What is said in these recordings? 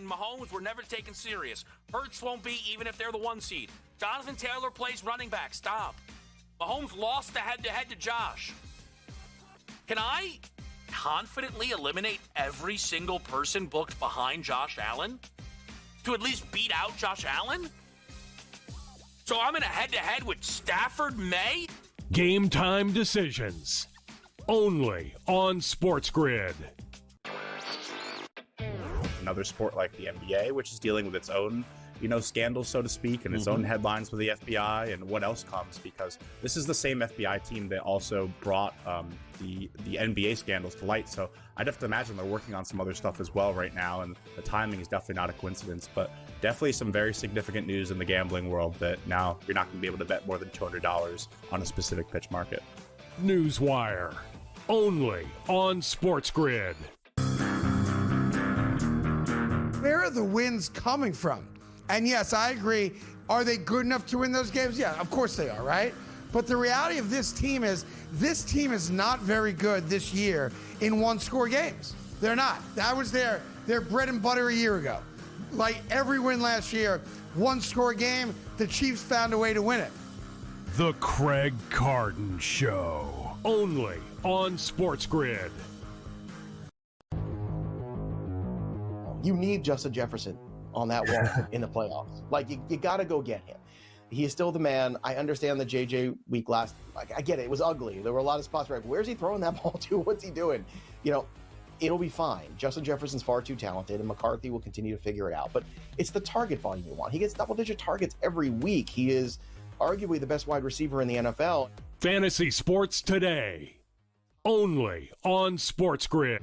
Mahomes were never taken serious. Hurts won't be even if they're the 1 seed. Jonathan Taylor plays running back. Stop. Mahomes lost the head-to-head to Josh. Can I confidently eliminate every single person booked behind Josh Allen to at least beat out Josh Allen? So I'm in a head-to-head with Stafford May? Game time decisions. Only on SportsGrid. Another sport like the NBA, which is dealing with its own, scandals, so to speak, and its own headlines with the FBI and what else comes, because this is the same FBI team that also brought the NBA scandals to light. So I'd have to imagine they're working on some other stuff as well right now, and the timing is definitely not a coincidence, but definitely some very significant news in the gambling world that now you're not going to be able to bet more than $200 on a specific pitch market. Newswire. Only on SportsGrid. Where are the wins coming from? And yes, I agree. Are they good enough to win those games? Yeah, of course they are, right? But the reality of this team is not very good this year in one-score games. They're not. That was their bread and butter a year ago. Like every win last year, one-score game, the Chiefs found a way to win it. The Craig Carton Show. Only on SportsGrid. You need Justin Jefferson on that wall in the playoffs. Like, you got to go get him. He is still the man. I understand the JJ week last. Like, I get it. It was ugly. There were a lot of spots where, where's he throwing that ball to? What's he doing? It'll be fine. Justin Jefferson's far too talented, and McCarthy will continue to figure it out. But it's the target volume you want. He gets double-digit targets every week. He is arguably the best wide receiver in the NFL. Fantasy Sports Today. Only on SportsGrid.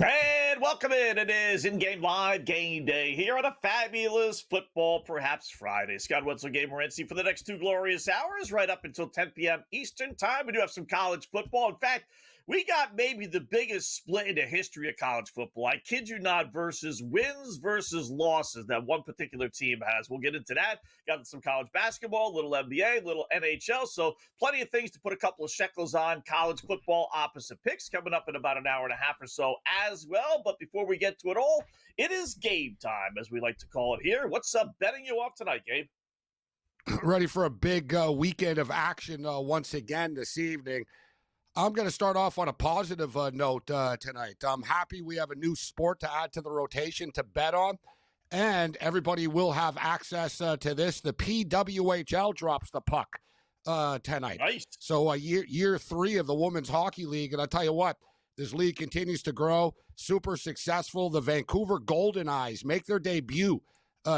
And welcome in. It is in-game live game day here on a fabulous football, perhaps Friday. Scott Wetzel, Gabriel Morency for the next 2 glorious hours, right up until 10 p.m. Eastern time. We do have some college football. In fact, we got maybe the biggest split in the history of college football. I kid you not, versus wins versus losses that one particular team has. We'll get into that. Got some college basketball, little NBA, little NHL. So plenty of things to put a couple of shekels on. College football opposite picks coming up in about an hour and a half or so as well. But before we get to it all, it is game time, as we like to call it here. What's betting you off tonight, Gabe? Ready for a big weekend of action once again this evening. I'm going to start off on a positive note tonight. I'm happy we have a new sport to add to the rotation to bet on, and everybody will have access to this. The PWHL drops the puck tonight. Nice. So year 3 of the Women's Hockey League, and I tell you what, this league continues to grow, super successful. The Vancouver Golden Eyes make their debut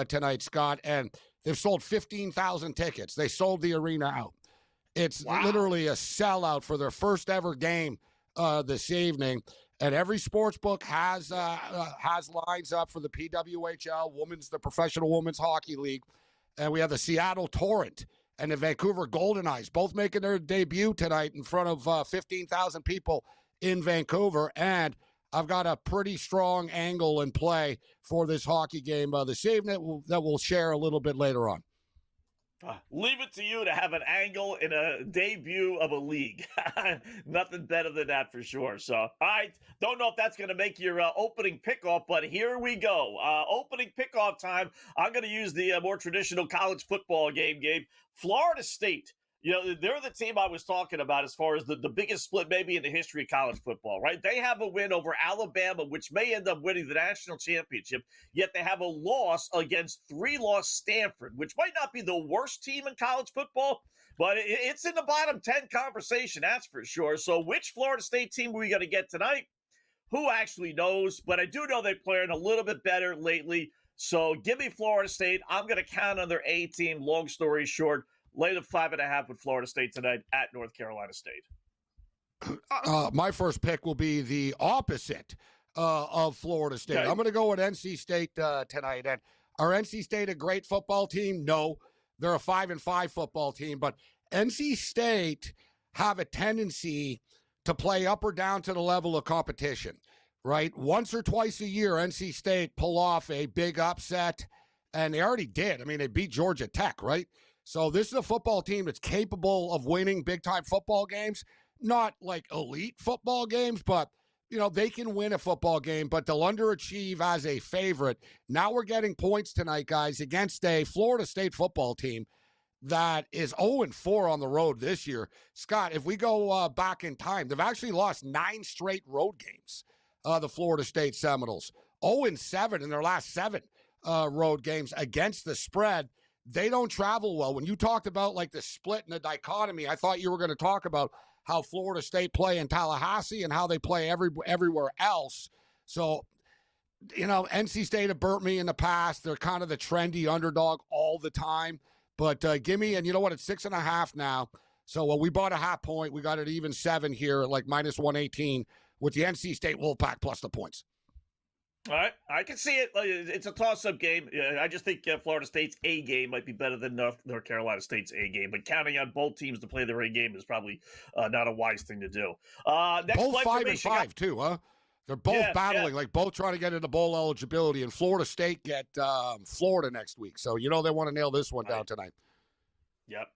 tonight, Scott, and they've sold 15,000 tickets. They sold the arena out. It's literally a sellout for their first ever game this evening. And every sports book has lines up for the PWHL, the Professional Women's Hockey League. And we have the Seattle Torrent and the Vancouver Golden Eyes both making their debut tonight in front of 15,000 people in Vancouver. And I've got a pretty strong angle in play for this hockey game this evening that we'll share a little bit later on. Leave it to you to have an angle in a debut of a league. Nothing better than that for sure. So I don't know if that's going to make your opening pickoff, but here we go. Opening pickoff time. I'm going to use the more traditional college football game, Gabe. Florida State. They're the team I was talking about as far as the biggest split maybe in the history of college football, right? They have a win over Alabama, which may end up winning the national championship, yet they have a loss against 3-loss Stanford, which might not be the worst team in college football, but it's in the bottom 10 conversation, that's for sure. So which Florida State team are we going to get tonight? Who actually knows? But I do know they're playing a little bit better lately. So give me Florida State. I'm going to count on their A team, long story short. Lay the 5.5 with Florida State tonight at North Carolina State. My first pick will be the opposite of Florida State. Okay. I'm going to go with NC State tonight. And are NC State a great football team? No. they're a 5-5 football team, but NC State have a tendency to play up or down to the level of competition, right? Once or twice a year, NC State pull off a big upset, and they already did. I mean, they beat Georgia Tech, right? So this is a football team that's capable of winning big-time football games, not like elite football games, but, you know, they can win a football game, but they'll underachieve as a favorite. Now we're getting points tonight, guys, against a Florida State football team that is 0-4 on the road this year. Scott, if we go back in time, they've actually lost 9 straight road games, the Florida State Seminoles. 0-7 in their last 7 road games against the spread. They don't travel well. When you talked about like the split and the dichotomy, I thought you were going to talk about how Florida State play in Tallahassee and how they play everywhere else. So, you know, NC State have burnt me in the past. They're kind of the trendy underdog all the time. But give me, and you know what, it's 6.5 now. So we bought a half point. We got it even 7 here at like minus 118 with the NC State Wolfpack plus the points. All right, I can see it. It's a toss-up game. I just think Florida State's A game might be better than North Carolina State's A game. But counting on both teams to play their A game is probably not a wise thing to do. Next both play 5-5 too, huh? They're both battling, like both trying to get into bowl eligibility. And Florida State get Florida next week, so you know they want to nail this one down tonight. Yep.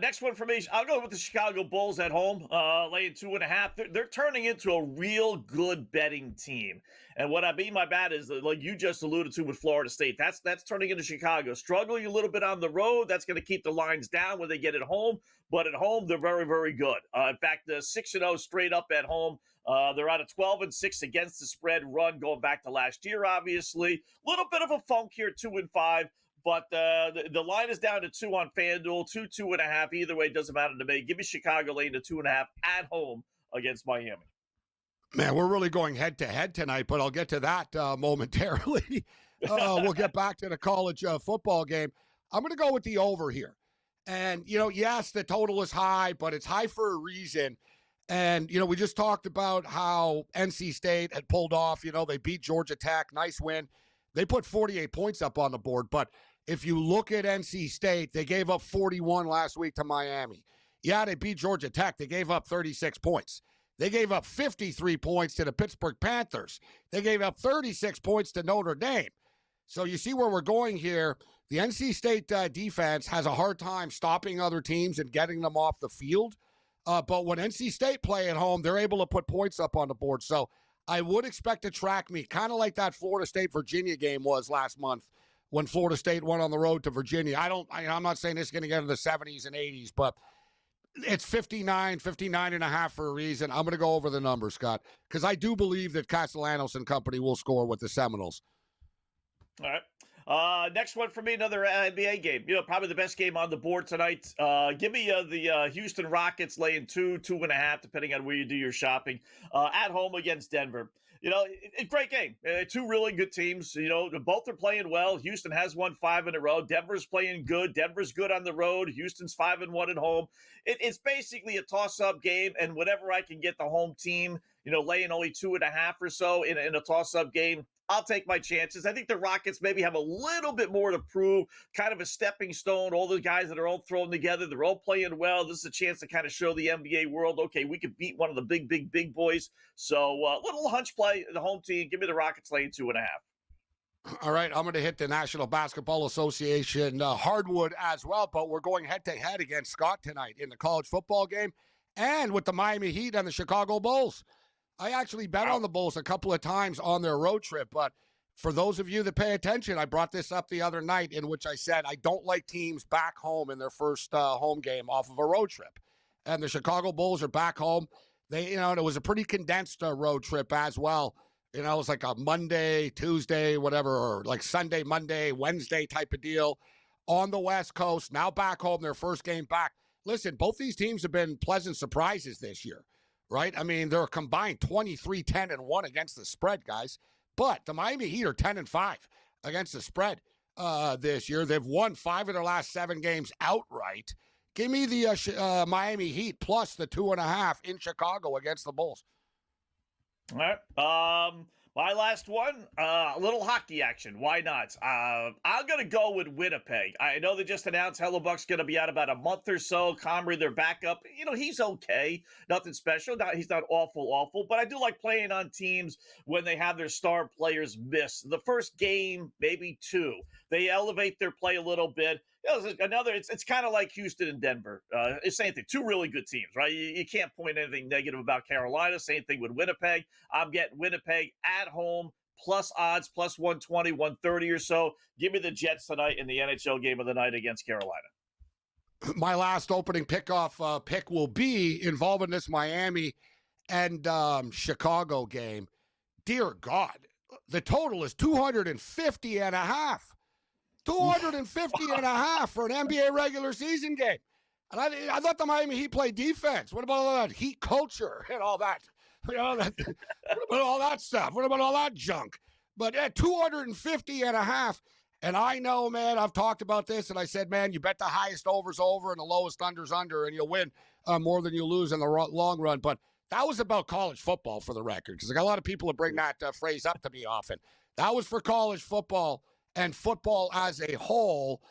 Next one for me, I'll go with the Chicago Bulls at home, laying 2.5. They're turning into a real good betting team. And what I mean by that is, like you just alluded to with Florida State, that's turning into Chicago. Struggling a little bit on the road, that's going to keep the lines down when they get at home. But at home, they're very, very good. In fact, 6-0 straight up at home. They're on a 12-6 against the spread run going back to last year, obviously. A little bit of a funk here, 2-5. But the line is down to 2 on FanDuel, 2.5. Either way, it doesn't matter to me. Give me Chicago laying to 2.5 at home against Miami. Man, we're really going head-to-head tonight, but I'll get to that momentarily. We'll get back to the college football game. I'm going to go with the over here. And, you know, yes, the total is high, but it's high for a reason. And, you know, we just talked about how NC State had pulled off. You know, they beat Georgia Tech. Nice win. They put 48 points up on the board. But if you look at NC State, they gave up 41 last week to Miami. Yeah, they beat Georgia Tech. They gave up 36 points. They gave up 53 points to the Pittsburgh Panthers. They gave up 36 points to Notre Dame. So you see where we're going here. The NC State defense has a hard time stopping other teams and getting them off the field. But when NC State play at home, they're able to put points up on the board. So I would expect to track me, kind of like that Florida State-Virginia game was last month when Florida State went on the road to Virginia. I'm not saying this is going to get into the 70s and 80s, but it's 59.5 for a reason. I'm going to go over the numbers, Scott, because I do believe that Castellanos and company will score with the Seminoles. All right. Next one for me, another NBA game. You know, probably the best game on the board tonight. Give me the Houston Rockets laying 2.5, depending on where you do your shopping, at home against Denver. You know, great game. 2 really good teams. You know, both are playing well. Houston has won 5 in a row. Denver's playing good. Denver's good on the road. Houston's 5-1 at home. It's basically a toss-up game, and whatever I can get the home team, you know, laying only 2.5 or so in a toss-up game, I'll take my chances. I think the Rockets maybe have a little bit more to prove, kind of a stepping stone. All the guys that are all thrown together, they're all playing well. This is a chance to kind of show the NBA world, okay, we could beat one of the big boys. So little hunch play, the home team. Give me the Rockets laying 2.5. All right, I'm going to hit the National Basketball Association hardwood as well, but we're going head-to-head against Scott tonight in the college football game and with the Miami Heat and the Chicago Bulls. I actually bet on the Bulls a couple of times on their road trip, but for those of you that pay attention, I brought this up the other night in which I said I don't like teams back home in their first home game off of a road trip. And the Chicago Bulls are back home. They, you know, it was a pretty condensed road trip as well. You know, it was like a Monday, Tuesday, whatever, or like Sunday, Monday, Wednesday type of deal on the West Coast. Now back home, their first game back. Listen, both these teams have been pleasant surprises this year. Right? I mean, they're combined 23-10-1 against the spread, guys. But the Miami Heat are 10-5 against the spread this year. They've won 5 of their last 7 games outright. Give me the Miami Heat plus the 2.5 in Chicago against the Bulls. All right. My last one, a little hockey action. Why not? I'm going to go with Winnipeg. I know they just announced Hellebuck's going to be out about a month or so. Comrie, their backup, he's okay. Nothing special. He's not awful. But I do like playing on teams when they have their star players miss. The first game, maybe two. They elevate their play a little bit. It's kind of like Houston and Denver. It's same thing. Two really good teams, right? You can't point anything negative about Carolina. Same thing with Winnipeg. I'm getting Winnipeg at home, plus odds, plus 120, 130 or so. Give me the Jets tonight in the NHL game of the night against Carolina. My last opening pickoff pick will be involving this Miami and Chicago game. Dear God, the total is 250 and a half. 250 and a half for an NBA regular season game. And I thought the Miami Heat played defense. What about all that Heat culture and all that? What about all that stuff? What about all that junk? But at 250 and a half, and I know, man, I've talked about this, and I said, man, you bet the highest overs over and the lowest unders under, and you'll win more than you lose in the long run. But that was about college football, for the record, because I got a lot of people that bring that phrase up to me often. That was for college football and football as a whole.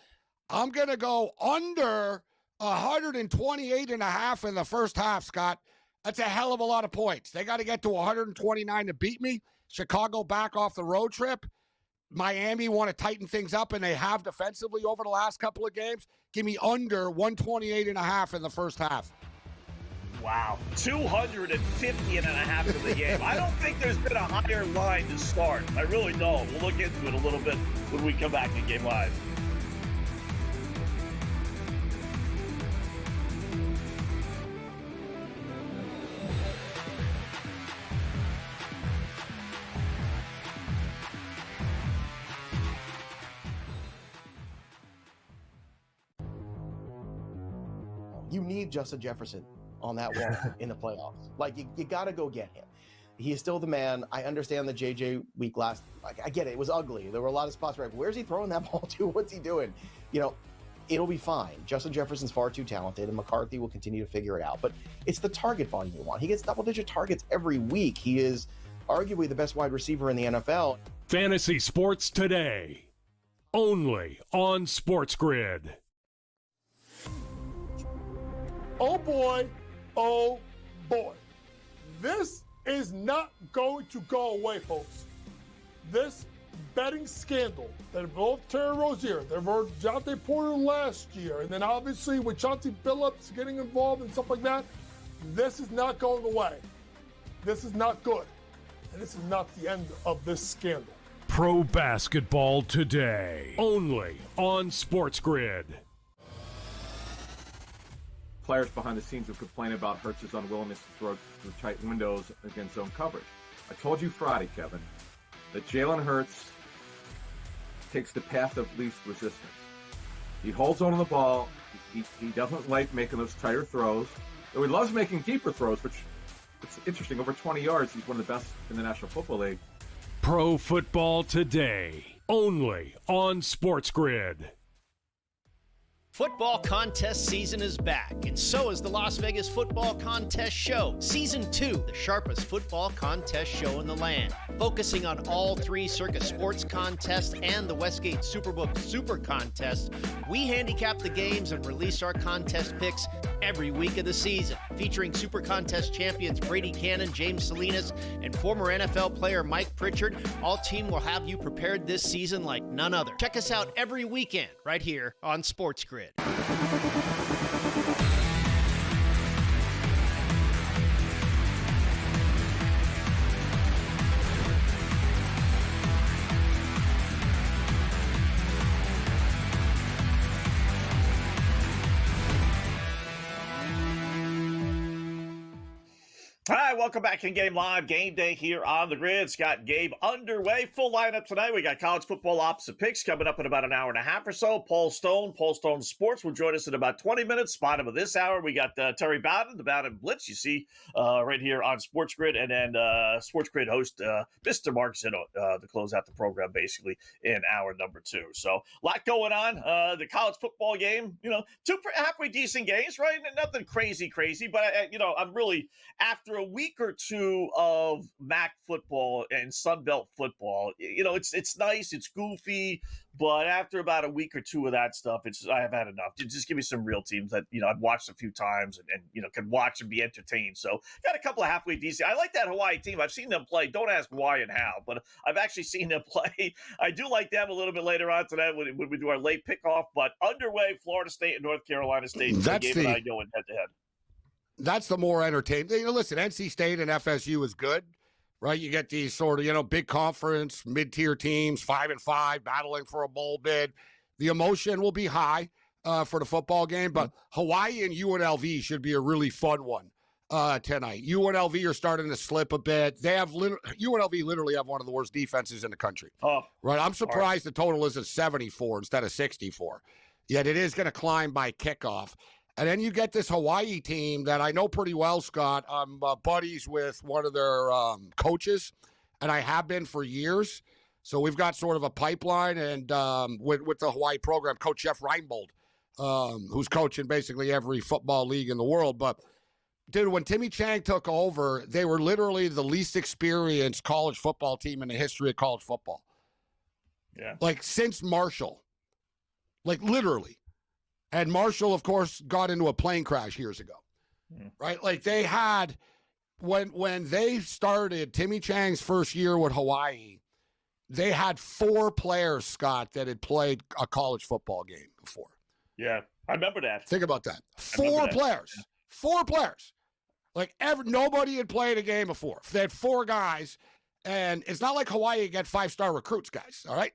I'm going to go under 128 and a half in the first half, Scott. That's a hell of a lot of points. They got to get to 129 to beat me. Chicago back off the road trip. Miami want to tighten things up, and they have defensively over the last couple of games. Give me under 128 and a half in the first half. Wow. 250 and a half in the game. I don't think there's been a higher line to start. I really don't. We'll look into it a little bit when we come back in Game Live. You need Justin Jefferson on that wall in the playoffs. Like, you got to go get him. He is still the man. I understand the JJ week last. Like, I get it. It was ugly. There were a lot of spots where, where's he throwing that ball to? What's he doing? It'll be fine. Justin Jefferson's far too talented, and McCarthy will continue to figure it out. But it's the target volume you want. He gets double-digit targets every week. He is arguably the best wide receiver in the NFL. Fantasy Sports Today, only on SportsGrid. Oh boy, oh boy. This is not going to go away, folks. This betting scandal that involved Terry Rozier, that involved Jonte Porter last year, and then obviously with Chauncey Billups getting involved and stuff like that, this is not going away. This is not good. And this is not the end of this scandal. Pro Basketball Today, only on SportsGrid. Players behind the scenes who complain about Hurts's unwillingness to throw through tight windows against zone coverage. I told you Friday, Kevin, that Jalen Hurts takes the path of least resistance. He holds on to the ball. He doesn't like making those tighter throws. Though he loves making deeper throws, which it's interesting. Over 20 yards, he's one of the best in the National Football League. Pro Football Today, only on SportsGrid. Football contest season is back, and so is the Las Vegas Football Contest Show. Season 2, the sharpest football contest show in the land. Focusing on all three Circus Sports contests and the Westgate Superbook Super Contest, we handicap the games and release our contest picks every week of the season. Featuring Super Contest champions Brady Cannon, James Salinas, and former NFL player Mike Pritchard, all team will have you prepared this season like none other. Check us out every weekend right here on SportsGrid. All right, welcome back in Game Live. Game Day here on the grid. Scott and Gabe underway. Full lineup tonight. We got college football opposite picks coming up in about an hour and a half or so. Paul Stone Sports will join us in about 20 minutes. Bottom of this hour, we got Terry Bowden, the Bowden Blitz, you see right here on SportsGrid. And then SportsGrid host Mr. Mark Zinno to close out the program basically in hour number 2. So a lot going on. The college football game, two halfway decent games, right? Nothing crazy, but, I'm really, after a week or two of MAC football and Sun Belt football, it's nice, it's goofy, but after about a week or two of that stuff, I have had enough. Just give me some real teams that I've watched a few times and can watch and be entertained. So got a couple of halfway decent. I like that Hawaii team. I've seen them play. Don't ask why and how, but I've actually seen them play. I do like them a little bit later on tonight when we do our late pickoff. But underway, Florida State and North Carolina State. Gabe and I going head to head. That's the more entertaining. Listen, NC State and FSU is good, right? You get these sort of, big conference, mid-tier teams, 5-5, battling for a bowl bid. The emotion will be high for the football game, but Hawaii and UNLV should be a really fun one tonight. UNLV are starting to slip a bit. They have UNLV literally have one of the worst defenses in the country. Oh, right. I'm surprised the total isn't 74 instead of 64. Yet it is going to climb by kickoff. And then you get this Hawaii team that I know pretty well, Scott. I'm buddies with one of their coaches, and I have been for years. So we've got sort of a pipeline, and with the Hawaii program, Coach Jeff Reinbold, who's coaching basically every football league in the world. But, dude, when Timmy Chang took over, they were literally the least experienced college football team in the history of college football. Yeah. Like, since Marshall. Like, literally. And Marshall, of course, got into a plane crash years ago, right? Like they had, when they started Timmy Chang's first year with Hawaii, they had 4 players, Scott, that had played a college football game before. Yeah, I remember that. Think about that. 4 players. Yeah. 4 players. Like nobody had played a game before. They had 4 guys, and it's not like Hawaii get 5-star recruits, guys, all right?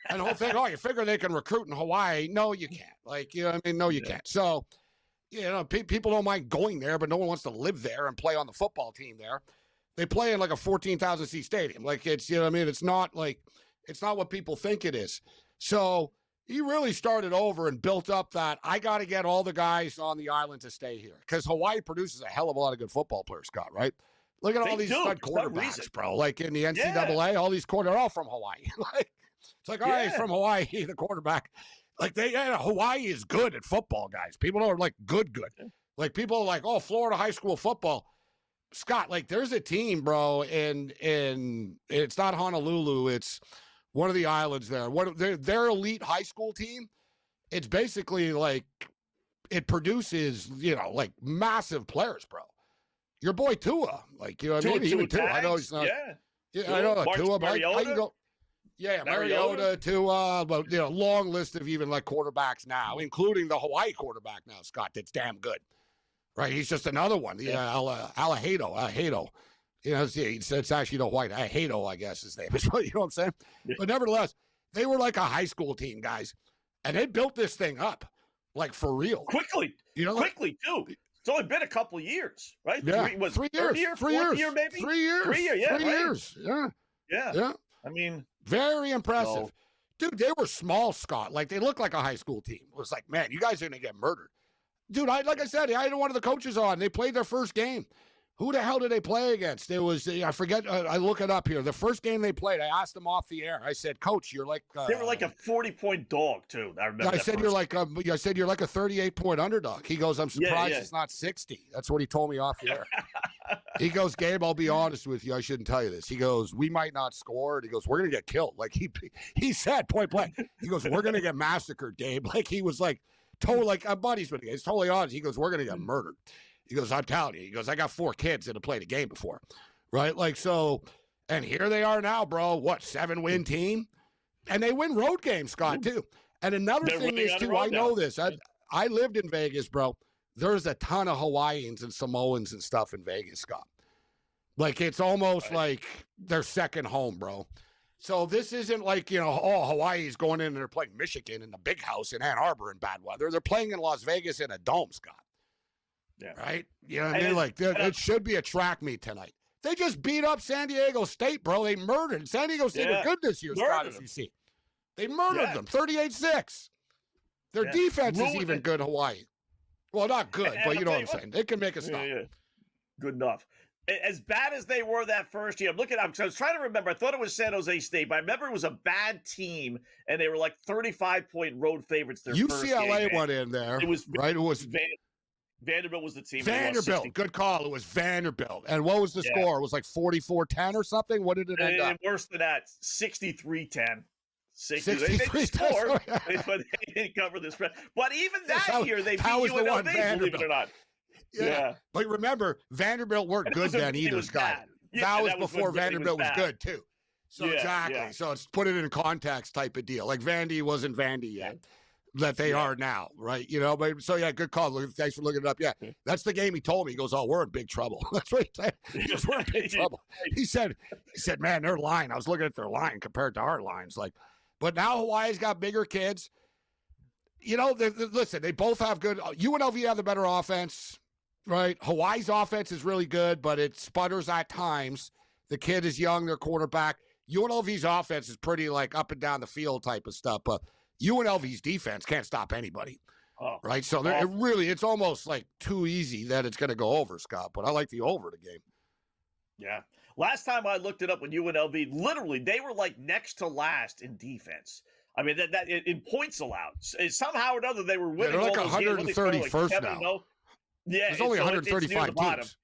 And the whole thing, you figure they can recruit in Hawaii. No, you can't. Like, no, you can't. So, people don't mind going there, but no one wants to live there and play on the football team there. They play in like a 14,000 seat stadium. Like it's, it's not what people think it is. So he really started over and built up that I got to get all the guys on the island to stay here because Hawaii produces a hell of a lot of good football players, Scott, right? Look at all these stud quarterbacks, bro. Like in the NCAA, all these they're all from Hawaii. It's like, all right, he's from Hawaii, the quarterback. Like, Hawaii is good at football, guys. People are, like, good. Like, people are like, oh, Florida high school football. Scott, like, there's a team, bro, and it's not Honolulu. It's one of the islands there. Their elite high school team, it's basically, like, it produces, like, massive players, bro. Your boy Tua, like, maybe even Tua. I know he's not. Yeah, I know Tua, but I can go. Yeah, Mariota, Tua, but long list of even like quarterbacks now, including the Hawaii quarterback now, Scott. That's damn good, right? He's just another one. Yeah, Alahado. It's actually the white Alahado, I guess his name is. You know what I'm saying? Yeah. But nevertheless, they were like a high school team, guys, and they built this thing up like for real quickly. Quickly too. It's only been a couple years, right? Yeah, 3 years. 3 years. Year, maybe? 3 years. 3 years, yeah. 3 years. Yeah. I mean, very impressive. Dude, they were small, Scott. Like, they looked like a high school team. It was like, man, you guys are going to get murdered. Dude, like I said, I had one of the coaches on. They played their first game. Who the hell did they play against? It was, I forget, I look it up here. The first game they played, I asked them off the air. I said, Coach, you're like... they were like a 40-point dog, too. I remember I said, you're like a 38-point underdog. He goes, I'm surprised it's not 60. That's what he told me off the air. He goes, Gabe, I'll be honest with you. I shouldn't tell you this. He goes, we might not score. And he goes, we're going to get killed. Like, he said, point blank. He goes, we're going to get massacred, Gabe. Like, he was like, totally, like, I'm buddies with him. He's totally honest. He goes, we're going to get murdered. He goes, I'm telling you. He goes, I got 4 kids that have played a game before. Right? Like, so, and here they are now, bro. What, 7-win team? And they win road games, Scott, too. And another thing is, too, I know this. I lived in Vegas, bro. There's a ton of Hawaiians and Samoans and stuff in Vegas, Scott. Like, it's almost like their second home, bro. So this isn't like, Hawaii's going in and they're playing Michigan in the big house in Ann Arbor in bad weather. They're playing in Las Vegas in a dome, Scott. Yeah. Right? You know what I mean? Like, it should be a track meet tonight. They just beat up San Diego State, bro. They murdered. San Diego State are good this year, Scott, as you see. They murdered them, 38-6. Their defense is even good, Hawaii. Well, not good, but you know what I'm saying. They can make a stop. Yeah. Good enough. As bad as they were that first year, I was trying to remember. I thought it was San Jose State, but I remember it was a bad team, and they were like 35-point road favorites their first game. UCLA went in there. It was right. It was Vanderbilt was the team. Vanderbilt, good call. It was Vanderbilt. And what was the score? It was like 44-10 or something? What did it end up? Worse than that, 63-10. 63. They scored, but they didn't cover the spread. But even that year, they beat UNLV, believe it or not. Yeah. But remember, Vanderbilt weren't good then either, Scott. That was before Vanderbilt was good, too. So exactly. Yeah. So it's put it in context type of deal. Like Vandy wasn't Vandy yet. That they are now, right? You know, but so good call. Thanks for looking it up. Yeah, that's the game he told me. He goes, "Oh, we're in big trouble." That's what he said. He goes, "We're in big trouble." He said, "Man, their line. I was looking at their line compared to our lines. Like, but now Hawaii's got bigger kids. You know, listen, they both have good. UNLV have the better offense, right? Hawaii's offense is really good, but it sputters at times. The kid is young. Their quarterback. UNLV's offense is pretty like up and down the field type of stuff, but UNLV's defense can't stop anybody, right? So it's almost like too easy that it's going to go over, Scott. But I like the over the game. Yeah. Last time I looked it up with UNLV, literally they were like next to last in defense. I mean that in points allowed. Somehow or another they were winning. They're like all those 131st games. now. Yeah, there's only 135 teams.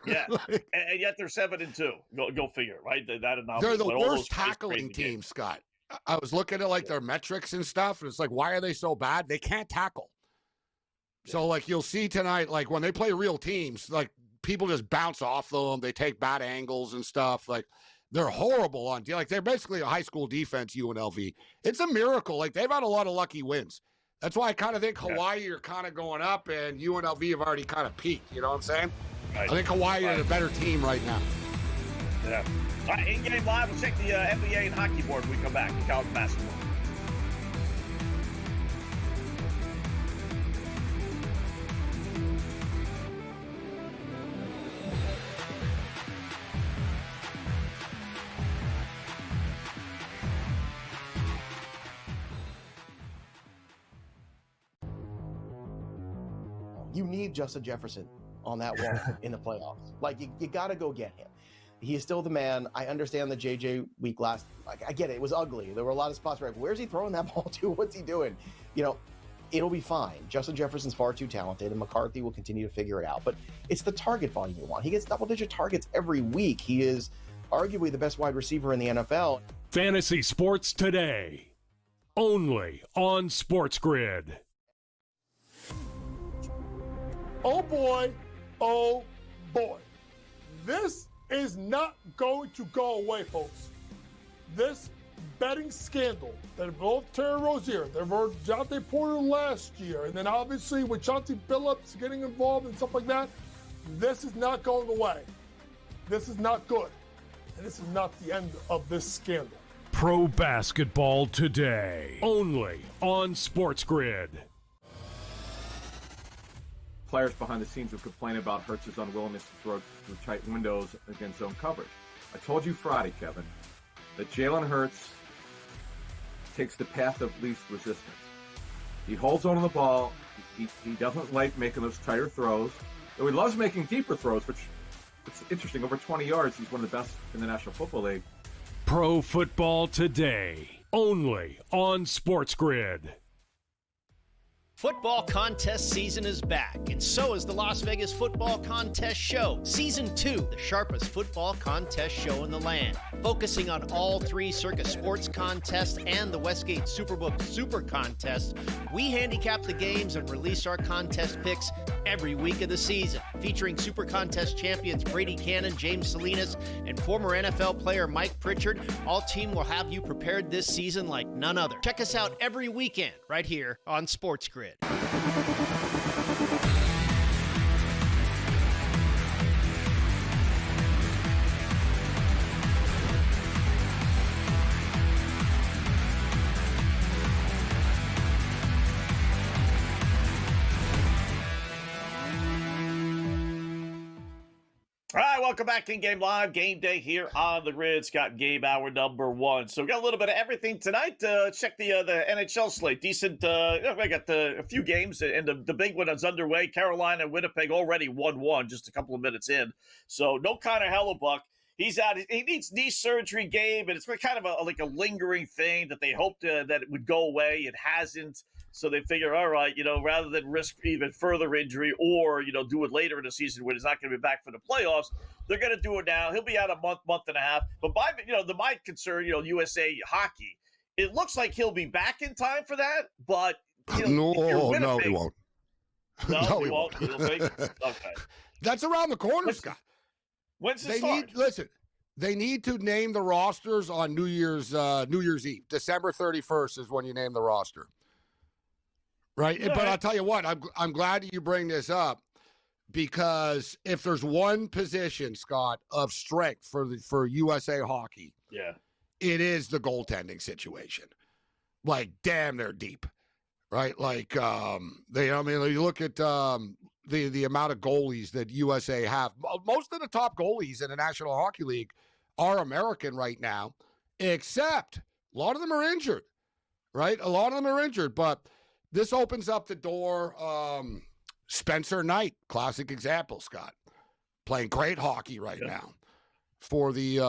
Yeah, and yet they're 7-2. Go figure, right? That anomaly. They're the worst tackling team, Scott. I was looking at like their metrics and stuff, and it's like, why are they so bad? They can't tackle. So like you'll see tonight, like when they play real teams, like people just bounce off them. They take bad angles and stuff. Like they're horrible on. Like they're basically a high school defense. UNLV. It's a miracle. Like they've had a lot of lucky wins. That's why I kind of think Hawaii are kind of going up, and UNLV have already kind of peaked. You know what I'm saying? Right. I think Hawaii are a better team right now. Yeah. All right, in-game live. We'll check the NBA and hockey board when we come back. College basketball. You need Justin Jefferson on that wall in the playoffs. Like, you got to go get him. He is still the man. I understand the JJ week last. Like, I get it. It was ugly. There were a lot of spots where, like, where's he throwing that ball to? What's he doing? You know, it'll be fine. Justin Jefferson's far too talented, and McCarthy will continue to figure it out. But it's the target volume you want. He gets double-digit targets every week. He is arguably the best wide receiver in the NFL. Fantasy Sports Today, only on SportsGrid. Oh boy, oh boy. This is not going to go away, folks. This betting scandal that involved Terry Rozier, that involved Jonte Porter last year, and then obviously with Chauncey Billups getting involved and stuff like that, this is not going away. This is not good. And this is not the end of this scandal. Pro Basketball Today, only on SportsGrid. Players behind the scenes will complain about Hurts's unwillingness to throw through tight windows against zone coverage. I told you Friday, Kevin, that Jalen Hurts takes the path of least resistance. He holds on to the ball. He doesn't like making those tighter throws. Though he loves making deeper throws, which it's interesting. Over 20 yards, he's one of the best in the National Football League. Pro Football Today, only on SportsGrid. Football contest season is back, and so is the Las Vegas Football Contest Show. Season 2, the sharpest football contest show in the land. Focusing on all three Circus Sports contests and the Westgate Superbook Super Contest, we handicap the games and release our contest picks every week of the season. Featuring Super Contest champions Brady Cannon, James Salinas, and former NFL player Mike Pritchard, all team will have you prepared this season like none other. Check us out every weekend right here on SportsGrid. All right, welcome back in Game Live. Game Day here on the grid. Scott Gabe, hour number 1. So we got a little bit of everything tonight. Check the NHL slate. Decent. We got a few games, and the big one is underway. Carolina and Winnipeg already 1-1 just a couple of minutes in. So no Connor Hellebuck. He's out. He needs knee surgery, Gabe, and it's kind of like a lingering thing that they hoped that it would go away. It hasn't. So they figure, all right, rather than risk even further injury or, do it later in the season when he's not going to be back for the playoffs, they're going to do it now. He'll be out a month and a half. But my concern, USA Hockey, it looks like he'll be back in time for that. But no, he won't. No, he won't. You don't think? Okay. That's around the corner, Scott. When's the start? They need to name the rosters on New Year's Eve. December 31st is when you name the roster. Right? Yeah. But I'll tell you what, I'm glad that you bring this up, because if there's one position, Scott, of strength for USA Hockey, it is the goaltending situation. Like, damn, they're deep. Right? Like, you look at the amount of goalies that USA have. Most of the top goalies in the National Hockey League are American right now, except a lot of them are injured, right? A lot of them are injured, but this opens up the door. Spencer Knight, classic example, Scott, playing great hockey right now for the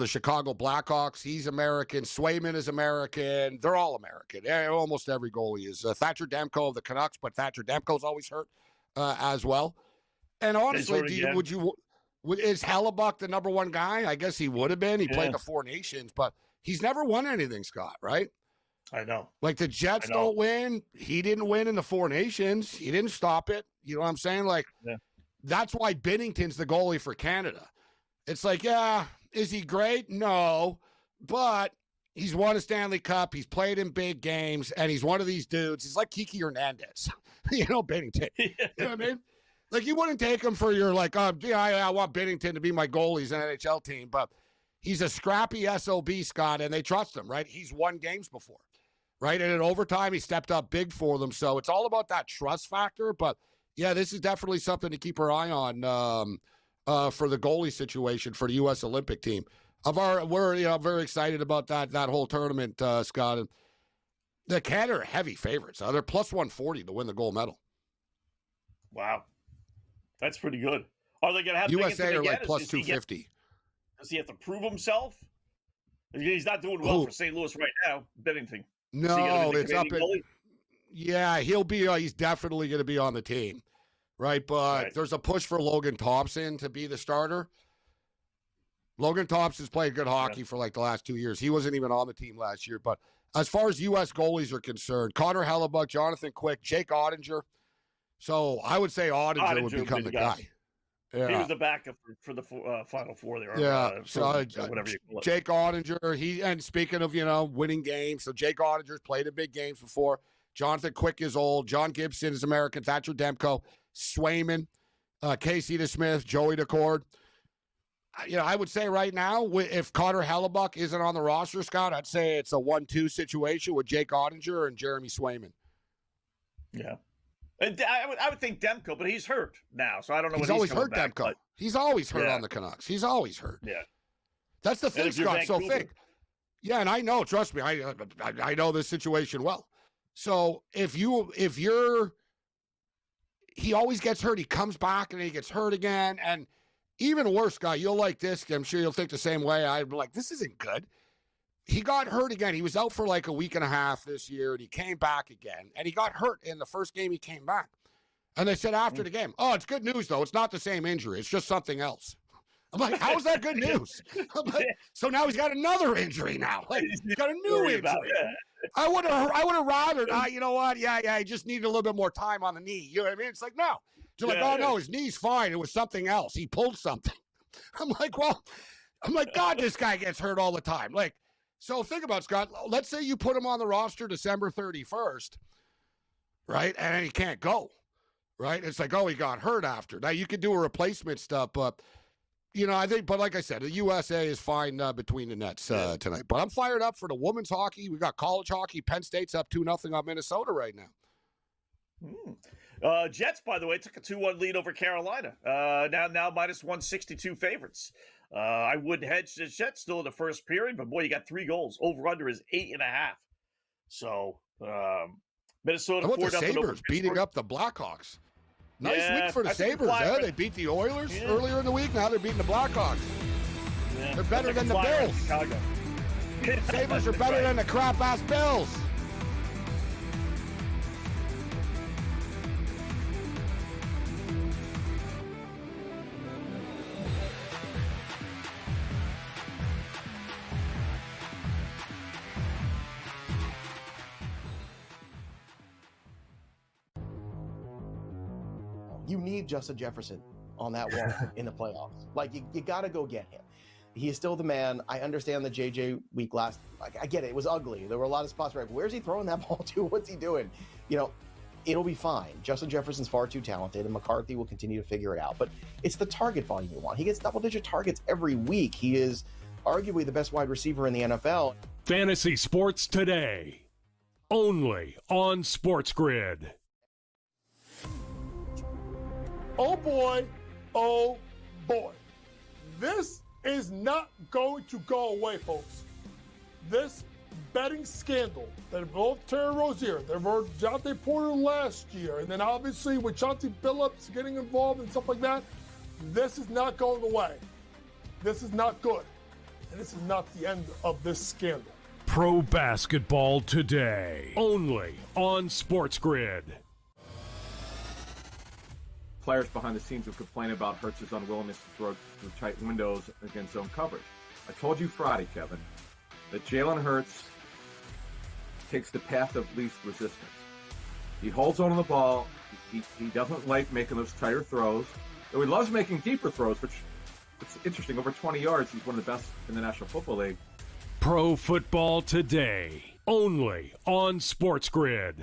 Chicago Blackhawks. He's American. Swayman is American. They're all American. Almost every goalie is. Thatcher Demko of the Canucks, but Thatcher Demko's always hurt as well. And honestly, is Hellebuck the number one guy? I guess he would have been. He played the Four Nations, but he's never won anything, Scott, right? I know. Like, the Jets don't win. He didn't win in the Four Nations. He didn't stop it. You know what I'm saying? Like, that's why Binnington's the goalie for Canada. It's like, is he great? No, but he's won a Stanley Cup. He's played in big games, and he's one of these dudes. He's like Kiki Hernandez, Binnington. You know what I mean? Like, you wouldn't take him for your, like, I want Binnington to be my goalie. He's an NHL team, but he's a scrappy SOB, Scott, and they trust him, right? He's won games before, right? And in overtime, he stepped up big for them. So it's all about that trust factor. But, yeah, this is definitely something to keep our eye on for the goalie situation for the U.S. Olympic team. We're very excited about that whole tournament, Scott. And the Canada are heavy favorites. They're plus 140 to win the gold medal. Wow. That's pretty good. Are they going to have USA are like plus 250. Does he have to prove himself? He's not doing well for St. Louis right now, Binnington. No, it's up in. Yeah, he'll be. He's definitely going to be on the team, right? But there's a push for Logan Thompson to be the starter. Logan Thompson's played good hockey for like the last 2 years. He wasn't even on the team last year. But as far as U.S. goalies are concerned, Connor Hellebuck, Jonathan Quick, Jake Ottinger. So I would say Ottinger would become the guy. Yeah. He was the backup for the Final Four there. Whatever you call it. Jake Ottinger. And speaking of, winning games, so Jake Ottinger's played in big games before. Jonathan Quick is old. John Gibson is American. Thatcher Demko, Swayman, Casey DeSmith, Joey DeCord. I would say right now, if Connor Hellebuck isn't on the roster, Scott, I'd say it's a 1-2 situation with Jake Ottinger and Jeremy Swayman. Yeah. And I would think Demko, but he's hurt now, so I don't know. He's always hurt, Demko. But... He's always hurt on the Canucks. He's always hurt. Yeah, that's the thing, Scott. So think. Yeah, and I know. Trust me, I know this situation well. So if you're, he always gets hurt. He comes back and he gets hurt again, and even worse, Scott. You'll like this. I'm sure you'll think the same way. I'm like, this isn't good. He got hurt again. He was out for like a week and a half this year, and he came back again. And he got hurt in the first game he came back. And they said after the game, it's good news, though. It's not the same injury. It's just something else. I'm like, how is that good news? I'm like, so now he's got another injury now. Like, he's got a new injury. I would have rather, you know what? Yeah, he just needed a little bit more time on the knee. You know what I mean? It's like, no. You're like, no, his knee's fine. It was something else. He pulled something. I'm like, God, this guy gets hurt all the time. Like, so think about it, Scott. Let's say you put him on the roster December 31st, right? And he can't go, right? It's like, he got hurt after. Now, you could do a replacement stuff, but, I think, but like I said, the USA is fine between the nets tonight. But I'm fired up for the women's hockey. We got college hockey. Penn State's up 2-0 on Minnesota right now. Jets, by the way, took a 2-1 lead over Carolina. Now minus 162 favorites. I would hedge the Jets still in the first period, but boy, you got 3 goals. Over/under is 8.5. So Minnesota 4-0 the Sabres beating up the Blackhawks. Nice week for the Sabres. They beat the Oilers earlier in the week. Now they're beating the Blackhawks. Yeah. They're better than the Bills. Sabres are better than the crap-ass Bills. You need Justin Jefferson on that wall in the playoffs. Like, you got to go get him. He is still the man. I understand the JJ week last. Like, I get it. It was ugly. There were a lot of spots where, like, where's he throwing that ball to? What's he doing? You know, it'll be fine. Justin Jefferson's far too talented, and McCarthy will continue to figure it out. But it's the target volume you want. He gets double-digit targets every week. He is arguably the best wide receiver in the NFL. Fantasy Sports Today, only on SportsGrid. Oh boy, oh boy. This is not going to go away, folks. This betting scandal that involved Terry Rozier, that involved Jonte Porter last year, and then obviously with Chauncey Billups getting involved and stuff like that, this is not going away. This is not good. And this is not the end of this scandal. Pro Basketball Today, only on SportsGrid. Players behind the scenes will complain about Hurts's unwillingness to throw through tight windows against zone coverage. I told you Friday, Kevin, that Jalen Hurts takes the path of least resistance. He holds on to the ball. He doesn't like making those tighter throws. Though he loves making deeper throws, which it's interesting. Over 20 yards, he's one of the best in the National Football League. Pro Football Today, only on SportsGrid.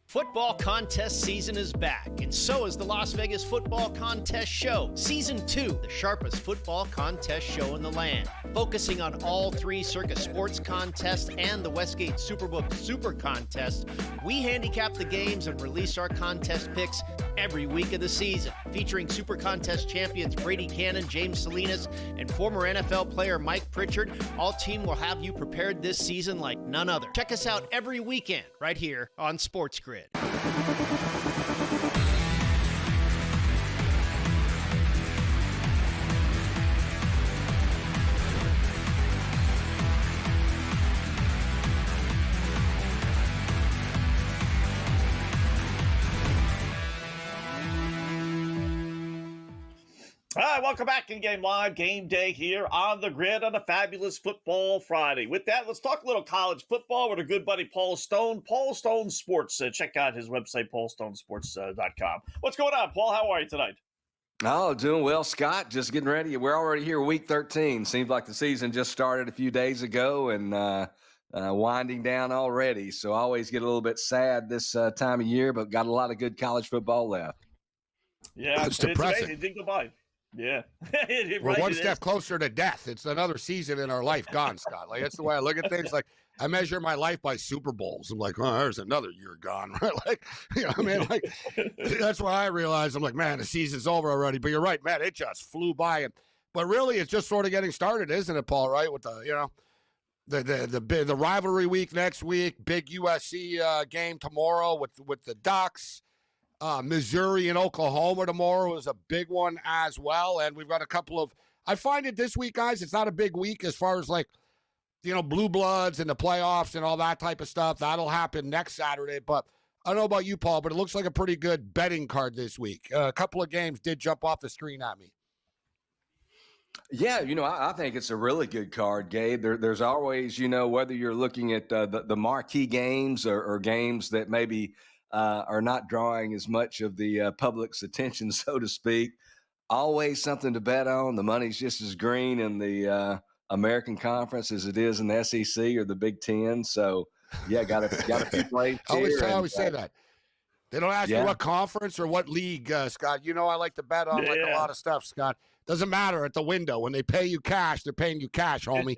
Football contest season is back, and so is the Las Vegas Football Contest Show. Season 2, the sharpest football contest show in the land. Focusing on all 3 Circus Sports contests and the Westgate Superbook Super Contest, we handicap the games and release our contest picks every week of the season. Featuring Super Contest champions Brady Cannon, James Salinas, and former NFL player Mike Pritchard, all team will have you prepared this season like none other. Check us out every weekend right here on SportsGrid. All right, welcome back in Game Live, Game Day here on the grid on a fabulous Football Friday. With that, let's talk a little college football with our good buddy Paul Stone. Paul Stone Sports. Check out his website, paulstonesports.com. What's going on, Paul? How are you tonight? Oh, doing well, Scott. Just getting ready. We're already here, week 13. Seems like the season just started a few days ago and winding down already. So I always get a little bit sad this time of year, but got a lot of good college football left. Yeah, it's depressing. It didn't go by. Yeah. We're one step closer to death. It's another season in our life gone, Scott. Like, that's the way I look at things. Like, I measure my life by Super Bowls. I'm like, oh, there's another year gone, right? Like, you know, I mean, like, that's why I realized, I'm like, man, the season's over already. But you're right, man, it just flew by. But really, it's just sort of getting started, isn't it, Paul? Right, with the, you know, the rivalry week next week, big USC game tomorrow with the Ducks. Missouri and Oklahoma tomorrow is a big one as well. And we've got a couple of, I find it this week, guys, it's not a big week as far as like, you know, blue bloods and the playoffs and all that type of stuff. That'll happen next Saturday. But I don't know about you, Paul, but it looks like a pretty good betting card this week. A couple of games did jump off the screen at me. Yeah, you know, I think it's a really good card, Gabe. There's always, you know, whether you're looking at the marquee games or games that maybe are not drawing as much of the public's attention, so to speak. Always something to bet on. The money's just as green in the American Conference as it is in the SEC or the Big Ten. So, yeah, got a few plays here. I always say that. They don't ask you what conference or what league, Scott. You know I like to bet on like a lot of stuff, Scott. Doesn't matter at the window. When they pay you cash, they're paying you cash, homie.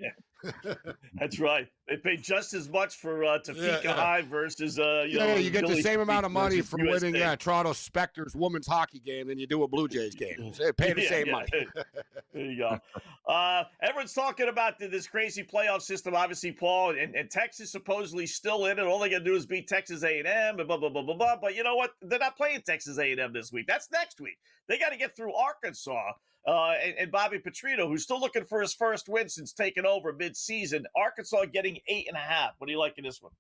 That's right. They pay just as much for Topeka High versus you get Billy the same amount of money for USA. winning Toronto Specters women's hockey game than you do a Blue Jays game. They pay the same money. There you go. Everyone's talking about this crazy playoff system, obviously, Paul, and Texas supposedly still in it. All they got to do is beat Texas A&M and blah, blah, blah, blah, blah. But you know what? They're not playing Texas A&M this week. That's next week. They got to get through Arkansas. And Bobby Petrino, who's still looking for his first win since taking over mid-season. Arkansas getting 8.5. What do you like in this one?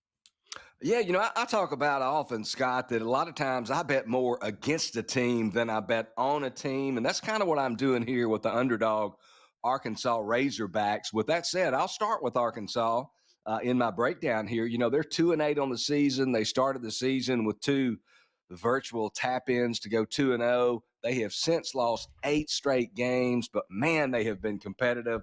Yeah, you know, I talk about often, Scott, that a lot of times I bet more against a team than I bet on a team. And that's kind of what I'm doing here with the underdog Arkansas Razorbacks. With that said, I'll start with Arkansas in my breakdown here. You know, they're 2-8 on the season. They started the season with two virtual tap-ins to go 2-0. They have since lost 8 straight games, but man, they have been competitive.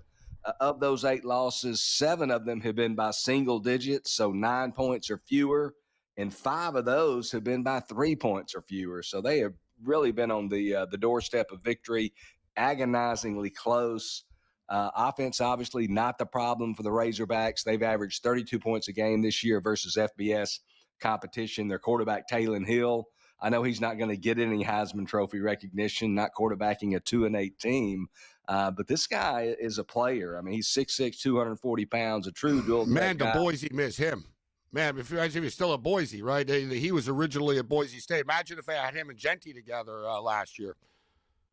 Of those 8 losses, 7 of them have been by single digits, so 9 points or fewer, and 5 of those have been by 3 points or fewer. So they have really been on the doorstep of victory, agonizingly close. Offense, obviously, not the problem for the Razorbacks. They've averaged 32 points a game this year versus FBS competition. Their quarterback, Taylon Hill, I know he's not going to get any Heisman Trophy recognition, not quarterbacking a 2-8 team. But this guy is a player. I mean, he's 6'6", 240 pounds, a true dual threat Man, guy. the Boise miss him. Man, if he was still at Boise, right? He was originally at Boise State. Imagine if they had him and Genty together last year.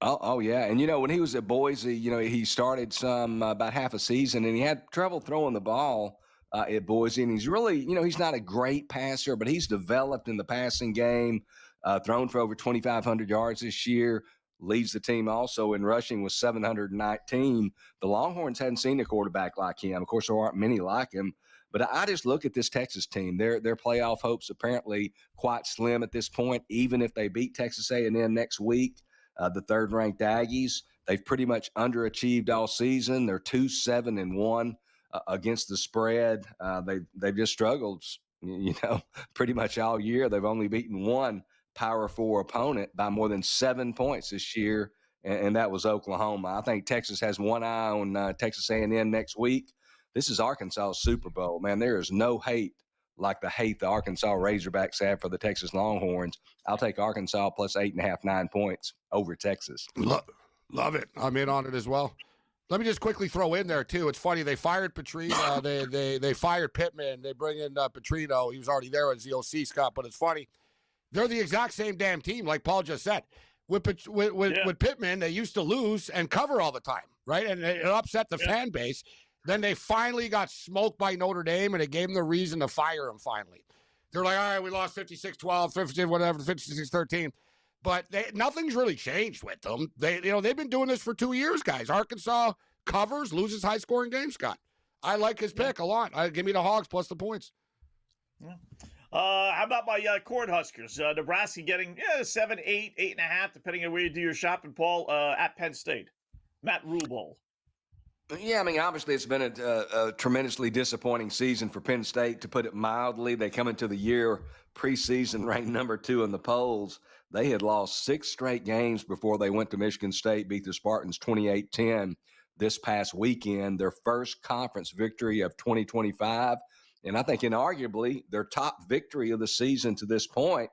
Oh, yeah. And, when he was at Boise, he started about half a season, and he had trouble throwing the ball at Boise. And he's really, he's not a great passer, but he's developed in the passing game, thrown for over 2,500 yards this year, leads the team also in rushing with 719. The Longhorns hadn't seen a quarterback like him. Of course, there aren't many like him. But I just look at this Texas team. Their playoff hopes apparently quite slim at this point, even if they beat Texas A&M next week. The third-ranked Aggies, they've pretty much underachieved all season. They're 2-7-1 against the spread. They've just struggled, pretty much all year. They've only beaten one Power 4 opponent by more than 7 points this year, and that was Oklahoma. I think Texas has one eye on Texas A&M next week. This is Arkansas's Super Bowl, man. There is no hate like the hate the Arkansas Razorbacks have for the Texas Longhorns. I'll take Arkansas plus 8.5, 9 points over Texas. Love it. I'm in on it as well. Let me just quickly throw in there, too. It's funny. They fired Petrino. They fired Pittman. They bring in Petrino. He was already there as the OC, Scott. But it's funny. They're the exact same damn team, like Paul just said. With Pittman, they used to lose and cover all the time, right? And it upset the fan base. Then they finally got smoked by Notre Dame, and it gave them the reason to fire him finally. They're like, all right, we lost 56-12, 56-13. But nothing's really changed with them. They've been doing this for 2 years, guys. Arkansas covers, loses high-scoring games, Scott. I like his pick a lot. Give me the Hogs plus the points. Yeah. How about my Cornhuskers? Nebraska getting 7, 8, 8.5, depending on where you do your shopping, Paul, at Penn State. Matt Rule Bowl. Yeah, I mean, obviously it's been a tremendously disappointing season for Penn State, to put it mildly. They come into the year preseason ranked number 2 in the polls. They had lost 6 straight games before they went to Michigan State, beat the Spartans 28-10 this past weekend, their first conference victory of 2025. And I think inarguably their top victory of the season to this point.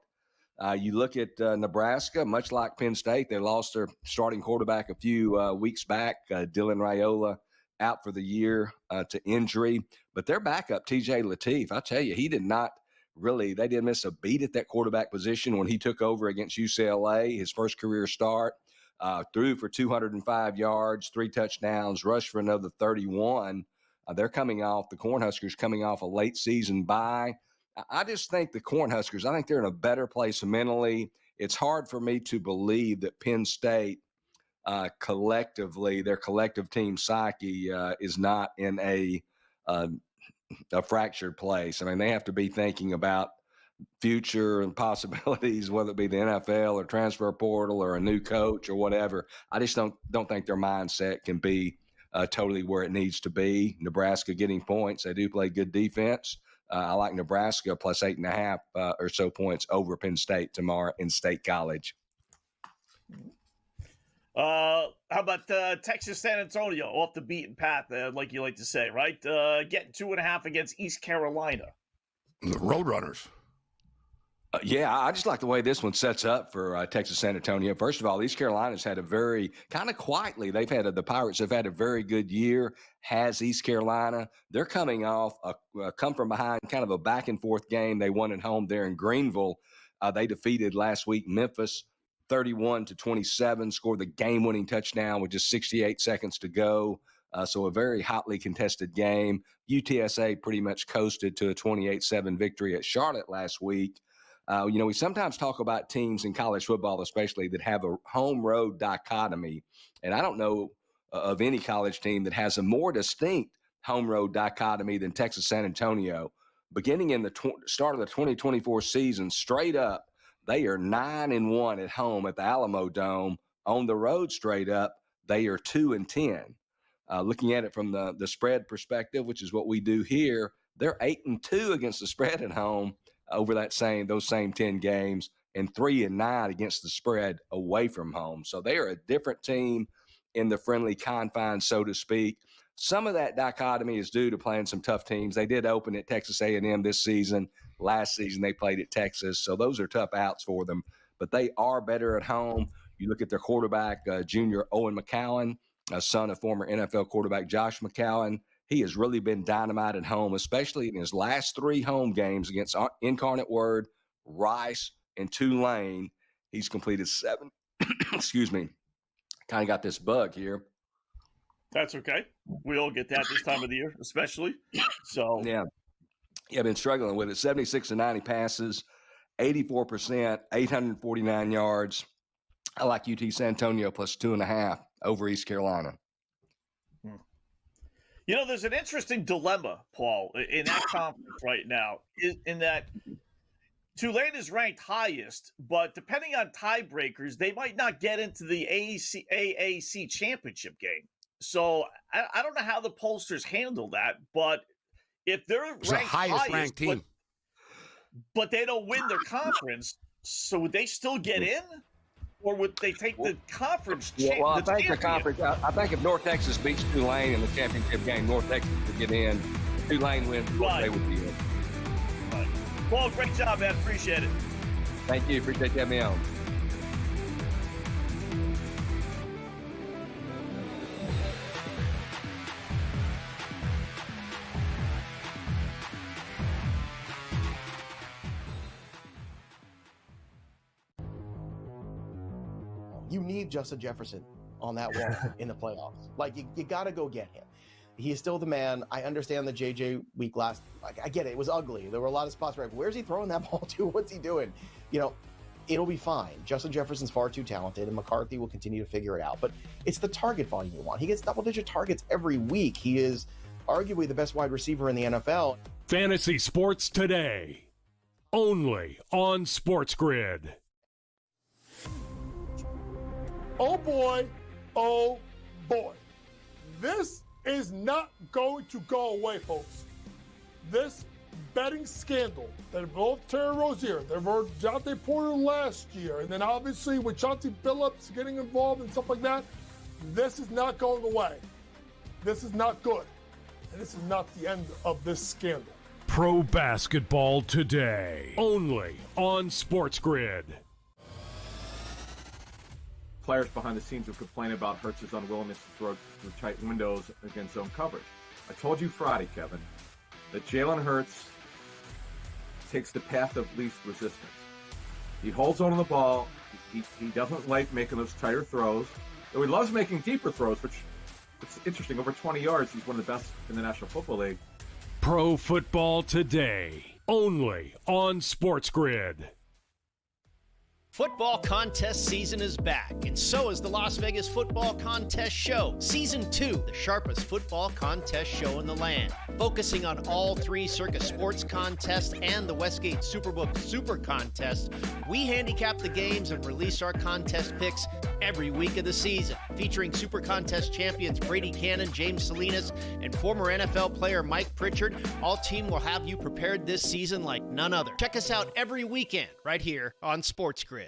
You look at Nebraska, much like Penn State, they lost their starting quarterback a few weeks back, Dylan Raiola, out for the year to injury. But their backup, TJ Lateef, I tell you, they didn't miss a beat at that quarterback position when he took over against UCLA, his first career start, threw for 205 yards, 3 touchdowns, rushed for another 31. The Cornhuskers coming off a late season bye. I just think the Cornhuskers, I think they're in a better place mentally. It's hard for me to believe that Penn State collectively, their collective team psyche is not in a fractured place. I mean, they have to be thinking about future and possibilities, whether it be the NFL or transfer portal or a new coach or whatever. I just don't think their mindset can be totally where it needs to be. Nebraska getting points. They do play good defense. I like Nebraska plus 8.5 or so points over Penn State tomorrow in State College. How about Texas San Antonio off the beaten path, like you like to say, right? Getting 2.5 against East Carolina. The Roadrunners. Yeah, I just like the way this one sets up for Texas San Antonio. First of all, East Carolina's had a very kind of quietly. The Pirates have had a very good year. Has East Carolina? They're coming off a come from behind, kind of a back and forth game. They won at home there in Greenville. They defeated last week Memphis 31-27. Scored the game-winning touchdown with just 68 seconds to go. So a very hotly contested game. UTSA pretty much coasted to a 28-7 victory at Charlotte last week. We sometimes talk about teams in college football, especially, that have a home-road dichotomy. And I don't know of any college team that has a more distinct home-road dichotomy than Texas San Antonio. Beginning in the start of the 2024 season, straight up, They are 9-1 at home at the Alamo Dome. On the road, straight up, they are 2-10. Looking at it from the spread perspective, which is what we do here, they're 8-2 against the spread at home over those same 10 games, and 3-9 against the spread away from home. So they are a different team in the friendly confines, so to speak. Some of that dichotomy is due to playing some tough teams. They did open at Texas A&M this season. Last season they played at Texas, so those are tough outs for them. But they are better at home. You look at their quarterback, junior Owen McCowan, son of former NFL quarterback Josh McCowan. He has really been dynamite at home, especially in his last 3 home games against Incarnate Word, Rice, and Tulane. He's completed 7. Excuse me. Kind of got this bug here. That's okay. We all get that this time of the year, especially. So yeah, I've been struggling with it. 76 of 90 passes, 84%, 849 yards. I like UT San Antonio plus 2.5 over East Carolina. You know, there's an interesting dilemma, Paul, in that conference right now, in that Tulane is ranked highest, but depending on tiebreakers, they might not get into the AAC championship game. So I don't know how the pollsters handle that, but if they're ranked the highest ranked team, but they don't win their conference, so would they still get in? Or would they take the conference? I think the conference. I think if North Texas beats Tulane in the championship game, North Texas would get in. Tulane wins, they would be in. Right. Paul, great job, man. Appreciate it. Thank you. Appreciate you having me on. You need Justin Jefferson on that wall in the playoffs. Like, you got to go get him. He is still the man. I understand the JJ week last. Like, I get it. It was ugly. There were a lot of spots where, where's he throwing that ball to? What's he doing? You know, it'll be fine. Justin Jefferson's far too talented, and McCarthy will continue to figure it out. But it's the target volume you want. He gets double-digit targets every week. He is arguably the best wide receiver in the NFL. Fantasy Sports Today, only on SportsGrid. Oh boy, oh boy. This is not going to go away, folks. This betting scandal that involved Terry Rozier, that involved Jonte Porter last year, and then obviously with Chauncey Billups getting involved and stuff like that, this is not going away. This is not good. And this is not the end of this scandal. Pro Basketball Today, only on SportsGrid. Players behind the scenes have complained about Hurts's unwillingness to throw through tight windows against zone coverage. I told you Friday, Kevin, that Jalen Hurts takes the path of least resistance. He holds on to the ball. He doesn't like making those tighter throws. Though he loves making deeper throws, which it's interesting. Over 20 yards, he's one of the best in the National Football League. Pro Football Today, only on SportsGrid. Football contest season is back, and so is the Las Vegas Football Contest Show. Season 2, the sharpest football contest show in the land. Focusing on all 3 Circus Sports contests and the Westgate Superbook Super Contest, we handicap the games and release our contest picks every week of the season. Featuring Super Contest champions Brady Cannon, James Salinas, and former NFL player Mike Pritchard, all team will have you prepared this season like none other. Check us out every weekend right here on SportsGrid.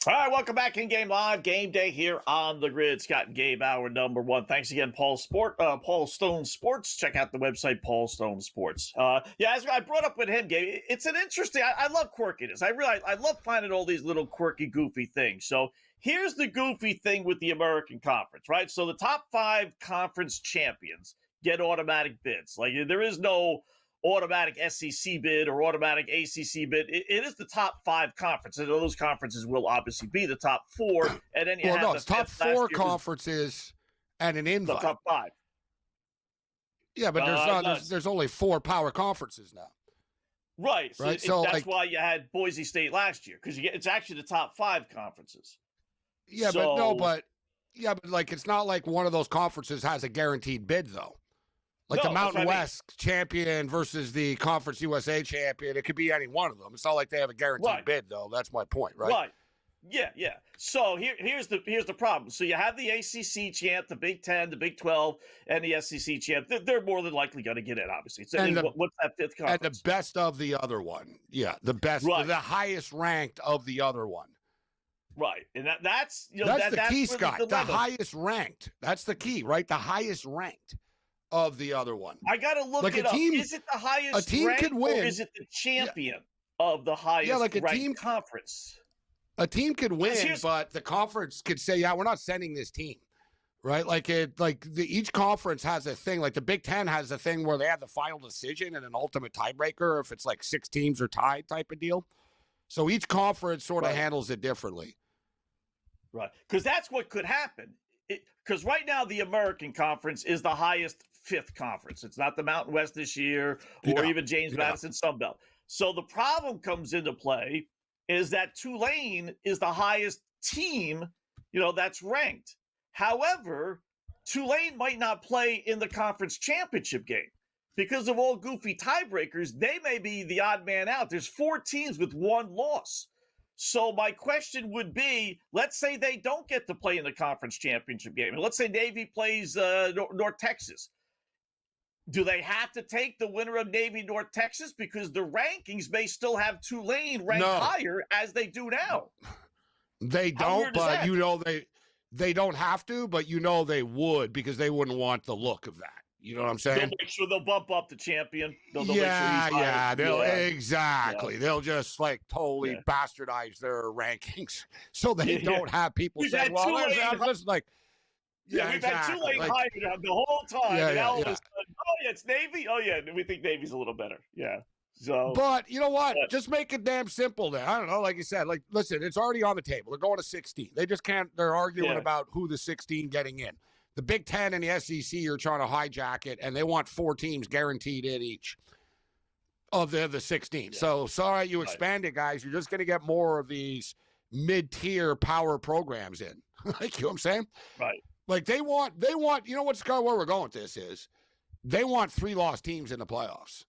All right, welcome back in Game Live, Game Day here on the Grid. Scott and Gabe, hour number 1. Thanks again, Paul Stone Sports. Check out the website, Paul Stone Sports. As I brought up with him, Gabe, it's an interesting. I love quirkiness. I love finding all these little quirky, goofy things. So here's the goofy thing with the American Conference, right? So the top 5 conference champions get automatic bids. Like, there is no automatic SEC bid or automatic ACC bid. It is the top 5 conferences. Those conferences will obviously be the top 4, and then you have it's top 4 conferences and an invite. The top 5. Yeah, but there's only 4 power conferences now. Right. Right. So that's why you had Boise State last year, because it's actually the top 5 conferences. Yeah, but like it's not like one of those conferences has a guaranteed bid though. Like the Mountain West champion versus the Conference USA champion, it could be any one of them. It's not like they have a guaranteed bid though. That's my point, right? Right. Yeah. So here's the problem. So you have the ACC champ, the Big 10, the Big 12, and the SEC champ. They're more than likely going to get in, obviously. So what's that 5th conference? And the best of the other one. Yeah, the best, the highest ranked of the other one. Right, and that's the key, Scott. The highest ranked. That's the key, right? The highest ranked of the other one. I got to look it up. Is it the highest? A team ranked, could win. Or is it the champion of the highest ranked conference? A team could win, but the conference could say, "Yeah, we're not sending this team." Right? Each conference has a thing. Like the Big Ten has a thing where they have the final decision and an ultimate tiebreaker if it's like 6 teams are tied type of deal. So each conference sort of handles it differently. Right, because that's what could happen. Because right now the American Conference is the highest 5th conference. It's not the Mountain West this year or even James Madison Sunbelt. So the problem comes into play is that Tulane is the highest team, that's ranked. However, Tulane might not play in the conference championship game because of all goofy tiebreakers. They may be the odd man out. There's 4 teams with 1 loss. So my question would be, let's say they don't get to play in the conference championship game. And let's say Navy plays North Texas. Do they have to take the winner of Navy North Texas? Because the rankings may still have Tulane ranked higher as they do now. They don't, but they don't have to, but they would because they wouldn't want the look of that. You know what I'm saying? They'll make sure they'll bump up the champion. They'll exactly. They'll just totally bastardize their rankings so they don't have people say, "Well, listen, we've had Tulane higher the whole time. And all of a sudden, it's Navy. Oh yeah, we think Navy's a little better. Yeah. So, but you know what? Just make it damn simple. Then I don't know. Like you said, listen, it's already on the table. They're going to 16. They just can't. They're arguing about who the 16 getting in. The Big 10 and the SEC are trying to hijack it, and they want 4 teams guaranteed in each of the 16. Yeah. So, sorry, you expanded, guys. You're just going to get more of these mid-tier power programs in. You know what I'm saying? Right. They want, you know what, Scott, where we're going with this is, they want 3 lost teams in the playoffs.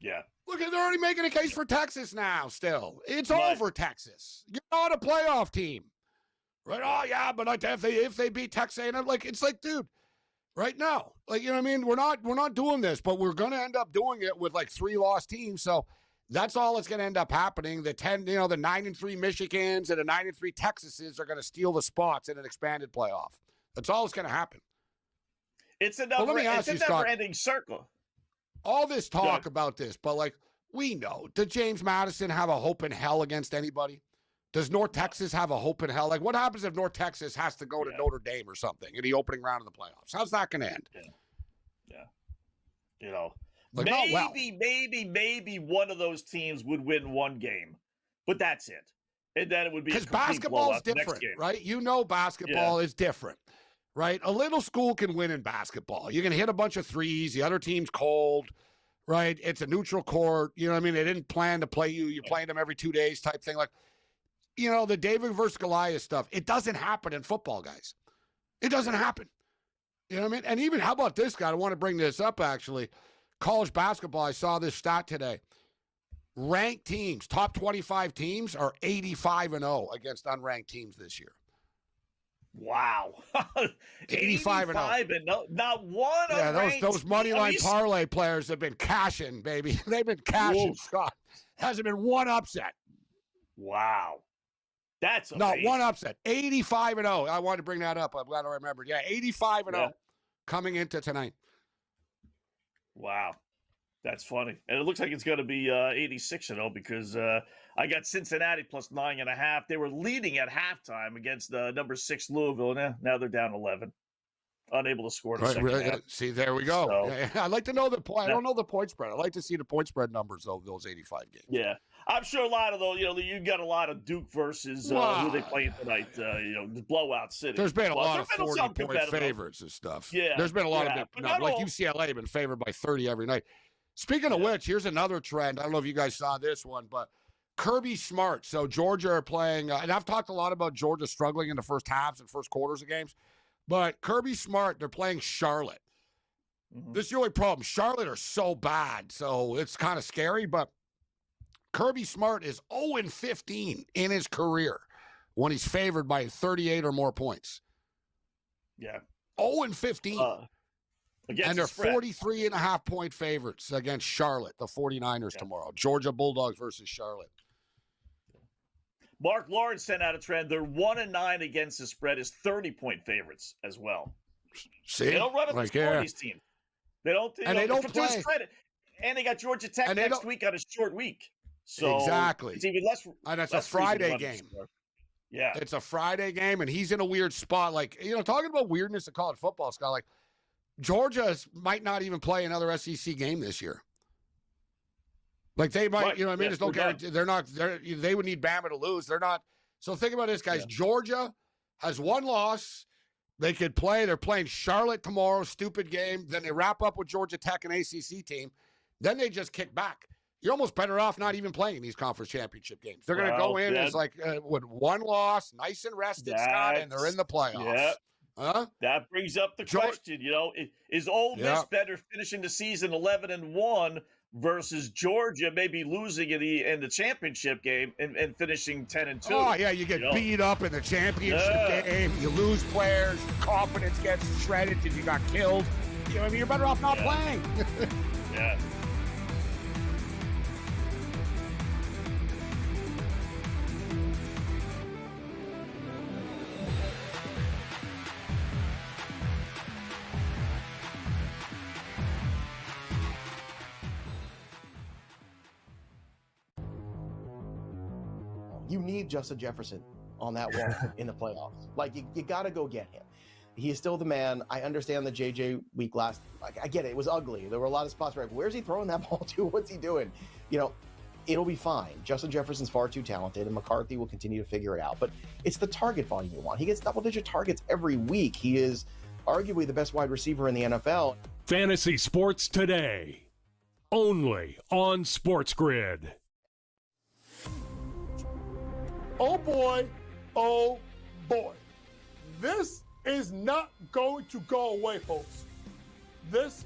Yeah. Look, they're already making a case for Texas now still. It's over, Texas. You're not a playoff team. Right? Oh yeah, but if they beat Texas A&M, it's dude, right now, you know what I mean? We're not doing this, but we're gonna end up doing it with 3 lost teams. So that's all that's gonna end up happening. The 9-3 Michigans and the 9-3 Texases are gonna steal the spots in an expanded playoff. That's all that's gonna happen. It's a never-ending circle. All this talk about this, but we know, does James Madison have a hope in hell against anybody? Does North Texas have a hope in hell? What happens if North Texas has to go to Notre Dame or something in the opening round of the playoffs? How's that going to end? Yeah. Maybe one of those teams would win 1 game, but that's it. And then it would be because basketball is different, right? Basketball is different, right? A little school can win in basketball. You can hit a bunch of threes. The other team's cold, right? It's a neutral court. You know what I mean? They didn't plan to play you. You're playing them every 2 days type thing. The David versus Goliath stuff, it doesn't happen in football, guys. It doesn't happen. You know what I mean? And even, how about this guy? I want to bring this up, actually. College basketball, I saw this stat today. Ranked teams, top 25 teams, are 85-0 against unranked teams this year. Wow. 85-0. Not one. Yeah, those money line parlay players have been cashing, baby. They've been cashing, Scott. Hasn't been one upset. Wow. That's amazing. Not one upset. 85-0. I wanted to bring that up. I'm glad I remembered. Yeah, 85-0 coming into tonight. Wow. That's funny. And it looks like it's going to be 86-0 because I got Cincinnati plus 9.5. They were leading at halftime against number 6 Louisville. Now they're down 11. unable to score in the Right, second really, half. see, there we go. So, I'd like to know the point. I don't know the point spread. I'd like to see the point spread numbers, though, those 85 games. Yeah. I'm sure a lot of those, you got a lot of Duke versus who they playing tonight, the blowout city. There's been a lot of There's been some 40-point competitive. favorites and stuff. Yeah. There's been a lot yeah, of but big, not like all. UCLA have been favored by 30 every night. Speaking of which, here's another trend. I don't know if you guys saw this one, but Kirby Smart. So Georgia are playing, and I've talked a lot about Georgia struggling in the first halves and first quarters of games, but Kirby Smart, they're playing Charlotte. This is the only problem. Charlotte are so bad, so it's kind of scary, but Kirby Smart is 0-15 in his career when he's favored by 38 or more points. Yeah. 0-15. And they're the 43.5-point favorites against Charlotte, the 49ers tomorrow. Georgia Bulldogs versus Charlotte. Mark Lawrence sent out a trend. They're 1-9 against the spread as 30-point favorites as well. See? They don't run up the score, these teams. They don't. They don't play. Credit. And they got Georgia Tech next week on a short week. So exactly. It's even less. And it's less a Friday game. Yeah. It's a Friday game, and he's in a weird spot. Like, talking about weirdness of college football, Scott, like, Georgia might not even play another SEC game this year. Like, they might, Right. you know what I mean? There's no guarantee. They would need Bama to lose. They're not. So think about this, guys. Yeah. Georgia has one loss. They could play. They're playing Charlotte tomorrow, stupid game. Then they wrap up with Georgia Tech, an ACC team. Then they just kick back. You're almost better off not even playing these conference championship games. They're going to go in as like with one loss, nice and rested, Scott, and they're in the playoffs. Yeah. Huh? That brings up the question, is Ole Miss better finishing the season 11-1 versus Georgia maybe losing in the championship game and finishing 10-2? Oh, yeah, you get beat up in the championship game. You lose players. Your confidence gets shredded because you got killed. You know what I mean? You're better off not playing. Yeah. You need Justin Jefferson on that wall in the playoffs. Like, you got to go get him. He is still the man. I understand the JJ week last. Like, I get it. It was ugly. There were a lot of spots where, where's he throwing that ball to? What's he doing? It'll be fine. Justin Jefferson's far too talented, and McCarthy will continue to figure it out. But it's the target volume you want. He gets double-digit targets every week. He is arguably the best wide receiver in the NFL. Fantasy Sports Today, only on SportsGrid. Oh boy, oh boy. This is not going to go away, folks. This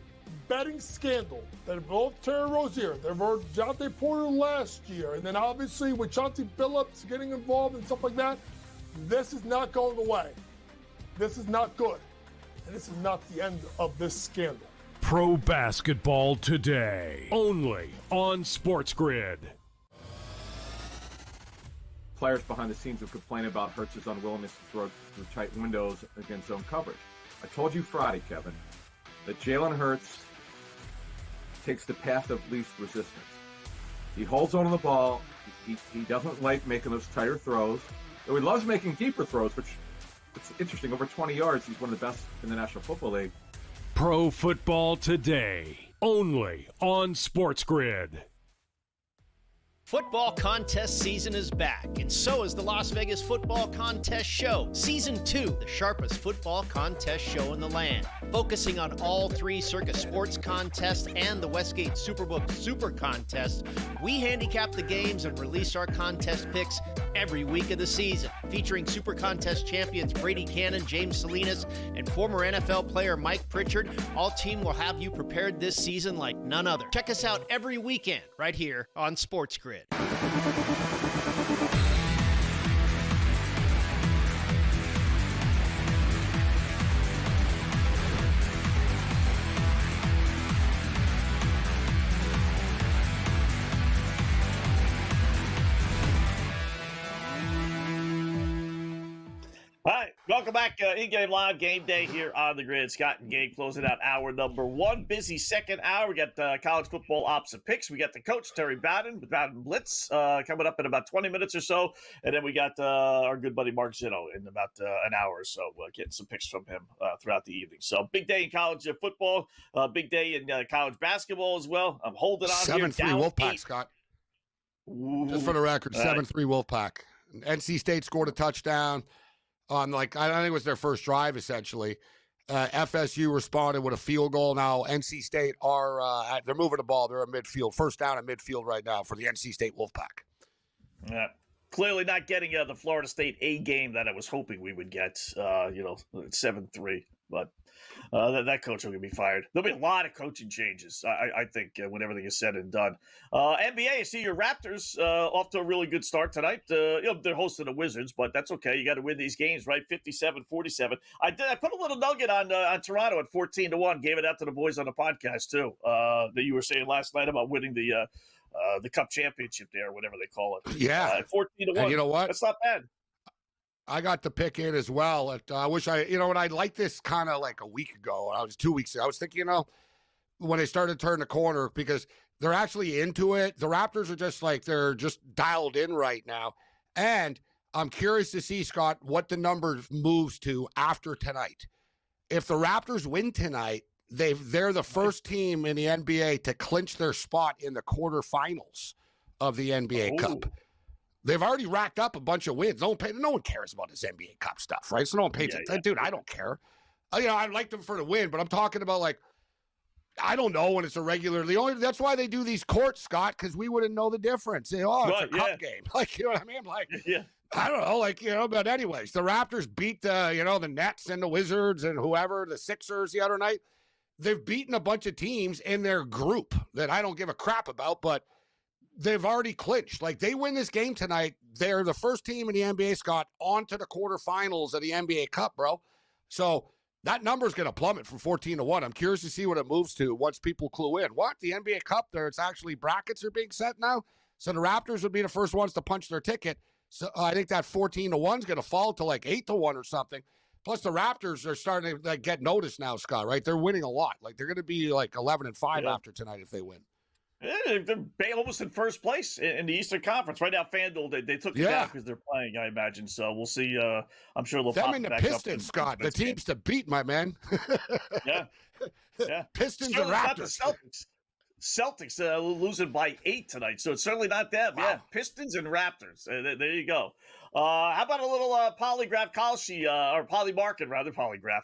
betting scandal that involved Terry Rozier, that involved Jonte Porter last year, and then obviously with Chauncey Billups getting involved and stuff like that, this is not going away. This is not good. And this is not the end of this scandal. Pro Basketball Today, only on SportsGrid. Players behind the scenes have complained about Hurts's unwillingness to throw through tight windows against zone coverage. I told you Friday, Kevin, that Jalen Hurts takes the path of least resistance. He holds on to the ball. He doesn't like making those tighter throws. Though he loves making deeper throws, which it's interesting. Over 20 yards, he's one of the best in the National Football League. Pro Football Today, only on SportsGrid. Football contest season is back, and so is the Las Vegas Football Contest Show. Season 2, the sharpest football contest show in the land. Focusing on all three Circa Sports contests and the Westgate Superbook Super Contest, we handicap the games and release our contest picks every week of the season. Featuring Super Contest champions Brady Cannon, James Salinas, and former NFL player Mike Pritchard, all team will have you prepared this season like none other. Check us out every weekend right here on SportsGrid. All right, Welcome back. In-game live game day here on the grid. Scott and Gabe closing out hour number 1. Busy second hour. We got college football opposite picks. We got the coach, Terry Bowden, with Bowden Blitz, coming up in about 20 minutes or so. And then we got our good buddy Mark Zino in about an hour or so. Getting some picks from him throughout the evening. So big day in college football. Big day in college basketball as well. I'm holding on 7-3 here. Wolfpack, 8. Scott. Ooh. Just for the record, 7-3 Wolfpack. NC State scored a touchdown on, I think it was their first drive, essentially. FSU responded with a field goal. Now, NC State they're moving the ball. They're at midfield. First down at midfield right now for the NC State Wolfpack. Yeah. Clearly not getting the Florida State A game that I was hoping we would get, 7-3. But that coach will be fired. There'll be a lot of coaching changes, I think, when everything is said and done. NBA, I see your Raptors off to a really good start tonight. They're hosting the Wizards, but that's okay. You got to win these games, right? 57-47. I put a little nugget on Toronto at 14-1. Gave it out to the boys on the podcast, too, that you were saying last night about winning the Cup championship there, whatever they call it. Yeah. 14-1. And you know what? That's not bad. I got the pick in as well. I wish when I liked this kind of like a week ago. I was 2 weeks ago. I was thinking, when they started to turn the corner, because they're actually into it. The Raptors are just they're just dialed in right now. And I'm curious to see, Scott, what the number moves to after tonight. If the Raptors win tonight, they're the first team in the NBA to clinch their spot in the quarterfinals of the NBA Cup. They've already racked up a bunch of wins. No one cares about this NBA Cup stuff, right? So no one pays attention. Dude, I don't care. I'd like them for the win, but I'm talking about I don't know when it's a regular. That's why they do these courts, Scott, because we wouldn't know the difference. It's a cup game. You know what I mean? I don't know. But anyways, the Raptors beat the Nets and the Wizards and whoever, the Sixers the other night. They've beaten a bunch of teams in their group that I don't give a crap about, but they've already clinched. They win this game tonight, they're the first team in the NBA, Scott, on to the quarterfinals of the NBA Cup, bro. So that number's going to plummet from 14-1. I'm curious to see what it moves to once people clue in. What? The NBA Cup, it's actually brackets are being set now? So the Raptors would be the first ones to punch their ticket. So I think that 14-1 is going to fall to 8-1 or something. Plus, the Raptors are starting to get noticed now, Scott, right? They're winning a lot. They're going to be 11-5 after tonight if they win. Yeah, they're almost in first place in the Eastern Conference. Right now, FanDuel, they took it down because they're playing, I imagine. So we'll see. I'm sure they'll pop and the back Pistons, up Scott. The teams to beat, my man. Yeah. Pistons Certainly and not the Raptors. Celtics losing by 8 tonight, so it's certainly not them. Wow. Yeah, Pistons and Raptors. There you go. How about a little polygraph Kalshi, or polymarket, rather, polygraph.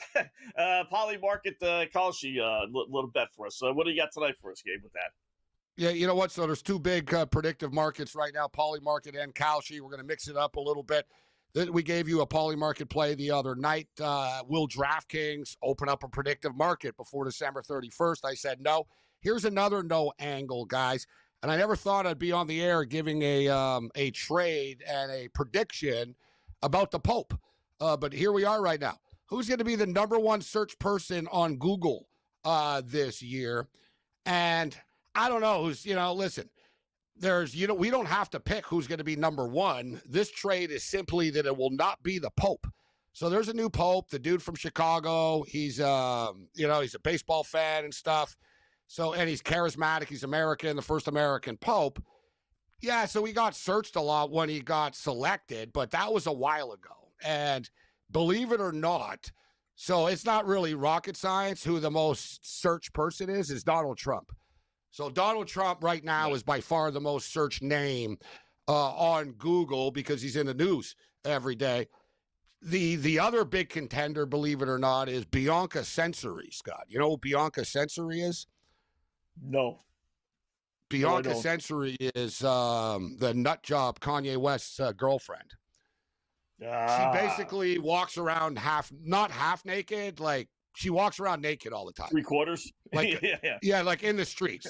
Polymarket Kalshi, little bet for us. What do you got tonight for us, Gabe, with that? Yeah, you know what? So there's two big predictive markets right now, Polymarket and Kalshi. We're going to mix it up a little bit. We gave you a Polymarket play the other night. Will DraftKings open up a predictive market before December 31st? I said no. Here's another no angle, guys. And I never thought I'd be on the air giving a trade and a prediction about the Pope. But here we are right now. Who's going to be the number one search person on Google this year? And I don't know who's, listen, we don't have to pick who's going to be number one. This trade is simply that it will not be the Pope. So there's a new Pope, the dude from Chicago. He's, he's a baseball fan and stuff. So, and he's charismatic. He's American, the first American Pope. Yeah. So he got searched a lot when he got selected, but that was a while ago. And believe it or not, so it's not really rocket science who the most searched person is Donald Trump. So Donald Trump right now is by far the most searched name on Google because he's in the news every day. The other big contender, believe it or not, is Bianca Censori, Scott. You know who Bianca Censori is? No. Bianca Censori is the nut job Kanye West's girlfriend. She basically walks around not half naked, she walks around naked all the time. 3/4? Yeah, in the streets.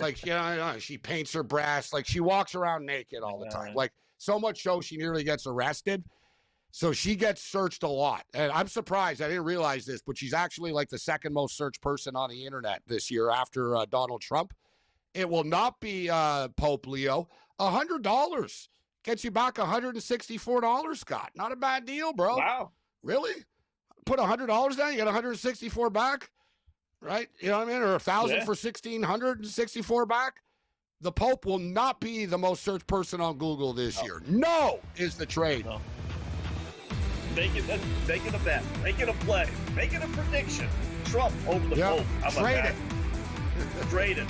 She paints her breasts. She walks around naked all the time. So much so she nearly gets arrested. So she gets searched a lot. And I'm surprised. I didn't realize this, but she's actually the second most searched person on the internet this year after Donald Trump. It will not be Pope Leo. $100 gets you back $164, Scott. Not a bad deal, bro. Wow. Really? put $100 down, you get 164 back, right? You know what I mean? Or 1,000 for 1,664 back. The Pope will not be the most searched person on Google this year. No is the trade. No. Making a bet, making a play, making a prediction. Trump over the Pope. How about trade that? it. Trade it.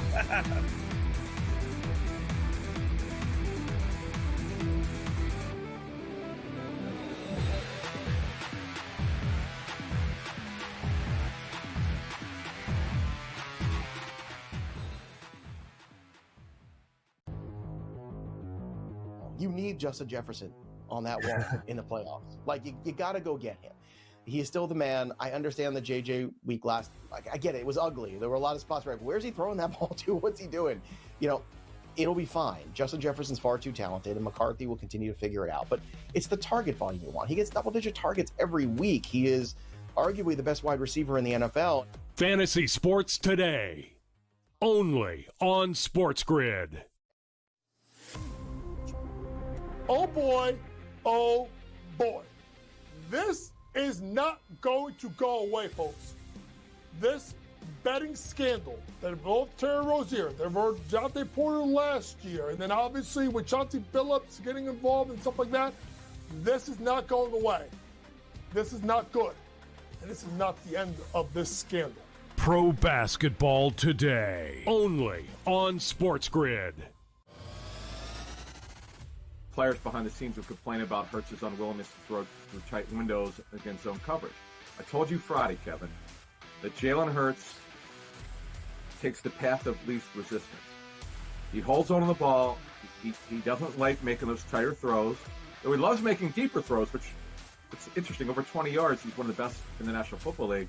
You need Justin Jefferson on that wall in the playoffs. Like, you got to go get him. He is still the man. I understand the JJ week last. Like, I get it. It was ugly. There were a lot of spots where, where's he throwing that ball to? What's he doing? You know, it'll be fine. Justin Jefferson's far too talented, and McCarthy will continue to figure it out. But it's the target volume you want. He gets double-digit targets every week. He is arguably the best wide receiver in the NFL. Fantasy Sports Today, only on SportsGrid. Oh boy, oh boy. This is not going to go away, folks. This betting scandal that involved Terry Rozier, that involved Jonte Porter last year, and then obviously with Chauncey Billups getting involved and stuff like that, this is not going away. This is not good. And this is not the end of this scandal. Pro Basketball Today, only on SportsGrid. Players behind the scenes will complain about Hurts's unwillingness to throw through tight windows against zone coverage. I told you Friday, Kevin, that Jalen Hurts takes the path of least resistance. He holds on to the ball. He doesn't like making those tighter throws. Though he loves making deeper throws, which it's interesting. Over 20 yards, he's one of the best in the National Football League.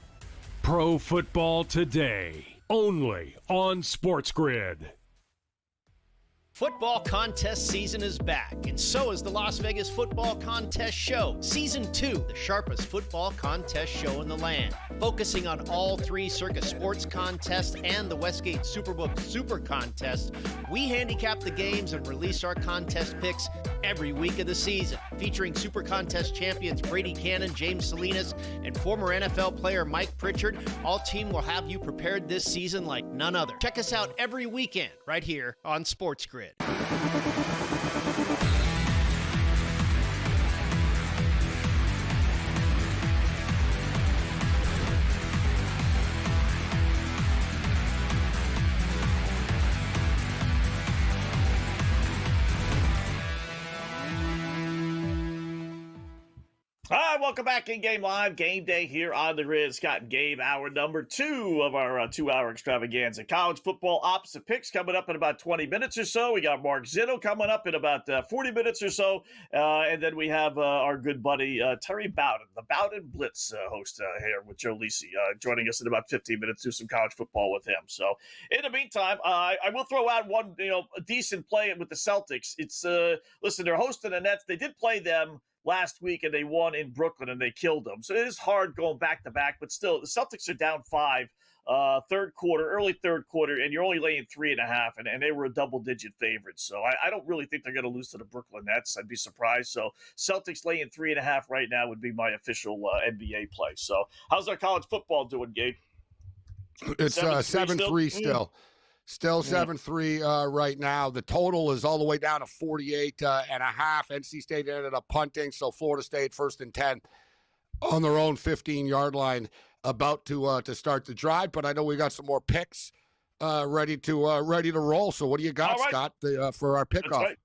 Pro Football Today, only on SportsGrid. Football contest season is back, and so is the Las Vegas Football Contest Show. Season 2, the sharpest football contest show in the land. Focusing on all three Circa Sports contests and the Westgate Superbook Super Contest, we handicap the games and release our contest picks every week of the season. Featuring Super Contest champions Brady Cannon, James Salinas, and former NFL player Mike Pritchard, all team will have you prepared this season like none other. Check us out every weekend right here on SportsGrid. All right, welcome back in Game Live. Game Day here on the Grid. Scott and Gabe, hour number 2 of our 2-hour extravaganza. College football opposite picks coming up in about 20 minutes or so. We got Mark Zitto coming up in about 40 minutes or so. And then we have our good buddy Terry Bowden, the Bowden Blitz host here with Joe Lisi, joining us in about 15 minutes to do some college football with him. So in the meantime, I will throw out one a decent play with the Celtics. It's, listen, they're hosting the Nets. They did play them last week, and they won in Brooklyn, and they killed them. So it is hard going back-to-back, but still, the Celtics are down 5, early third quarter, and you're only laying 3.5, and they were a double-digit favorite. So I don't really think they're going to lose to the Brooklyn Nets. I'd be surprised. So Celtics laying 3.5 right now would be my official NBA play. So how's our college football doing, Gabe? It's 7-3 still. Still 7-3 right now. The total is all the way down to 48 and a half. NC State ended up punting, so Florida State 1st and 10 on their own 15-yard line, about to start the drive. But I know we got some more picks ready to roll. So what do you got, right, Scott, for our pickoff? Right.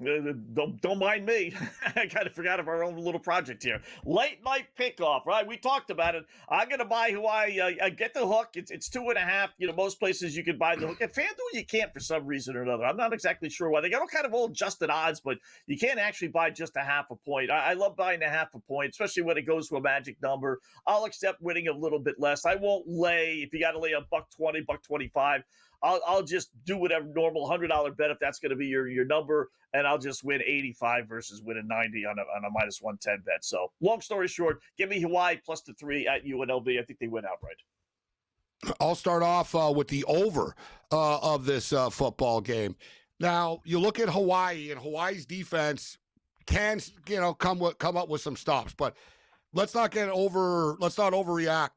Don't mind me. I kind of forgot of our own little project here. Late night pickoff, right? We talked about it. I'm going to buy Hawaii. I get the hook. It's 2.5. Most places you can buy the hook. At FanDuel, you can't for some reason or another. I'm not exactly sure why. They got all kind of old adjusted odds, but you can't actually buy just a half a point. I love buying a half a point, especially when it goes to a magic number. I'll accept winning a little bit less. I won't lay. If you got to lay $1.20, $1.25, I'll just do whatever normal $100 bet if that's going to be your number, and I'll just win 85 versus winning 90 on a minus 110 bet. So long story short, give me Hawaii plus the 3 at UNLV. I think they win outright. I'll start off with the over of this football game. Now you look at Hawaii, and Hawaii's defense can come up with some stops, but let's not overreact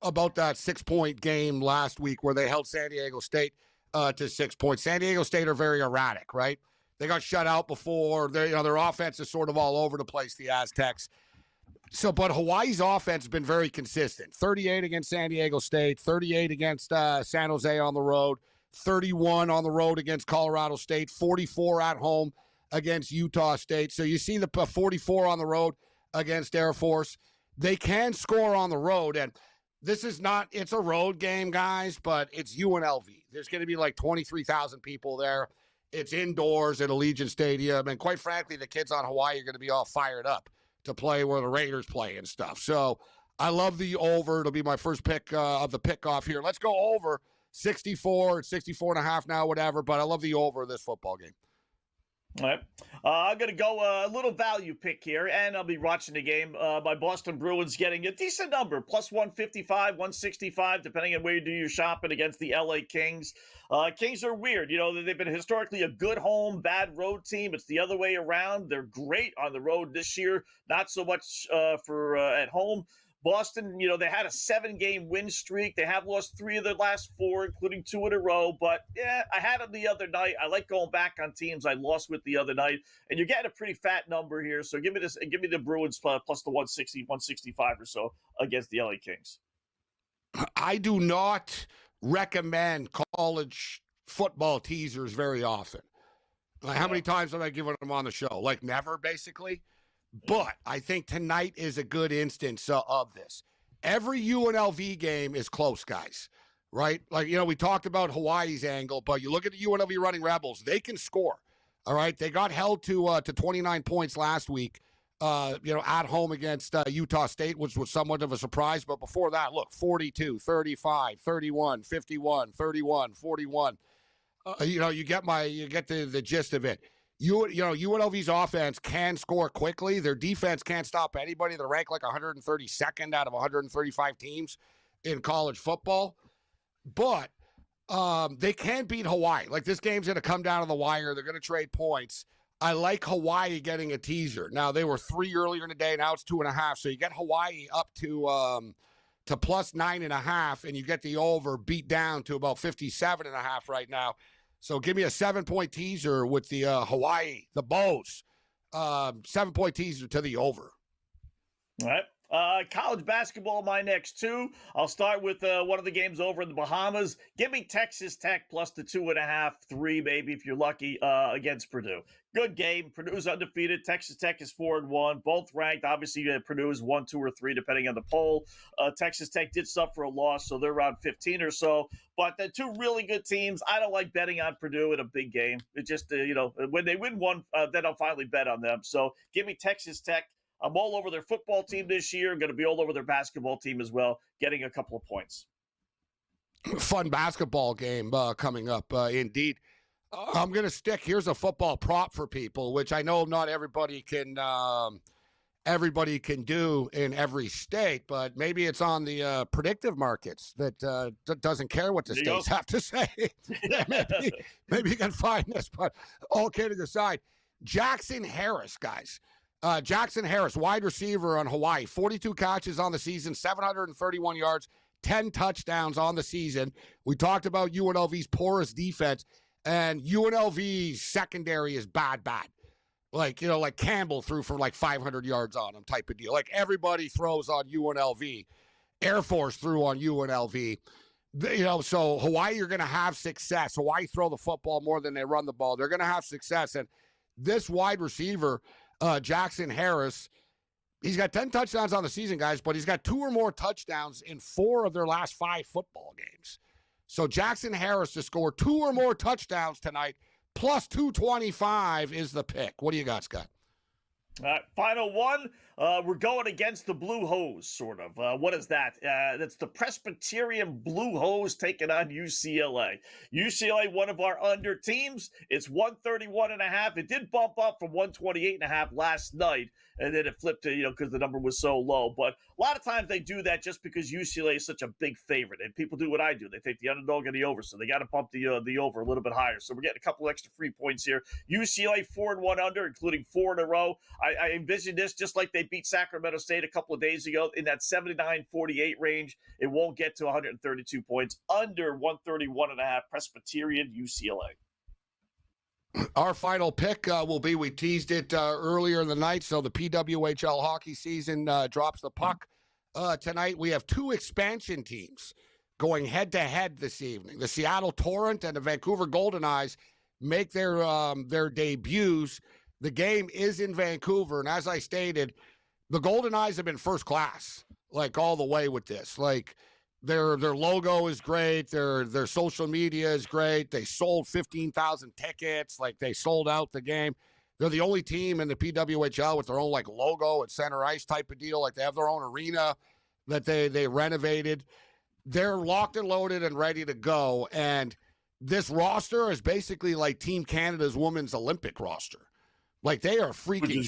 about that 6-point game last week where they held San Diego State to 6 points. San Diego State are very erratic, right? They got shut out before. Their offense is sort of all over the place, the Aztecs. So, but Hawaii's offense has been very consistent. 38 against San Diego State, 38 against San Jose on the road, 31 on the road against Colorado State, 44 at home against Utah State. So you see the 44 on the road against Air Force. They can score on the road, and this is not, it's a road game, guys, but it's UNLV. There's going to be like 23,000 people there. It's indoors at Allegiant Stadium, and quite frankly, the kids on Hawaii are going to be all fired up to play where the Raiders play and stuff. So I love the over. It'll be my first pick of the pick-off here. Let's go over 64, 64.5 now, whatever, but I love the over of this football game. All right. I'm going to go a little value pick here, and I'll be watching the game. My Boston Bruins getting a decent number, plus 155, 165, depending on where you do your shopping against the LA Kings. Kings are weird. They've been historically a good home, bad road team. It's the other way around. They're great on the road this year, not so much for at home. Boston, they had a 7-game win streak. They have lost 3 of their last 4, including 2 in a row. But, yeah, I had them the other night. I like going back on teams I lost with the other night. And you're getting a pretty fat number here. So give me the Bruins plus the 160, 165 or so against the LA Kings. I do not recommend college football teasers very often. Like, how many times have I given them on the show? Like never, basically. But I think tonight is a good instance of this. Every UNLV game is close, guys, right? Like, we talked about Hawaii's angle, but you look at the UNLV Running Rebels, they can score, all right? They got held to 29 points last week, at home against Utah State, which was somewhat of a surprise. But before that, look, 42, 35, 31, 51, 31, 41. You get the gist of it. UNLV's offense can score quickly. Their defense can't stop anybody. They're ranked like 132nd out of 135 teams in college football. But they can beat Hawaii. Like, this game's going to come down to the wire. They're going to trade points. I like Hawaii getting a teaser. Now, they were 3 earlier in the day. Now it's 2.5. So you get Hawaii up to plus 9.5, and you get the over beat down to about 57.5 right now. So give me a 7-point teaser with the Hawaii, the Bows. 7-point teaser to the over. All right. College basketball, my next 2. I'll start with one of the games over in the Bahamas. Give me Texas Tech plus the 2.5, 3 maybe if you're lucky against Purdue. Good game. Purdue's undefeated. Texas Tech is 4-1. Both ranked. Obviously, Purdue is 1, 2, or 3 depending on the poll. Texas Tech did suffer a loss, so they're around 15 or so. But they're 2 really good teams. I don't like betting on Purdue in a big game. It just when they win one, then I'll finally bet on them. So give me Texas Tech. I'm all over their football team this year. I'm going to be all over their basketball team as well, getting a couple of points. Fun basketball game coming up, indeed. I'm going to stick. Here's a football prop for people, which I know not everybody can do in every state, but maybe it's on the predictive markets that doesn't care what the states have to say. maybe you can find this, but all kidding aside, Jackson Harris, guys. Jackson Harris, wide receiver on Hawaii, 42 catches on the season, 731 yards, 10 touchdowns on the season. We talked about UNLV's porous defense, and UNLV's secondary is bad. Like Campbell threw for like 500 yards on him type of deal. Like, everybody throws on UNLV. Air Force threw on UNLV. So Hawaii, you're going to have success. Hawaii throw the football more than they run the ball. They're going to have success. And this wide receiver, Jackson Harris, he's got 10 touchdowns on the season, guys, but he's got 2 or more touchdowns in 4 of their last 5 football games. So Jackson Harris to score 2 or more touchdowns tonight, plus 225 is the pick. What do you got, Scott? All right, final one. We're going against the Blue Hose, sort of. What is that? That's the Presbyterian Blue Hose taking on UCLA. UCLA, one of our under teams. It's 131.5. It did bump up from 128.5 last night, and then it flipped to, because the number was so low. But a lot of times they do that just because UCLA is such a big favorite, and people do what I do. They take the underdog and the over, so they got to bump the over a little bit higher. So we're getting a couple extra free points here. UCLA 4-1 under, including 4 in a row. I envision this just like they beat Sacramento State a couple of days ago in that 79-48 range. It won't get to 132 points, under 131.5 Presbyterian UCLA. Our final pick will be, we teased it earlier in the night, so the PWHL hockey season drops the puck. Tonight we have two expansion teams going head-to-head this evening. The Seattle Torrent and the Vancouver Golden Eyes make their debuts. The game is in Vancouver, and as I stated, the Golden Eyes have been first class, like all the way with this. Like their logo is great, their social media is great. They sold 15,000 tickets, like they sold out the game. They're the only team in the PWHL with their own like logo at center ice type of deal. Like they have their own arena that they renovated. They're locked and loaded and ready to go. And this roster is basically like Team Canada's women's Olympic roster. Like they are freaking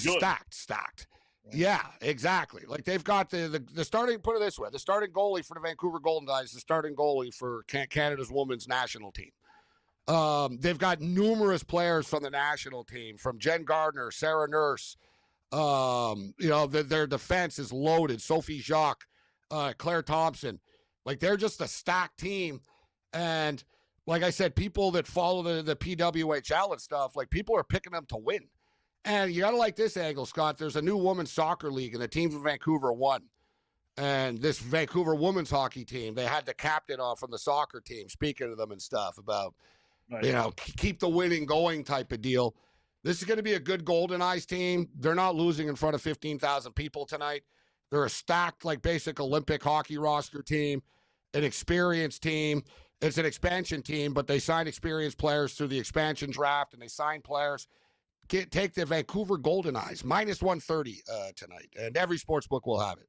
stacked. Yeah, exactly. Like they've got the starting, put it this way, the starting goalie for the Vancouver Golden Eyes, the starting goalie for Canada's women's national team. They've got numerous players from the national team, from Jen Gardner, Sarah Nurse. Their defense is loaded. Sophie Jacques, Claire Thompson. Like they're just a stacked team. And like I said, people that follow the PWHL and stuff, like people are picking them to win. And you got to like this angle, Scott. There's a new women's soccer league, and the team from Vancouver won. And this Vancouver women's hockey team, they had the captain from the soccer team speaking to them and stuff about, keep the winning going type of deal. This is going to be a good Golden Eyes team. They're not losing in front of 15,000 people tonight. They're a stacked, like, basic Olympic hockey roster team, an experienced team. It's an expansion team, but they signed experienced players through the expansion draft, and they signed players. Take the Vancouver Golden Eyes, minus 130 tonight, and every sports book will have it.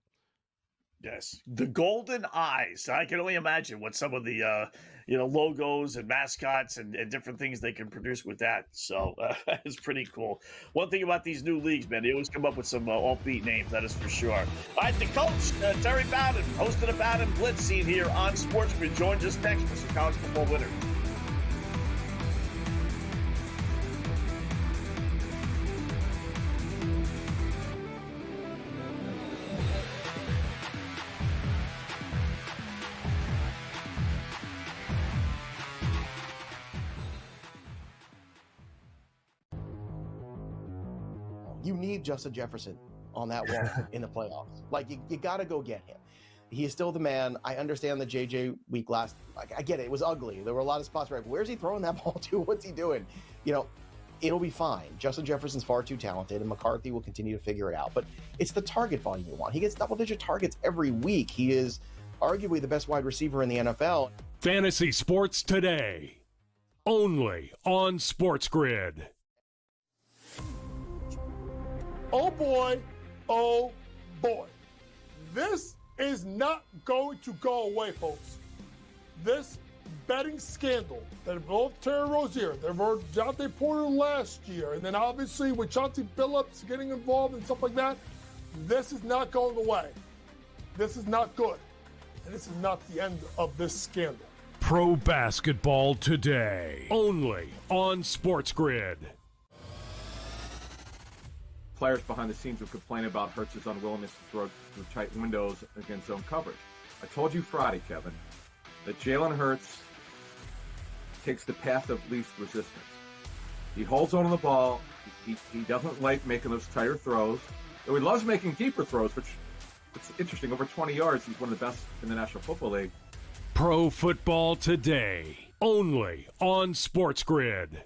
Yes, the Golden Eyes. I can only imagine what some of the logos and mascots and different things they can produce with that. So it's pretty cool. One thing about these new leagues, man, they always come up with some offbeat names. That is for sure. All right, the coach, Terry Bowden, hosted a Bowden Blitz scene here on SportsGrid, joins us next for some college football winners. You need Justin Jefferson on that wall in the playoffs. Like, you got to go get him. He is still the man. I understand the JJ week last. Like, I get it. It was ugly. There were a lot of spots where, where's he throwing that ball to? What's he doing? It'll be fine. Justin Jefferson's far too talented, and McCarthy will continue to figure it out. But it's the target volume you want. He gets double-digit targets every week. He is arguably the best wide receiver in the NFL. Fantasy Sports Today, only on SportsGrid. Oh boy, this is not going to go away, folks. This betting scandal that involved Terry Rozier, that involved Jonte Porter last year, and then obviously with Chauncey Billups getting involved and stuff like that, this is not going away. This is not good. And this is not the end of this scandal. Pro Basketball Today, only on SportsGrid. Players behind the scenes will complain about Hurts's unwillingness to throw through tight windows against zone coverage. I told you Friday, Kevin, that Jalen Hurts takes the path of least resistance. He holds on to the ball. He doesn't like making those tighter throws. Though he loves making deeper throws, which it's interesting. Over 20 yards, he's one of the best in the National Football League. Pro Football Today, only on SportsGrid.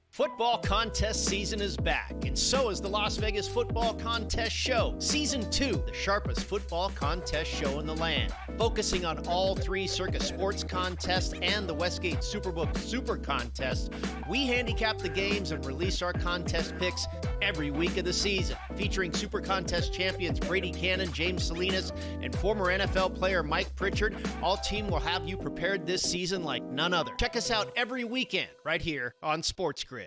Football contest season is back, and so is the Las Vegas Football Contest Show. Season 2, the sharpest football contest show in the land. Focusing on all three Circus Sports contests and the Westgate Superbook Super Contest, we handicap the games and release our contest picks every week of the season. Featuring Super Contest champions Brady Cannon, James Salinas, and former NFL player Mike Pritchard, all team will have you prepared this season like none other. Check us out every weekend right here on SportsGrid.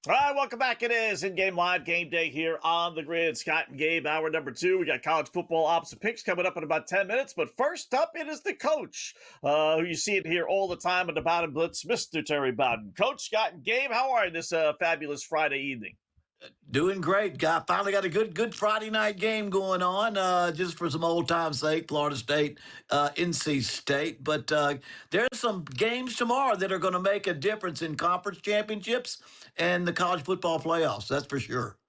All right, welcome back. It is In-Game Live Game Day here on the Grid. Scott and Gabe, hour number 2. We got college football opposite picks coming up in about 10 minutes. But first up, it is the coach, who you see it here all the time on the Bowden Blitz, Mr. Terry Bowden. Coach Scott and Gabe, how are you this fabulous Friday evening? Doing great, guy. Finally got a good Friday night game going on. Just for some old time's sake, Florida State, NC State. But there's some games tomorrow that are going to make a difference in conference championships and the college football playoffs. That's for sure.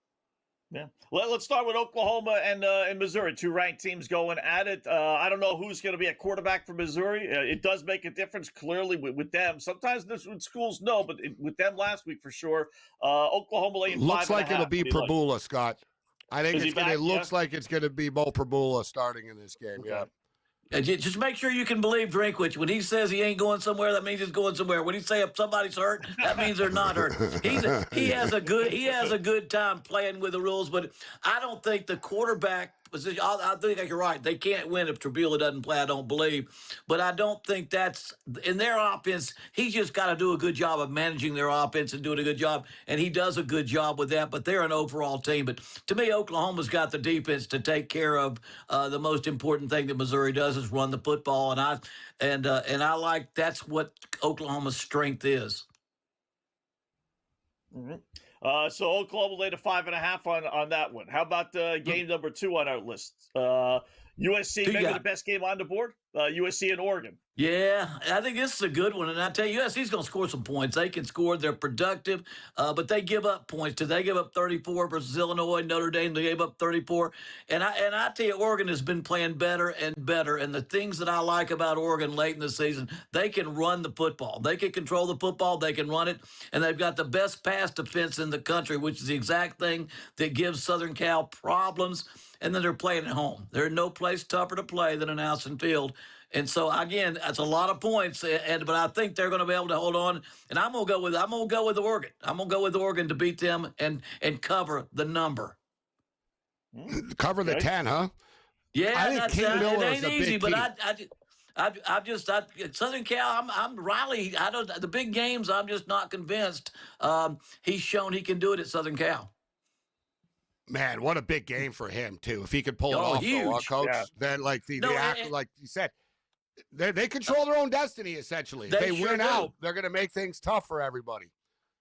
Yeah. Well, let's start with Oklahoma and Missouri, 2 ranked teams going at it. I don't know who's going to be a quarterback for Missouri. It does make a difference, clearly, with them. Sometimes this with schools, no, but with them last week for sure. Oklahoma laying 5.5. Looks like it'll be Prabula, Scott. I think it looks like it's going to be Mo Prabula starting in this game. Okay. Yeah. Just make sure you can believe Drinkwitz. When he says he ain't going somewhere, that means he's going somewhere. When he say if somebody's hurt, that means they're not hurt. He has a good time playing with the rules, but I don't think the quarterback position. I think you're right. They can't win if Trabula doesn't play. I don't believe, but I don't think that's in their offense. He's just got to do a good job of managing their offense and doing a good job, and he does a good job with that. But they're an overall team. But to me, Oklahoma's got the defense to take care of the most important thing that Missouri does is run the football, and I like that's what Oklahoma's strength is. Mm-hmm. So Oklahoma laid a 5.5 on that one. How about game number 2 on our list? USC, maybe the best game on the board? USC and Oregon. Yeah, I think this is a good one. And I tell you, USC's going to score some points. They can score. They're productive, but they give up points too. They give up 34 versus Illinois, Notre Dame. They gave up 34. And I tell you, Oregon has been playing better and better. And the things that I like about Oregon late in the season, they can run the football. They can control the football. They can run it. And they've got the best pass defense in the country, which is the exact thing that gives Southern Cal problems. And then they're playing at home. There's no place tougher to play than an Allen Field. And so again, that's a lot of points, but I think they're going to be able to hold on. And I'm going to go with Oregon. I'm going to go with Oregon to beat them and cover the number. Cover the 10, huh? Yeah, I think King Miller it ain't is a easy, big but I Southern Cal. I'm Riley. The big games. I'm just not convinced. He's shown he can do it at Southern Cal. Man, what a big game for him too! If he could pull it off, huge. Coach, Yeah. Then like like you said. They control their own destiny, essentially. If they sure win do. out, they're going to make things tough for everybody.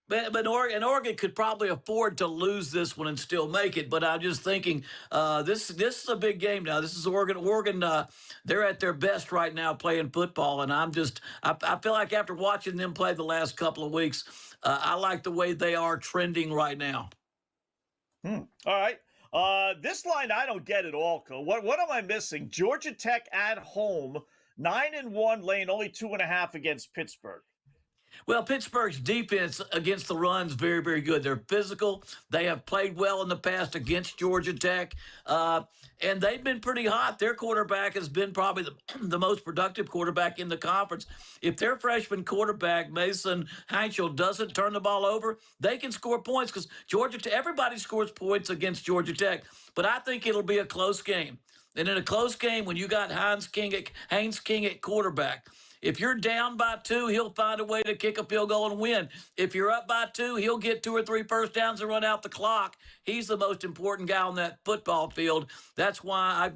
But Oregon could probably afford to lose this one and still make it. But I'm just thinking this is a big game now. This is Oregon. Oregon, they're at their best right now playing football. And I feel like after watching them play the last couple of weeks, I like the way they are trending right now. All right. This line, I don't get at all, Co. What am I missing? Georgia Tech at home. 9-1, laying only 2.5 against Pittsburgh. Well, Pittsburgh's defense against the run is very, very good. They're physical. They have played well in the past against Georgia Tech, and they've been pretty hot. Their quarterback has been probably the most productive quarterback in the conference. If their freshman quarterback, Mason Heinchel, doesn't turn the ball over, they can score points because everybody scores points against Georgia Tech. But I think it'll be a close game. And in a close game, when you got Haynes King at quarterback, if you're down by 2, he'll find a way to kick a field goal and win. If you're up by 2, he'll get 2 or 3 first downs and run out the clock. He's the most important guy on that football field. That's why I've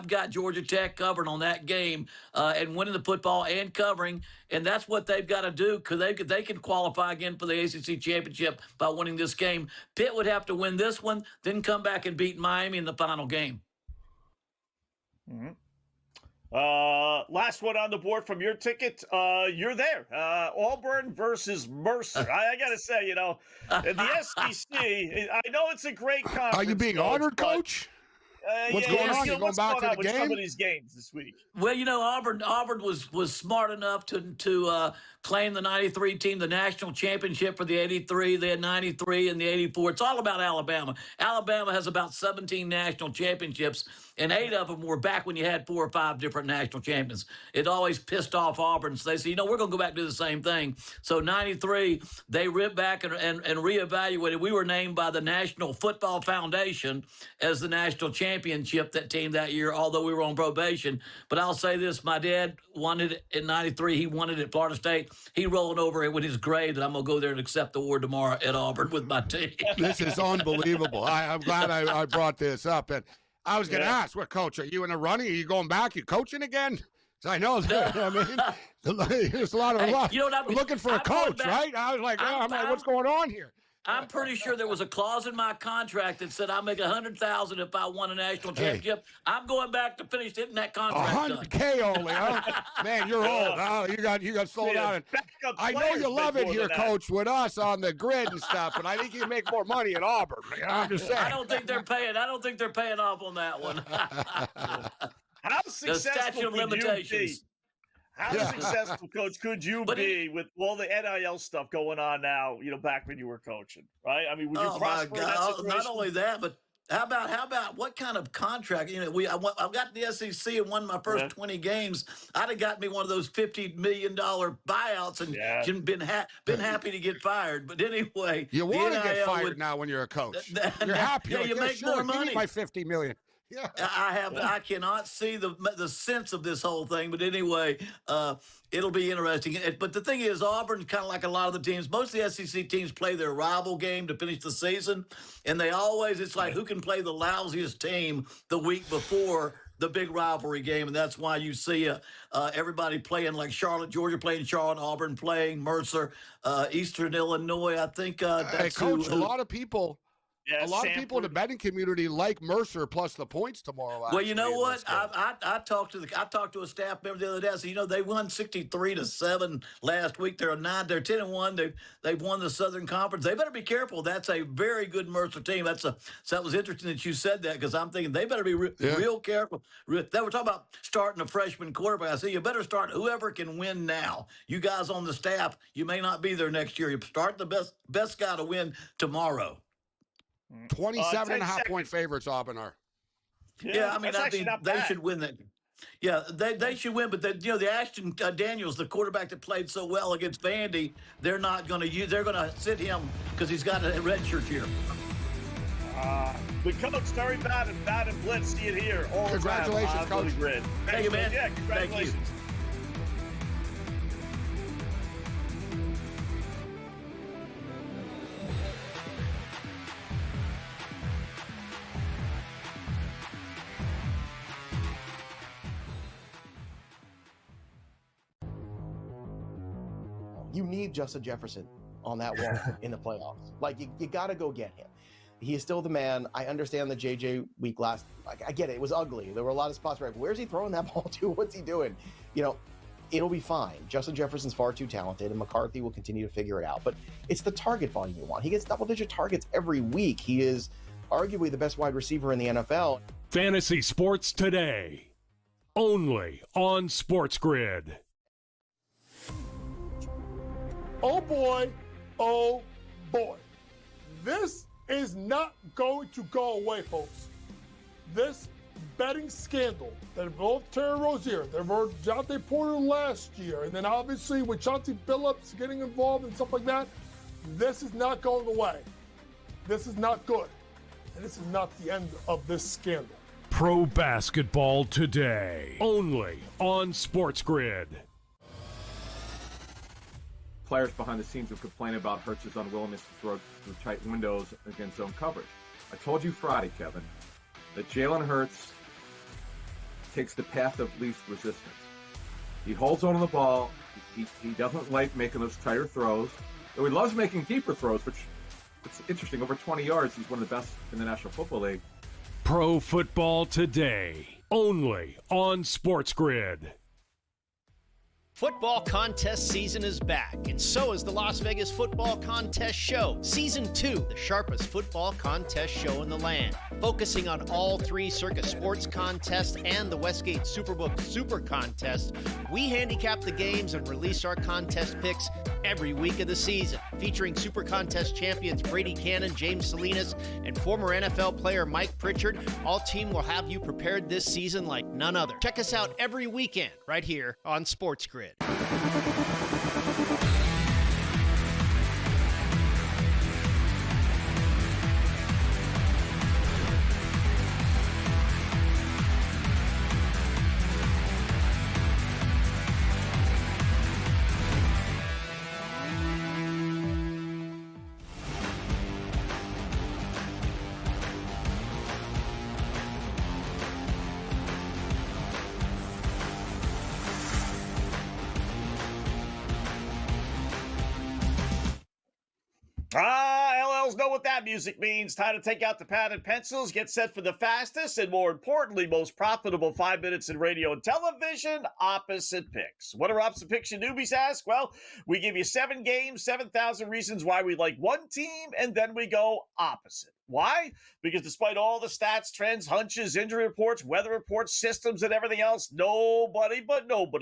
got Georgia Tech covering on that game and winning the football and covering. And that's what they've got to do because they can qualify again for the ACC championship by winning this game. Pitt would have to win this one, then come back and beat Miami in the final game. Mm-hmm. Last one on the board from your ticket. You're there. Auburn versus Mercer. I got to say, the SEC, I know it's a great conference. Are you being honored, Coach? What's going on? You're going back to the game? Some of these games this week. Well, Auburn was smart enough to claim the 93 team, the national championship for the 83. They had 93 and the 84. It's all about Alabama. Alabama has about 17 national championships, and 8 of them were back when you had 4 or 5 different national champions. It always pissed off Auburn. So they said, we're going to go back and do the same thing. So 93, they ripped back and reevaluated. We were named by the National Football Foundation as the national champion. championship, that team that year, although we were on probation. But I'll say this, my dad won it in 93. He won it at Florida State. He rolled over it with his grave that I'm going to go there and accept the award tomorrow at Auburn with my team. This is unbelievable. I'm glad I brought this up. And I was going to ask, what, Coach, are you in the running? Are you going back? You coaching again? I know that. I mean, there's a lot of looking for a coach, right? I was like, I'm like, what's going on here? I'm pretty sure there was a clause in my contract that said I make $100,000 if I won a national championship. I'm going back to finish hitting that contract. $100K only, huh? Man, you're old. Oh, you got slowed down. I know you love it here, Coach, with us on the grid and stuff, but I think you can make more money at Auburn. I'm just saying. I don't think they're paying off on that one. How successful could you be? How successful, Coach, could you be with all the NIL stuff going on now, back when you were coaching, right? I mean, would you prosper in that situation? Not only that, but how about what kind of contract? I got the SEC and won my first 20 games. I'd have got me one of those $50 million buyouts and been happy to get fired. But anyway, you want to get fired now when you're a coach. You're happy. Yeah, you make more money. Give me my $50 million. Yeah. I cannot see the sense of this whole thing, but anyway, it'll be interesting. But the thing is, Auburn's kind of like a lot of the teams. Most of the SEC teams play their rival game to finish the season, and it's like who can play the lousiest team the week before the big rivalry game, and that's why you see everybody playing, like Charlotte, Georgia playing Charlotte, Auburn playing Mercer, Eastern Illinois. I think that's Coach, a lot of people. Yeah, a lot of people in the betting community like Mercer plus the points tomorrow. Well, you know what? I talked to a staff member the other day. I said, they won 63-7 last week. They're 10-1. They've won the Southern Conference. They better be careful. That's a very good Mercer team. So that was interesting that you said that, because I'm thinking they better be real careful. They were talking about starting a freshman quarterback. I said, you better start whoever can win now. You guys on the staff, you may not be there next year. You start the best guy to win tomorrow. 27.5 point favorites, Auburn are. Yeah, I mean they should win that. Yeah, they should win, but the Ashton Daniels, the quarterback that played so well against Vandy, they're not going to use. They're going to sit him because he's got a red shirt here. The coach Terry Madden Blitz, see it here. All congratulations, Coach. Thank you, man. Yeah, congratulations. Thank you. You need Justin Jefferson on that wall in the playoffs. Like, you got to go get him. He is still the man. I understand the JJ week last. I get it. It was ugly. There were a lot of spots where, where's he throwing that ball to? What's he doing? It'll be fine. Justin Jefferson's far too talented, and McCarthy will continue to figure it out. But it's the target volume you want. He gets double-digit targets every week. He is arguably the best wide receiver in the NFL. Fantasy Sports Today, only on SportsGrid. Oh boy, oh boy. This is not going to go away, folks. This betting scandal that involved Terry Rozier, that involved Jonte Porter last year, and then obviously with Chauncey Billups getting involved and stuff like that, this is not going away. This is not good. And this is not the end of this scandal. Pro Basketball Today, only on SportsGrid. Players behind the scenes who complain about Hurts's unwillingness to throw through tight windows against zone coverage. I told you Friday, Kevin, that Jalen Hurts takes the path of least resistance. He holds on to the ball. He doesn't like making those tighter throws. Though he loves making deeper throws, which it's interesting. Over 20 yards, he's one of the best in the National Football League. Pro Football Today, only on SportsGrid. Football contest season is back, and so is the Las Vegas Football Contest Show. Season 2, the sharpest football contest show in the land. Focusing on all three Circus Sports contests and the Westgate Superbook Super Contest, we handicap the games and release our contest picks every week of the season. Featuring Super Contest champions Brady Cannon, James Salinas, and former NFL player Mike Pritchard, all team will have you prepared this season like none other. Check us out every weekend right here on SportsGrid. LLs know what that music means. Time to take out the pad and pencils, get set for the fastest and, more importantly, most profitable 5 minutes in radio and television, Opposite Picks. What are Opposite Picks, you newbies ask? Well, we give you 7 games, 7,000 reasons why we like one team, and then we go opposite. Why? Because despite all the stats, trends, hunches, injury reports, weather reports, systems, and everything else, nobody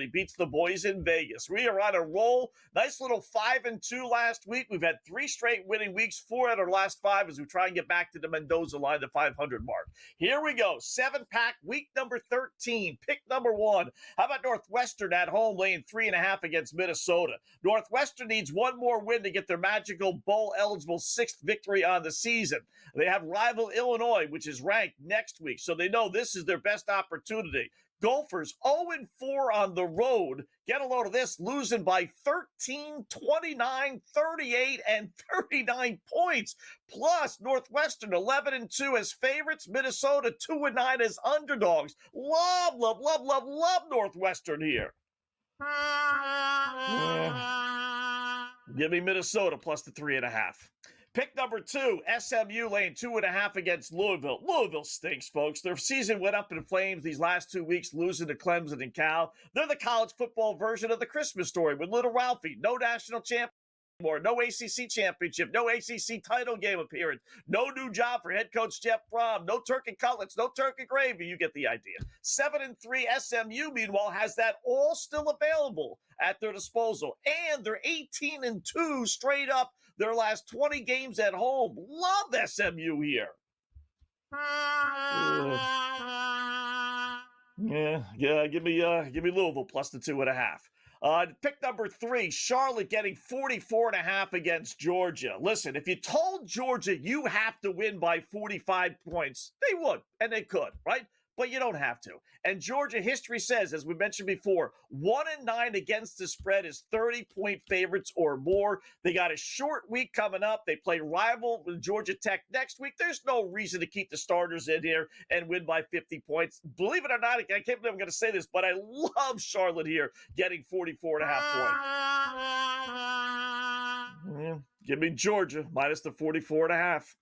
beats the boys in Vegas. We are on a roll. Nice little 5-2 last week. We've had 3 straight winning weeks, 4 out of our last 5 as we try and get back to the Mendoza line, the 500 mark. Here we go. 7-pack, week number 13. Pick number 1. How about Northwestern at home laying 3.5 against Minnesota? Northwestern needs one more win to get their magical bowl-eligible 6th victory on the season. They have rival Illinois, which is ranked next week, so they know this is their best opportunity. Gophers 0-4 on the road. Get a load of this, losing by 13, 29, 38, and 39 points. Plus, Northwestern 11-2 as favorites. Minnesota 2-9 as underdogs. Love Northwestern here. Give me Minnesota plus the 3.5. Pick number 2, SMU laying 2.5 against Louisville. Louisville stinks, folks. Their season went up in flames these last 2 weeks, losing to Clemson and Cal. They're the college football version of the Christmas Story with Little Ralphie. No national champion anymore, no ACC championship, no ACC title game appearance, no new job for head coach Jeff Brom, no turkey cutlets, no turkey gravy. You get the idea. 7-3 SMU, meanwhile, has that all still available at their disposal. And they're 18-2 straight up their last 20 games at home. Love SMU here. Give me Louisville plus the 2.5. Pick number 3, Charlotte getting 44.5 against Georgia. Listen, if you told Georgia you have to win by 45 points, they would, and they could, right? But you don't have to. And Georgia history says, as we mentioned before, 1-9 against the spread is 30-point favorites or more. They got a short week coming up. They play rival Georgia Tech next week. There's no reason to keep the starters in here and win by 50 points. Believe it or not, I can't believe I'm going to say this, but I love Charlotte here getting 44.5 points. Give me Georgia minus the 44.5.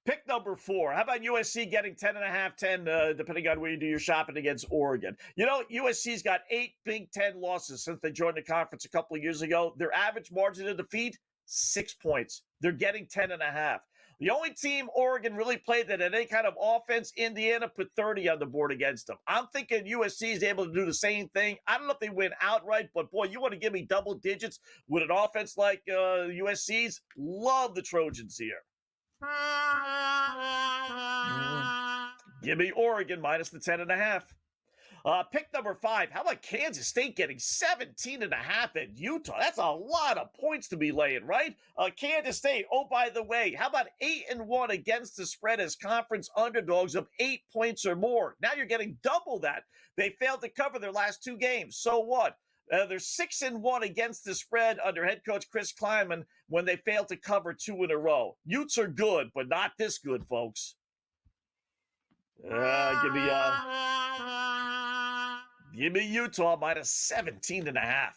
Pick number 4. How about USC getting 10.5, 10, depending on where you do your shopping against Oregon? You know, USC's got 8 Big Ten losses since they joined the conference a couple of years ago. Their average margin of defeat, 6 points. They're getting 10.5. The only team Oregon really played that had any kind of offense, Indiana, put 30 on the board against them. I'm thinking USC is able to do the same thing. I don't know if they win outright, but boy, you want to give me double digits with an offense like USC's? Love the Trojans here. Give me Oregon minus the 10.5. Pick number 5. How about Kansas State getting 17.5 at Utah? That's a lot of points to be laying, right? Kansas State, oh, by the way, how about 8-1 against the spread as conference underdogs of 8 points or more? Now you're getting double that. They failed to cover their last 2 games. So what? They're 6-1 against the spread under head coach Chris Kleiman when they failed to cover 2 in a row. Utes are good, but not this good, folks. Give me Utah minus 17.5.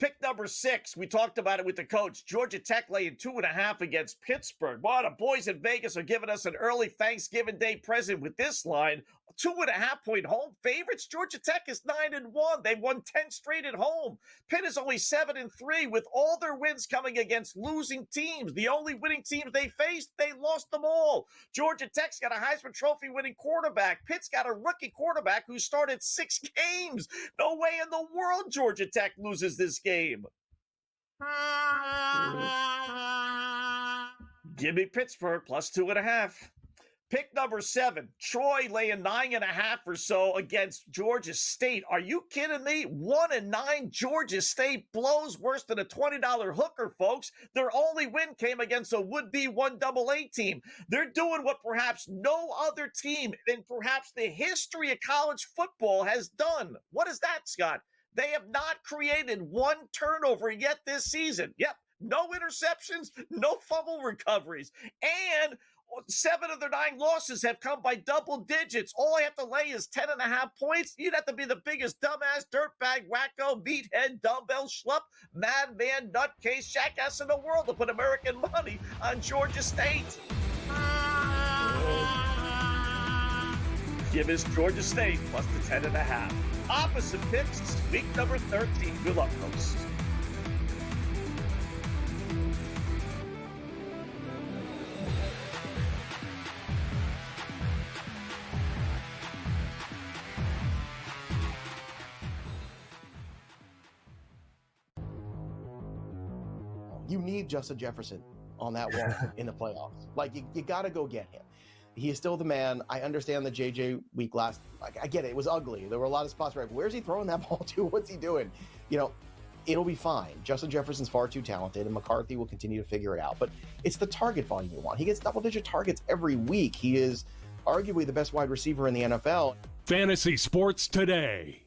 Pick number 6. We talked about it with the coach. Georgia Tech laying 2.5 against Pittsburgh. Well, the boys in Vegas are giving us an early Thanksgiving Day present with this line. 2.5-point home favorites. Georgia Tech is 9-1. They've won 10 straight at home. Pitt is only 7-3 with all their wins coming against losing teams. The only winning teams they faced, they lost them all. Georgia Tech's got a Heisman Trophy winning quarterback. Pitt's got a rookie quarterback who started 6 games. No way in the world Georgia Tech loses this game. Give me Pittsburgh plus 2.5. Pick number 7, Troy laying 9.5 or so against Georgia State. Are you kidding me? 1-9 Georgia State blows worse than a $20 hooker, folks. Their only win came against a would-be 1AA team. They're doing what perhaps no other team in perhaps the history of college football has done. What is that, Scott? They have not created 1 turnover yet this season. Yep. No interceptions, no fumble recoveries. And 7 of their 9 losses have come by double digits. All I have to lay is 10.5 points. You'd have to be the biggest dumbass, dirtbag, wacko, meathead, dumbbell, schlup, madman, nutcase, jackass in the world to put American money on Georgia State. Give us Georgia State plus the 10.5. Opposite picks, week number 13. Good luck, folks. You need Justin Jefferson on that wall in the playoffs. Like, you got to go get him. He is still the man. I understand the JJ week last. Like, I get it. It was ugly. There were a lot of spots where, where's he throwing that ball to? What's he doing? You know, it'll be fine. Justin Jefferson's far too talented, and McCarthy will continue to figure it out. But it's the target volume you want. He gets double-digit targets every week. He is arguably the best wide receiver in the NFL. Fantasy Sports Today,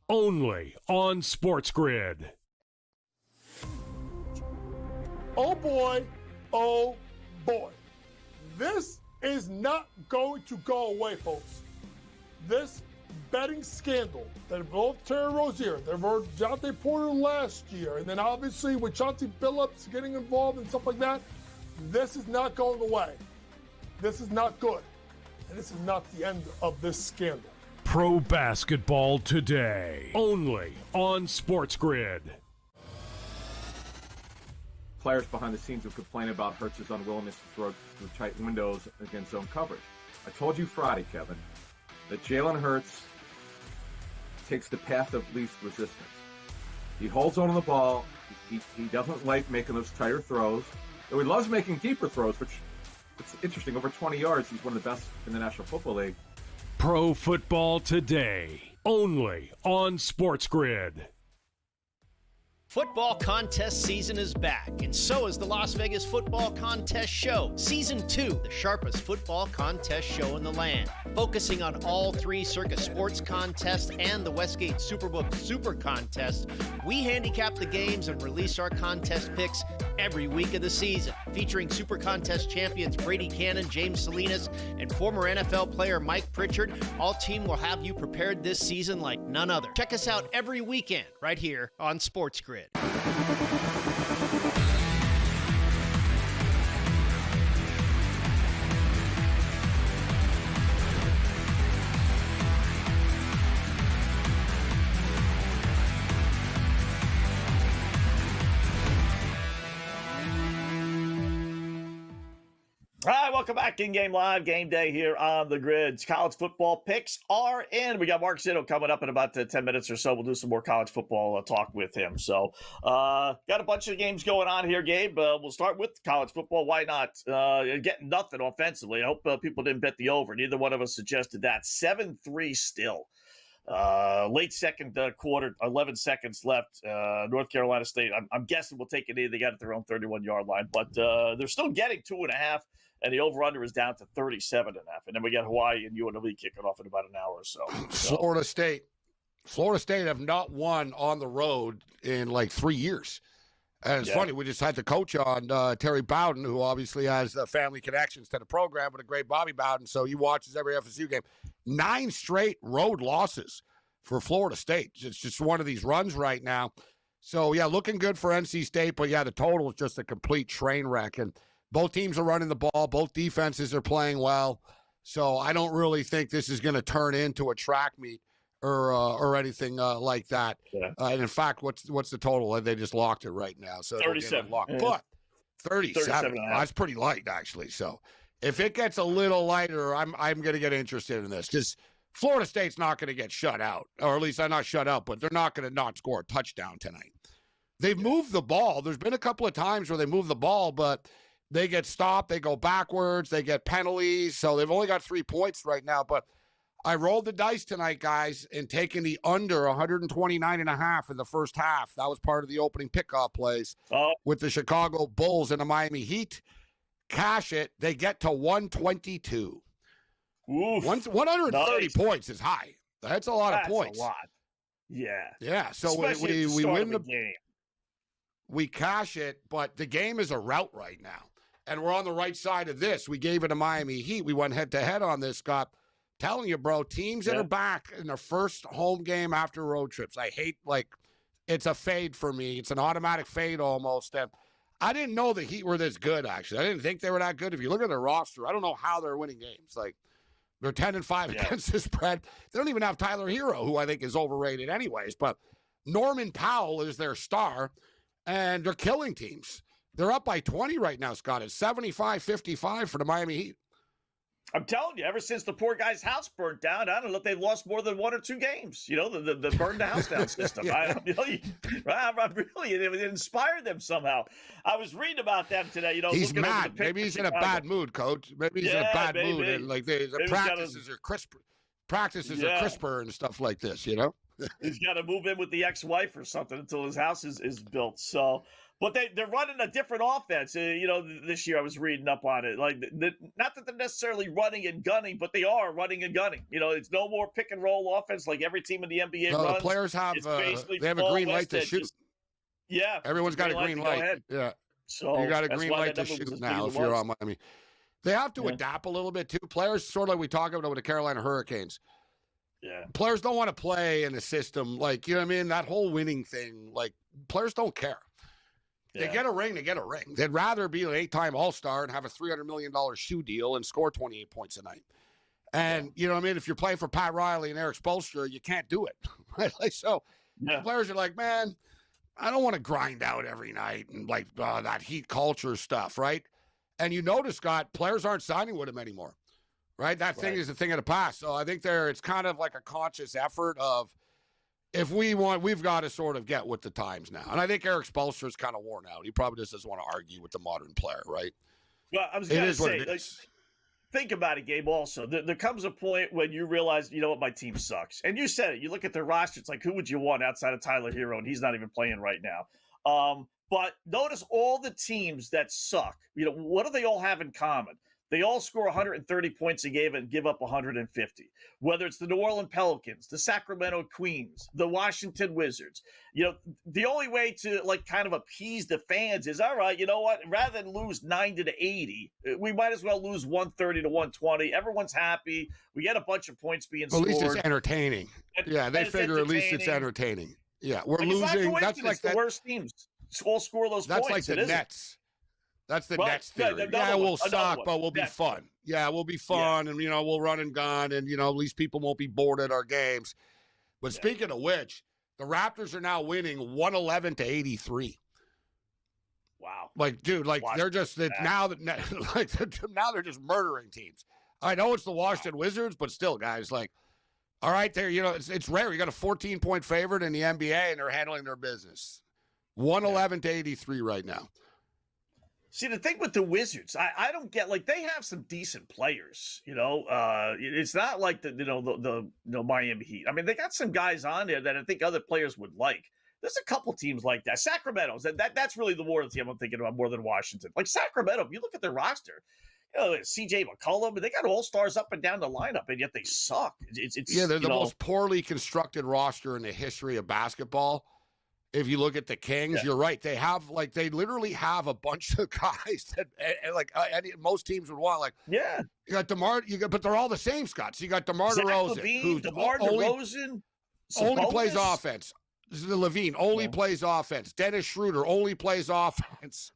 only on SportsGrid. Oh boy, oh boy. This is not going to go away, folks. This betting scandal that involved Terry Rozier, that involved Jonte Porter last year, and then obviously with Chauncey Billups getting involved and stuff like that, this is not going away. This is not good. And this is not the end of this scandal. Pro Basketball Today, only on SportsGrid. Players behind the scenes have complained about Hurts's unwillingness to throw through tight windows against zone coverage. I told you Friday, Kevin, that Jalen Hurts takes the path of least resistance. He holds on to the ball. He doesn't like making those tighter throws. Though he loves making deeper throws, which it's interesting. Over 20 yards, he's one of the best in the National Football League. Pro Football Today, only on SportsGrid. Football contest season is back, and so is the Las Vegas Football Contest Show. Season 2, the sharpest football contest show in the land. Focusing on all 3 Circus Sports contests and the Westgate Superbook Super Contest, we handicap the games and release our contest picks every week of the season. Featuring Super Contest champions Brady Cannon, James Salinas, and former NFL player Mike Pritchard, all team will have you prepared this season like none other. Check us out every weekend right here on SportsGrid. All right, welcome back. In-game live game day here on the Grids. College football picks are in. We got Mark Zitto coming up in about 10 minutes or so. We'll do some more college football talk with him. So got a bunch of games going on here, Gabe. We'll start with college football. Why not? Getting nothing offensively. I hope people didn't bet the over. Neither one of us suggested that. 7-3 still. Late second quarter, 11 seconds left. North Carolina State, I'm guessing will take it in. They got at their own 31-yard line, but they're still getting 2.5, and the over-under is down to 37.5. And then we got Hawaii and UNLV kicking off in about an hour or so. Florida State have not won on the road in like 3 years. And it's funny, we just had the coach on, Terry Bowden, who obviously has family connections to the program with a great Bobby Bowden, so he watches every FSU game. 9 straight road losses for Florida State. It's just one of these runs right now. So, yeah, looking good for NC State, but, yeah, the total is just a complete train wreck. And both teams are running the ball. Both defenses are playing well. So I don't really think this is going to turn into a track meet or anything like that. Yeah. And in fact, what's the total? They just locked it right now. So 37. But 37. That's pretty light, actually. So if it gets a little lighter, I'm going to get interested in this because Florida State's not going to get shut out, or at least they're not shut out, but they're not going to not score a touchdown tonight. They've moved the ball. There's been a couple of times where they move the ball, but they get stopped, they go backwards, they get penalties. So they've only got 3 points right now. But I rolled the dice tonight, guys, and taking the under 129.5 in the first half. That was part of the opening pickoff plays with the Chicago Bulls and the Miami Heat. Cash it. They get to 122. Oof, 130 points is high. That's a lot of points. A lot. Yeah. Yeah. So we win the game. We cash it, but the game is a rout right now. and we're on the right side of this. We gave it to Miami Heat. We went head-to-head on this, Scott. Telling you, bro, teams that are back in their first home game after road trips, I hate, it's a fade for me. It's an automatic fade almost. And I didn't know the Heat were this good, actually. I didn't think they were that good. If you look at their roster, I don't know how they're winning games. They're 10-5 against the spread. They don't even have Tyler Hero, who I think is overrated anyways. But Norman Powell is their star, and they're killing teams. They're up by 20 right now, Scott. It's 75-55 for the Miami Heat. I'm telling you, ever since the poor guy's house burnt down, I don't know if they've lost more than 1 or 2 games. The burn the house down system. It inspired them somehow. I was reading about them today. He's mad. Maybe he's in a bad mood, Coach. Maybe he's in a bad mood, and the practices are crisper. Practices are crisper and stuff like this. He's got to move in with the ex-wife or something until his house is built. So. But they're running a different offense. This year I was reading up on it. Not that they're necessarily running and gunning, but they are running and gunning. It's no more pick and roll offense like every team in the NBA runs. The players have they have a green light to shoot. Everyone's got a green light. Yeah. So you got a green light to shoot now if you're on Miami. They have to adapt a little bit too. Players sort of like we talk about with the Carolina Hurricanes. Yeah. Players don't want to play in a system you know what I mean? That whole winning thing. Players don't care. They get a ring, They'd rather be an 8-time All-Star and have a $300 million shoe deal and score 28 points a night. And, you know what I mean? If you're playing for Pat Riley and Eric Spoelstra, you can't do it. Right? Players are like, man, I don't want to grind out every night and that Heat culture stuff, right? And you notice, Scott, players aren't signing with him anymore, right? That thing is a thing of the past. So I think it's kind of like a conscious effort of, if we've got to sort of get with the times now. And I think Eric Spoelstra is kind of worn out. He probably just doesn't want to argue with the modern player, right? Well, I was going to say, think about it, Gabe, also. There comes a point when you realize, you know what, my team sucks. And you said it. You look at their roster, it's who would you want outside of Tyler Hero? And he's not even playing right now. But notice all the teams that suck. What do they all have in common? They all score 130 points a game and give up 150. Whether it's the New Orleans Pelicans, the Sacramento Queens, the Washington Wizards. The only way to kind of appease the fans is, all right, you know what? Rather than lose 90-80, we might as well lose 130-120. Everyone's happy. We get a bunch of points being scored. At least it's entertaining. They figure at least it's entertaining. Yeah, we're losing. That's the worst teams all score those points. That's like the Nets. That's the Nets theory. We'll suck, but we'll be fun. Yeah, we'll be fun, and we'll run and gun, and at least people won't be bored at our games. But speaking of which, the Raptors are now winning 111-83. Wow. They're just now they're just murdering teams. I know it's the Washington Wizards, but still, guys, all right, there, it's rare. You got a 14-point favorite in the NBA, and they're handling their business. 111-83 right now. See, the thing with the Wizards, I don't get, they have some decent players, it's not like the Miami Heat. I mean, they got some guys on there that I think other players would like. There's a couple teams like that. Sacramento's, that's really the more team I'm thinking about more than Washington. Sacramento, if you look at their roster, CJ McCollum, they got all-stars up and down the lineup, and yet they suck. They're the most poorly constructed roster in the history of basketball. If you look at the Kings, you're right. They have they literally have a bunch of guys that most teams would want. You got DeMar, but they're all the same, Scott. So you got DeMar DeRozan, who only plays offense. Levine only plays offense. Dennis Schroeder only plays offense.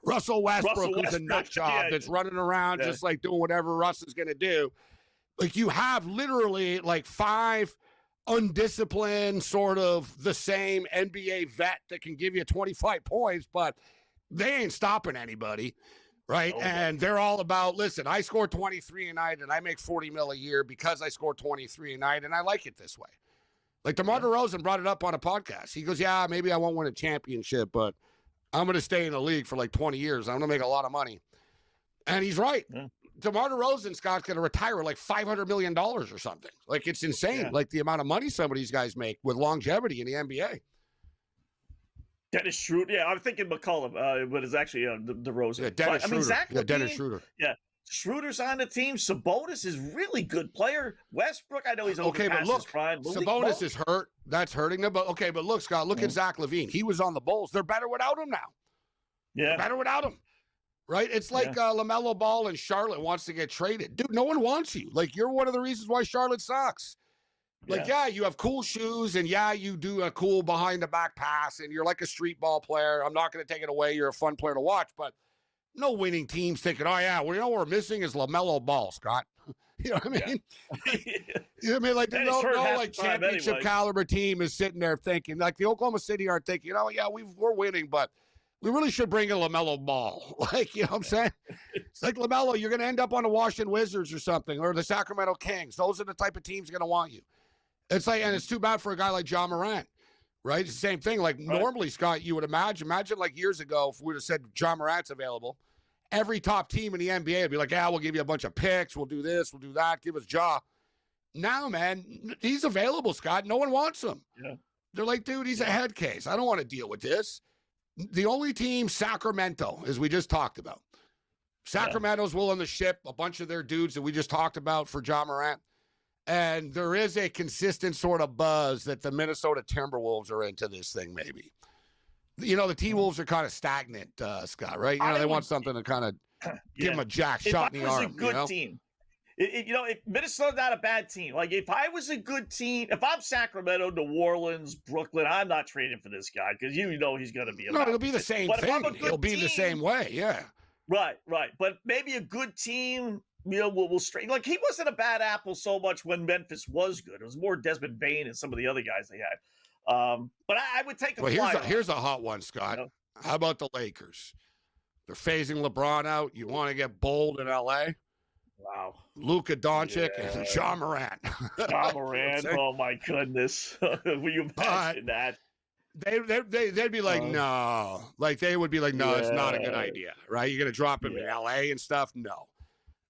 Russell Westbrook, who's a nut job that's running around just doing whatever Russ is going to do. You have literally 5 undisciplined, sort of the same NBA vet that can give you 25 points, but they ain't stopping anybody, right? And they're all about, listen, I score 23 a night and I make $40 million a year because I score 23 a night, and I like it this way. DeMar DeRozan brought it up on a podcast. He goes, yeah, maybe I won't win a championship, but I'm going to stay in the league for 20 years. I'm going to make a lot of money. And he's right. Yeah. DeMar DeRozan, Scott's going to retire $500 million or something. It's insane, the amount of money some of these guys make with longevity in the NBA. Dennis Schroeder. I'm thinking McCollum, but it's actually DeRozan. Yeah, Dennis Schroeder. Zach LaVine, Dennis Schroeder. Yeah, Schroeder's on the team. Sabonis is really good player. Westbrook, I know he's overpassed his prime. Sabonis is hurt. That's hurting them. But look, Scott, look at Zach LaVine. He was on the Bulls. They're better without him now. Yeah, they're better without him. right? It's like LaMelo Ball in Charlotte wants to get traded. Dude, no one wants you. Like, you're one of the reasons why Charlotte sucks. Like, yeah, you have cool shoes, and yeah, you do a cool behind-the-back pass, and you're like a street ball player. I'm not going to take it away. You're a fun player to watch, but no winning teams thinking, oh, yeah, well, you know what we're missing is LaMelo Ball, Scott. You know what I mean? You know what I mean? Like, no like championship caliber team is sitting there thinking, like the Oklahoma City aren't thinking, oh, yeah, we're winning, but we really should bring in LaMelo Ball. Like, you know what I'm saying? It's like, LaMelo, you're going to end up on the Washington Wizards or something, or the Sacramento Kings. Those are the type of teams going to want you. It's like, and it's too bad for a guy like John Morant, right? It's the same thing. Like, normally, Scott, you would imagine like years ago, if we would have said John Morant's available, every top team in the NBA would be like, yeah, we'll give you a bunch of picks. We'll do this. We'll do that. Give us Ja. Now, man, he's available, Scott. No one wants him. Yeah. They're like, dude, he's a head case. I don't want to deal with this. The only team, Sacramento, as we just talked about. Sacramento's willing to ship a bunch of their dudes that we just talked about for John Morant. And there is a consistent sort of buzz that the Minnesota Timberwolves are into this thing, maybe. You know, the T-Wolves are kind of stagnant, Scott, right? You know, they want something to kind of give them a jack shot in the arm. If I was a good team, if Minnesota's not a bad team. Like, if I was a good team, if I'm Sacramento, New Orleans, Brooklyn, I'm not trading for this guy because you know he's going to be. No, it'll be the same thing. It'll be the same way, yeah. Right. But maybe a good team, you know, will straight. Like, he wasn't a bad apple so much when Memphis was good. It was more Desmond Bane and some of the other guys they had. But I would take a flyer. Here's a hot one, Scott. You know? How about the Lakers? They're phasing LeBron out. You want to get bold in L.A.? Wow. Luka Doncic and John Morant. John Morant. Oh, my goodness. Will you imagine that? They'd be like, no. Like, they would be like, no, it's not a good idea, right? You're going to drop him in L.A. and stuff? No.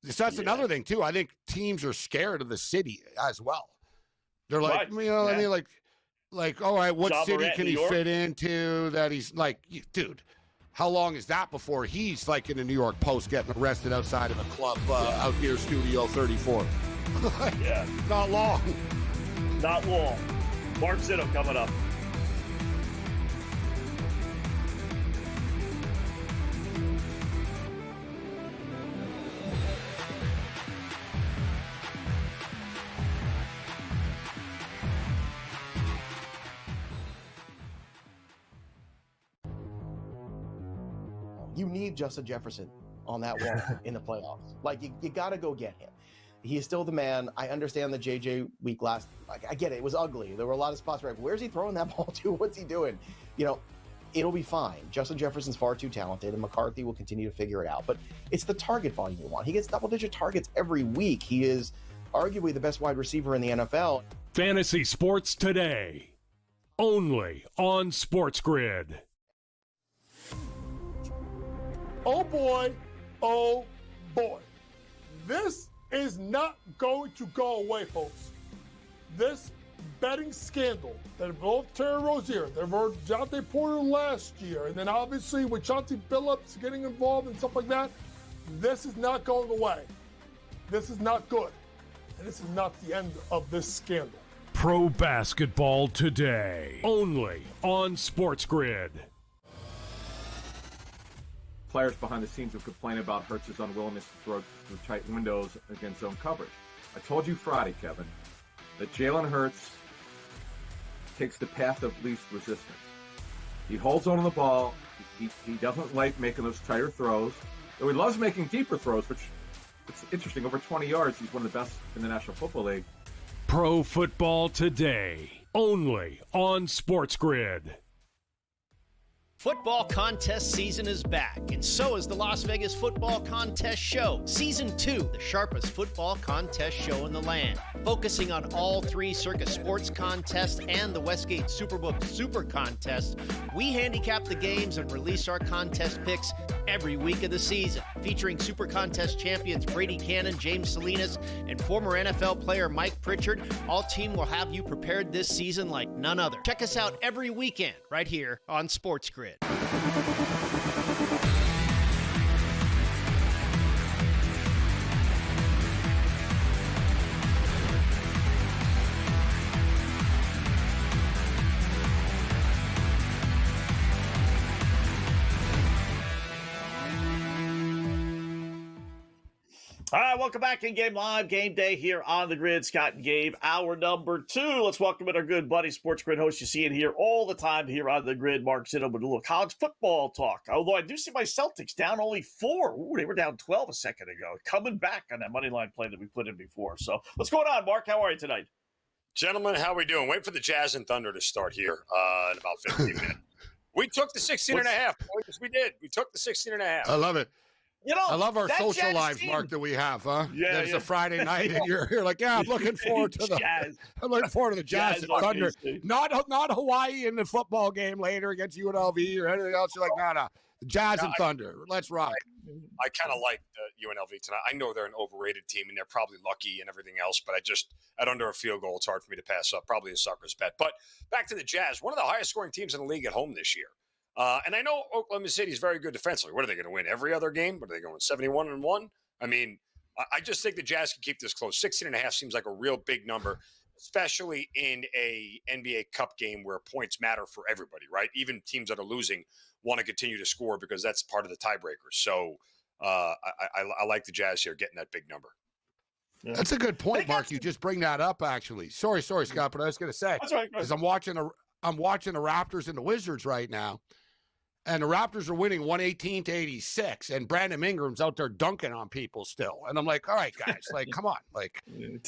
So that's another thing, too. I think teams are scared of the city as well. They're like, you know what I mean? Like, all right, what city can he fit into that he's like, dude, how long is that before he's like in the New York Post getting arrested outside of a club out near Studio 34? Not long. Not long. Mark Zitto coming up. You need Justin Jefferson on that wall in the playoffs. Like, you got to go get him. He is still the man. I understand the JJ week last. Like, I get it. It was ugly. There were a lot of spots where, like, where's he throwing that ball to? What's he doing? You know, it'll be fine. Justin Jefferson's far too talented, and McCarthy will continue to figure it out. But it's the target volume you want. He gets double-digit targets every week. He is arguably the best wide receiver in the NFL. Fantasy Sports Today, only on SportsGrid. Oh boy, oh boy. This is not going to go away, folks. This betting scandal that involved Terry Rozier, that involved Jonte Porter last year, and then obviously with Chauncey Billups getting involved and stuff like that, this is not going away. This is not good. And this is not the end of this scandal. Pro Basketball Today, only on SportsGrid. Players behind the scenes will complain about Hurts's unwillingness to throw through tight windows against zone coverage. I told you Friday, Kevin, that Jalen Hurts takes the path of least resistance. He holds on to the ball. He doesn't like making those tighter throws. Though he loves making deeper throws, which it's interesting. Over 20 yards, he's one of the best in the National Football League. Pro Football Today, only on SportsGrid. Football contest season is back, and so is the Las Vegas Football Contest Show. Season 2, the sharpest football contest show in the land. Focusing on all three Circus Sports contests and the Westgate Superbook Super Contest, we handicap the games and release our contest picks every week of the season. Featuring Super Contest champions Brady Cannon, James Salinas, and former NFL player Mike Pritchard, all team will have you prepared this season like none other. Check us out every weekend right here on SportsGrid. All right, welcome back in Game Live, Game Day here on the Grid. Scott and Gabe, hour number 2. Let's welcome in our good buddy, Sports Grid host. You see it here all the time here on the Grid. Mark Zitto with a little college football talk. Although I do see my Celtics down only 4. Ooh, they were down 12 a second ago. Coming back on that money line play that we put in before. So what's going on, Mark? How are you tonight? Gentlemen, how are we doing? Wait for the Jazz and Thunder to start here in about 15 minutes. We took the 16 and a half. Boys, we did. We took the 16 and a half. I love it. You know, I love our social Jazz lives, team. Mark, that we have, huh? Yeah, It's yeah. a Friday night, and you're like, yeah, I'm looking forward to the Jazz. I'm looking forward to the Jazz and on Thunder. Tuesday. Not Hawaii in the football game later against UNLV or anything else. You're like, no. Jazz and Thunder. Let's rock. I kind of like the UNLV tonight. I know they're an overrated team, and they're probably lucky and everything else, but at under a field goal, it's hard for me to pass up. Probably a sucker's bet. But back to the Jazz, one of the highest scoring teams in the league at home this year. And I know Oklahoma City is very good defensively. What are they going to win every other game? What are they going 71-1? I mean, I just think the Jazz can keep this close. 16.5 seems like a real big number, especially in a NBA Cup game where points matter for everybody, right? Even teams that are losing want to continue to score because that's part of the tiebreakers. So I like the Jazz here getting that big number. Yeah. That's a good point, Mark. You just bring that up, actually. Sorry, Scott, but I was going to say, That's right. because I'm watching the Raptors and the Wizards right now, and the Raptors are winning 118-86, and Brandon Ingram's out there dunking on people still. And I'm like, all right, guys, like, come on. Like,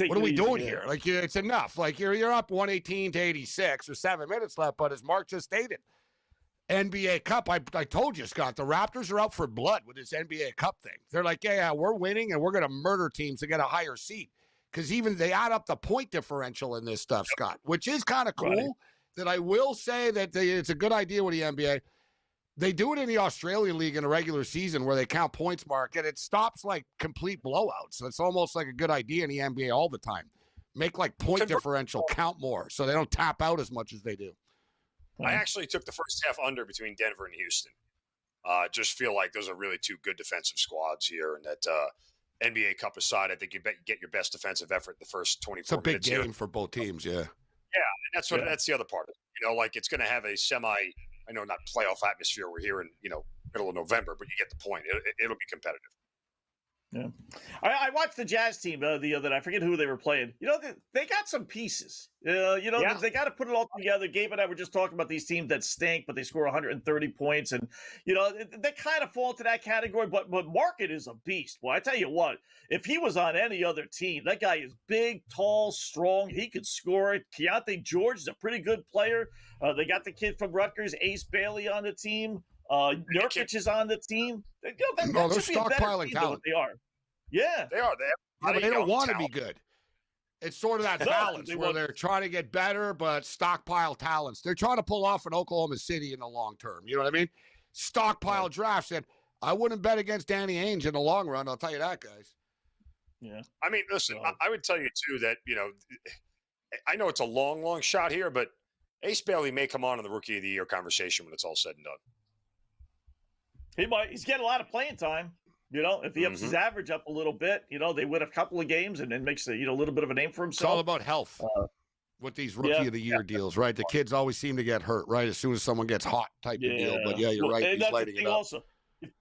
what are we doing here? Like, it's enough. Like, you're up 118-86 with 7 minutes left, but as Mark just stated, NBA Cup, I told you, Scott, the Raptors are out for blood with this NBA Cup thing. They're like, yeah, we're winning, and we're going to murder teams to get a higher seed. Because even they add up the point differential in this stuff, Scott, which is kind of cool. Right. That I will say that it's a good idea with the NBA. They do it in the Australian League in a regular season where they count points, Mark, and it stops like complete blowouts. So it's almost like a good idea in the NBA all the time. Make like point differential count more so they don't tap out as much as they do. I actually took the first half under between Denver and Houston. Just feel like those are really two good defensive squads here, and that NBA Cup aside, I think you get your best defensive effort the first 24 minutes. It's a big game here for both teams, yeah. Yeah, and that's the other part of it. You know, like it's going to have a I know not playoff atmosphere. We're here in middle of November, but you get the point. It'll be competitive. Yeah, I watched the Jazz team the other night. I forget who they were playing. You know, they got some pieces. They got to put it all together. Gabe and I were just talking about these teams that stink, but they score 130 points, and they kind of fall into that category. But Market is a beast. Well, I tell you what, if he was on any other team, that guy is big, tall, strong. He could score it. Keontae George is a pretty good player. They got the kid from Rutgers, Ace Bailey, on the team. Nurkic is on the team. They're stockpiling talent. They are. Yeah, they are. But they don't want to be good. It's sort of that balance where they're trying to get better, but stockpile talents. They're trying to pull off an Oklahoma City in the long term. You know what I mean? Stockpile drafts. And I wouldn't bet against Danny Ainge in the long run. I'll tell you that, guys. Yeah. I mean, listen, I would tell you too that I know it's a long shot here, but Ace Bailey may come on in the Rookie of the Year conversation when it's all said and done. He might. He's getting a lot of playing time. If he ups his average up a little bit, they win a couple of games and then makes a little bit of a name for himself. It's all about health with these Rookie of the Year deals, right? The kids always seem to get hurt, right? As soon as someone gets hot type of deal. But yeah, you're right. And he's lighting it up. Also,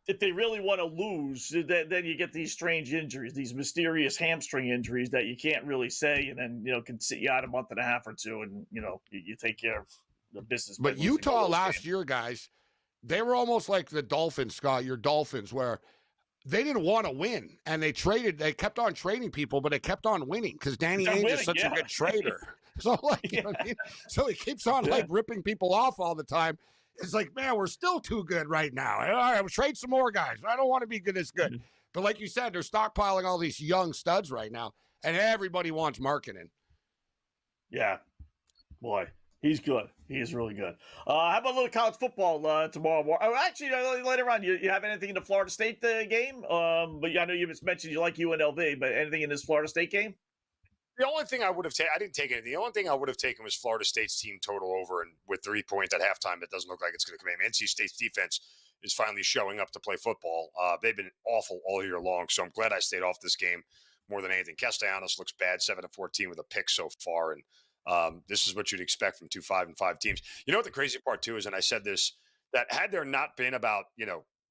if they really want to lose, then you get these strange injuries, these mysterious hamstring injuries that you can't really say, and then can sit you out a month and a half or two, and you take care of the business. But Utah last year, guys, they were almost like the Dolphins, Scott. Your Dolphins, where they didn't want to win, and they kept on trading people, but they kept on winning because Danny Ainge is such a good trader. So you know what I mean? So he keeps on ripping people off all the time. It's like, man, we're still too good right now. All right, we'll trade some more guys. I don't want to be good as good. But like you said, they're stockpiling all these young studs right now, and everybody wants marketing. Yeah, boy. He's good. He is really good. How about a little college football tomorrow? Actually, later on, you have anything in the Florida State game? But I know you just mentioned you like UNLV, but anything in this Florida State game? The only thing I would have taken, I didn't take anything. The only thing I would have taken was Florida State's team total over, and with 3 points at halftime, it doesn't look like it's going to come in. NC State's defense is finally showing up to play football. They've been awful all year long, so I'm glad I stayed off this game more than anything. Castellanos looks bad, 7-14 with a pick so far, and this is what you'd expect from 2 5-5 teams. You know what the crazy part too is, and I said this, that had there not been about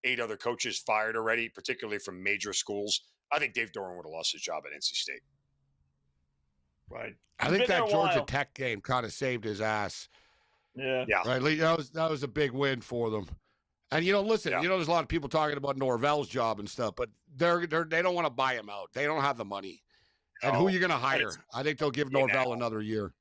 8 other coaches fired already, particularly from major schools, I think Dave Doran would have lost his job at NC State. Right. I think that Georgia Tech game kind of saved his ass. Yeah. Right. That was a big win for them. And listen, there's a lot of people talking about Norvell's job and stuff, but they don't want to buy him out. They don't have the money. And who are you going to hire? I think they'll give Norvell another year.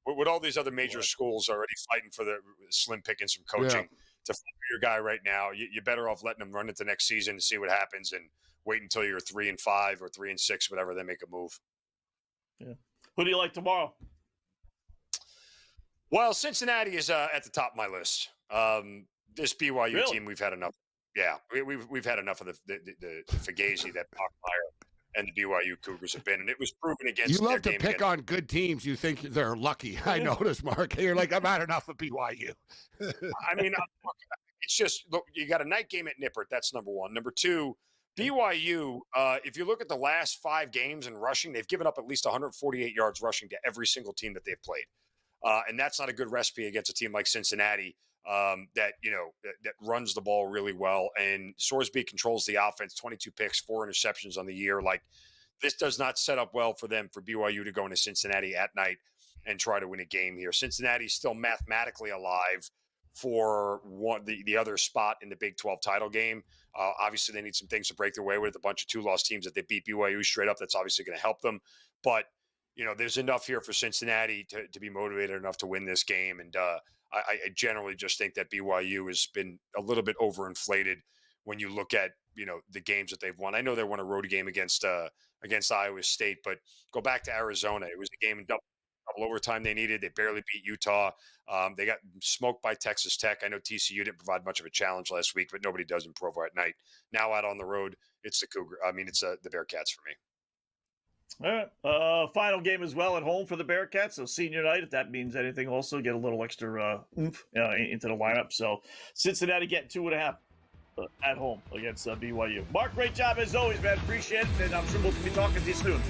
With all these other major schools already fighting for the slim pickings from coaching to find your guy right now, you're better off letting him run into next season and see what happens, and wait until you're 3-5 or 3-6, whatever, they make a move. Yeah. Who do you like tomorrow? Well, Cincinnati is at the top of my list. This BYU team, we've had enough. Yeah, we've had enough of the Fugazi that Bachmeier and the BYU Cougars have been, and it was proven against. You love to pick on good teams. You think they're lucky. I noticed, Mark. You're like, I've had enough of BYU. I mean, it's just, look, you got a night game at Nippert. That's number one. Number two, BYU, if you look at the last 5 games in rushing, they've given up at least 148 yards rushing to every single team that they've played. And that's not a good recipe against a team like Cincinnati that runs the ball really well. And Sorsby controls the offense, 22 picks, 4 interceptions on the year. Like, this does not set up well for them, for BYU to go into Cincinnati at night and try to win a game here. Cincinnati's still mathematically alive for the other spot in the Big 12 title game. Obviously, they need some things to break their way with. A bunch of 2-loss teams that they beat BYU straight up. That's obviously going to help them. But, there's enough here for Cincinnati to be motivated enough to win this game. And I generally just think that BYU has been a little bit overinflated when you look at, the games that they've won. I know they won a road game against Iowa State, but go back to Arizona. It was a game in double overtime they needed. They barely beat Utah. They got smoked by Texas Tech. I know TCU didn't provide much of a challenge last week, but nobody does in Provo at night. Now out on the road, it's the the Bearcats for me. All right. Final game as well at home for the Bearcats. So senior night, if that means anything, also get a little extra oomph into the lineup. So Cincinnati getting 2.5 at home against BYU. Mark, great job as always, man. Appreciate it. And I'm sure we'll be talking to you soon.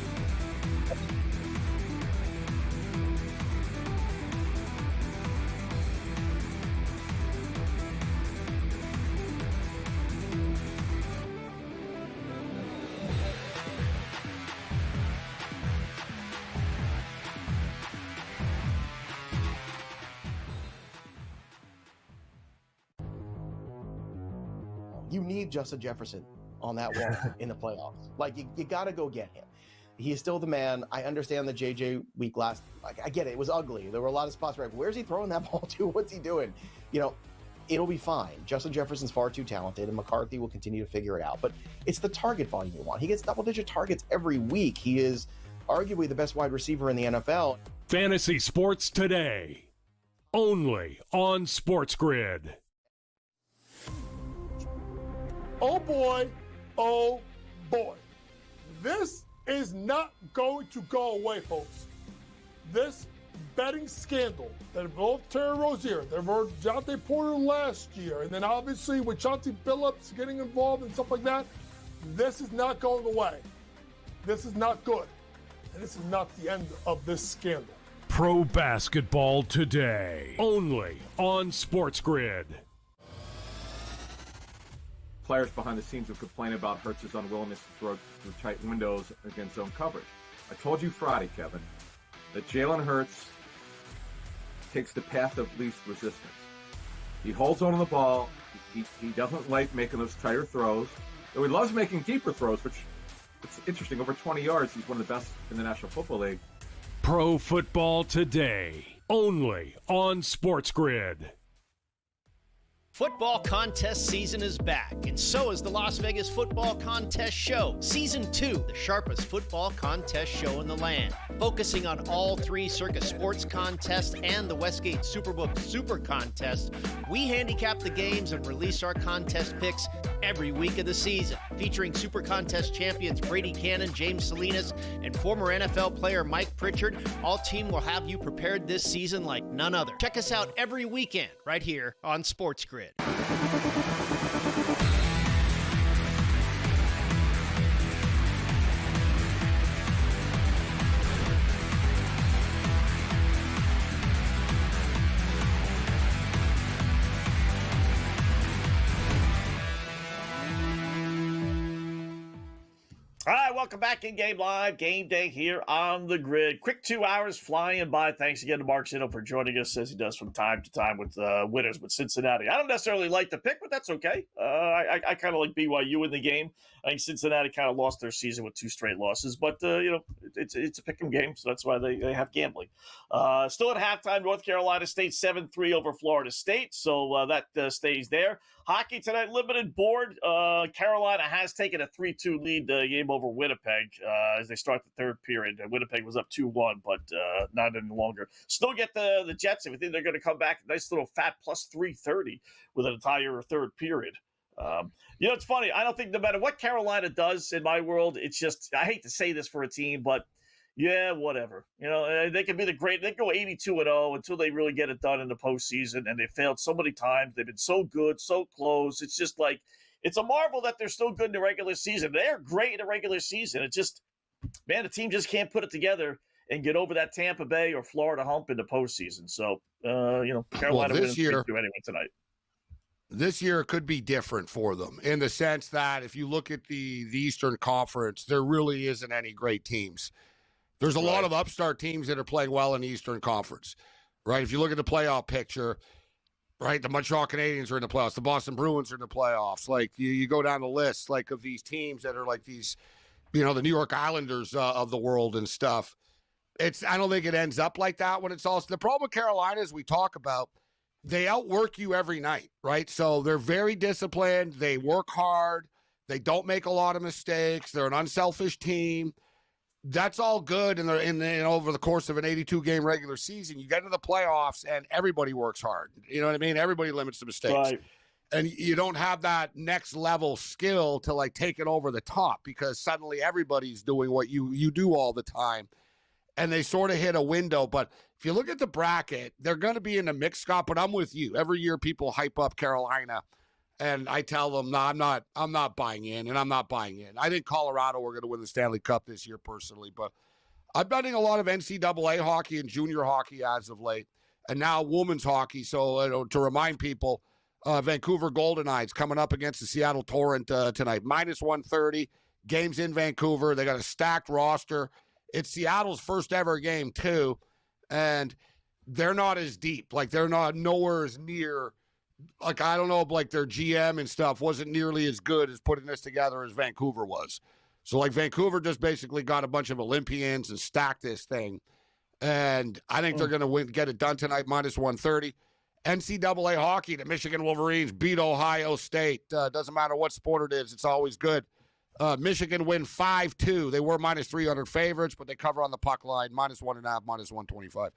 You need Justin Jefferson on that wall in the playoffs. Like, you got to go get him. He is still the man. I understand the JJ week last. Like, I get it. It was ugly. There were a lot of spots where, where's he throwing that ball to? What's he doing? It'll be fine. Justin Jefferson's far too talented, and McCarthy will continue to figure it out. But it's the target volume you want. He gets double-digit targets every week. He is arguably the best wide receiver in the NFL. Fantasy Sports Today, only on SportsGrid. Oh boy, oh boy. This is not going to go away, folks. This betting scandal that involved Terry Rozier, that involved Jonte Porter last year, and then obviously with Chauncey Billups getting involved and stuff like that, this is not going away. This is not good. And this is not the end of this scandal. Pro Basketball Today, only on SportsGrid. Players behind the scenes will complain about Hurts's unwillingness to throw through tight windows against zone coverage. I told you Friday, Kevin, that Jalen Hurts takes the path of least resistance. He holds on to the ball. He doesn't like making those tighter throws. Though he loves making deeper throws, which it's interesting. Over 20 yards, he's one of the best in the National Football League. Pro Football Today, only on SportsGrid. Football contest season is back, and so is the Las Vegas Football Contest Show. Season 2, the sharpest football contest show in the land. Focusing on all 3 Circus Sports contests and the Westgate Superbook Super Contest, we handicap the games and release our contest picks every week of the season. Featuring Super Contest champions Brady Cannon, James Salinas, and former NFL player Mike Pritchard, all team will have you prepared this season like none other. Check us out every weekend right here on SportsGrid. All right, welcome back in Game Live. Game Day here on the grid. Quick 2 hours flying by. Thanks again to Mark Zino for joining us, as he does from time to time with winners with Cincinnati. I don't necessarily like the pick, but that's okay. I kind of like BYU in the game. I think Cincinnati kind of lost their season with 2 straight losses, but it's a pick'em game, so that's why they have gambling. Still at halftime, North Carolina State 7-3 over Florida State, so that stays there. Hockey tonight, limited board. Carolina has taken a 3-2 lead game over Winnipeg as they start the third period. Winnipeg was up 2-1, but not any longer. Still get the Jets. If you think they're going to come back, nice little fat plus 330 with an entire third period. It's funny. I don't think no matter what Carolina does in my world, it's just, I hate to say this for a team, but yeah, whatever. They can be they can go 82-0 until they really get it done in the postseason, and they failed so many times. They've been so good, so close. It's just like, it's a marvel that they're still good in the regular season. They're great in the regular season. It's just, man, the team just can't put it together and get over that Tampa Bay or Florida hump in the postseason. So, Carolina this year anyway tonight. This year could be different for them in the sense that if you look at the Eastern Conference, there really isn't any great teams. There's a lot of upstart teams that are playing well in the Eastern Conference, right? If you look at the playoff picture, right, the Montreal Canadiens are in the playoffs. The Boston Bruins are in the playoffs. Like, you go down the list, like, of these teams that are like these, the New York Islanders of the world and stuff. I don't think it ends up like that when it's all. The problem with Carolina is we talk about, they outwork you every night, right? So they're very disciplined. They work hard. They don't make a lot of mistakes. They're an unselfish team. That's all good over the course of an 82-game regular season. You get into the playoffs, and everybody works hard. You know what I mean? Everybody limits the mistakes. Right. And you don't have that next level skill to, like, take it over the top because suddenly everybody's doing what you do all the time. And they sort of hit a window. But if you look at the bracket, they're going to be in the mix, Scott, but I'm with you. Every year people hype up Carolina. And I tell them, no, I'm not buying in, and I'm not buying in. I think Colorado are going to win the Stanley Cup this year personally, but I'm betting a lot of NCAA hockey and junior hockey as of late, and now women's hockey. So to remind people, Vancouver Golden Knights coming up against the Seattle Torrent tonight. Minus 130, games in Vancouver. They got a stacked roster. It's Seattle's first ever game too, and they're not as deep. Like, they're not nowhere as near. Like, I don't know, like, their GM and stuff wasn't nearly as good as putting this together as Vancouver was. So, like, Vancouver just basically got a bunch of Olympians and stacked this thing. And I think they're going to get it done tonight, minus 130. NCAA hockey, the Michigan Wolverines beat Ohio State. Doesn't matter what sport it is, it's always good. Michigan win 5-2. They were minus 300 favorites, but they cover on the puck line, minus 1.5, minus 125.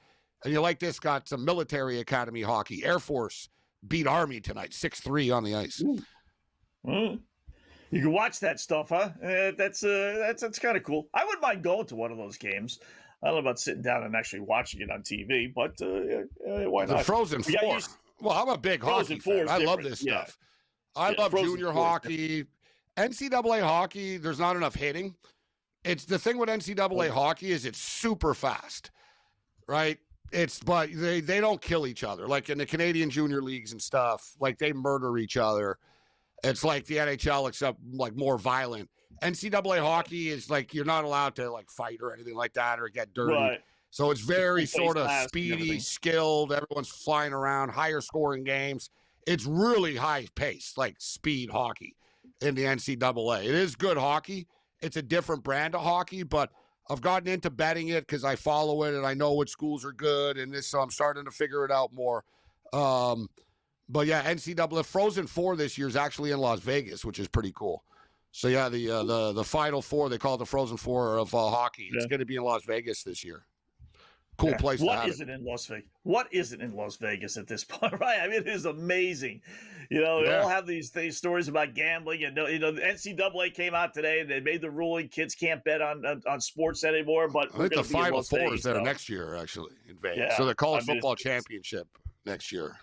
And you like this, got some military academy hockey. Air Force beat Army tonight, 6-3 on the ice. You can watch that stuff, huh? That's kind of cool. I wouldn't mind going to one of those games. I don't know about sitting down and actually watching it on TV, but why not? The Frozen Four. Well, I'm a big hockey fan. I love this stuff. I love junior hockey. NCAA hockey, there's not enough hitting. It's the thing with NCAA hockey is it's super fast, right? But they don't kill each other. Like in the Canadian junior leagues and stuff, like they murder each other. It's like the NHL, except like more violent. NCAA hockey is like you're not allowed to like fight or anything like that or get dirty. Right. So it's very sort of speedy, skilled. Everyone's flying around, higher scoring games. It's really high pace, like speed hockey in the NCAA. It is good hockey. It's a different brand of hockey, but I've gotten into betting it because I follow it and I know which schools are good and this, so I'm starting to figure it out more. But yeah, NCAA Frozen Four this year is actually in Las Vegas, which is pretty cool. So yeah, the Final Four, they call it the Frozen Four of hockey. It's going to be in Las Vegas this year. Cool place to have What isn't in Las Vegas? What isn't in Las Vegas at this point, right? I mean, it is amazing. We all have these stories about gambling, and the NCAA came out today and they made the ruling kids can't bet on sports anymore. But I think the Final Four is there next year, actually, in Vegas. Yeah. So the college football championship next year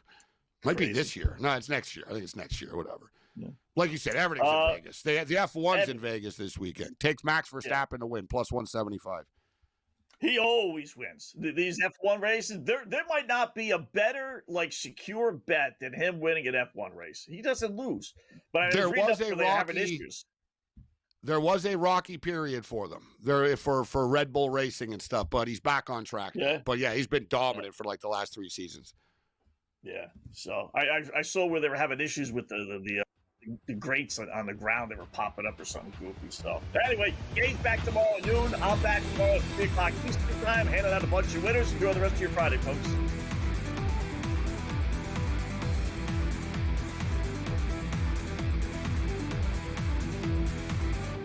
might be this year. No, it's next year. I think it's next year, whatever. Yeah. Like you said, everything's in Vegas. The F1's in Vegas this weekend. Takes Max Verstappen to win, plus 175. He always wins. These F1 races, there might not be a better, like, secure bet than him winning an F1 race. He doesn't lose. But there was a Rocky. there was a rocky period for them there for Red Bull Racing and stuff, but he's back on track. Yeah. But yeah, he's been dominant for like the last 3 seasons. Yeah. So I saw where they were having issues with the grates on the ground. They were popping up or something goofy. So anyway, game's back tomorrow at noon. I'm back tomorrow at 3 o'clock Eastern time, handing out a bunch of winners. Enjoy the rest of your Friday, folks.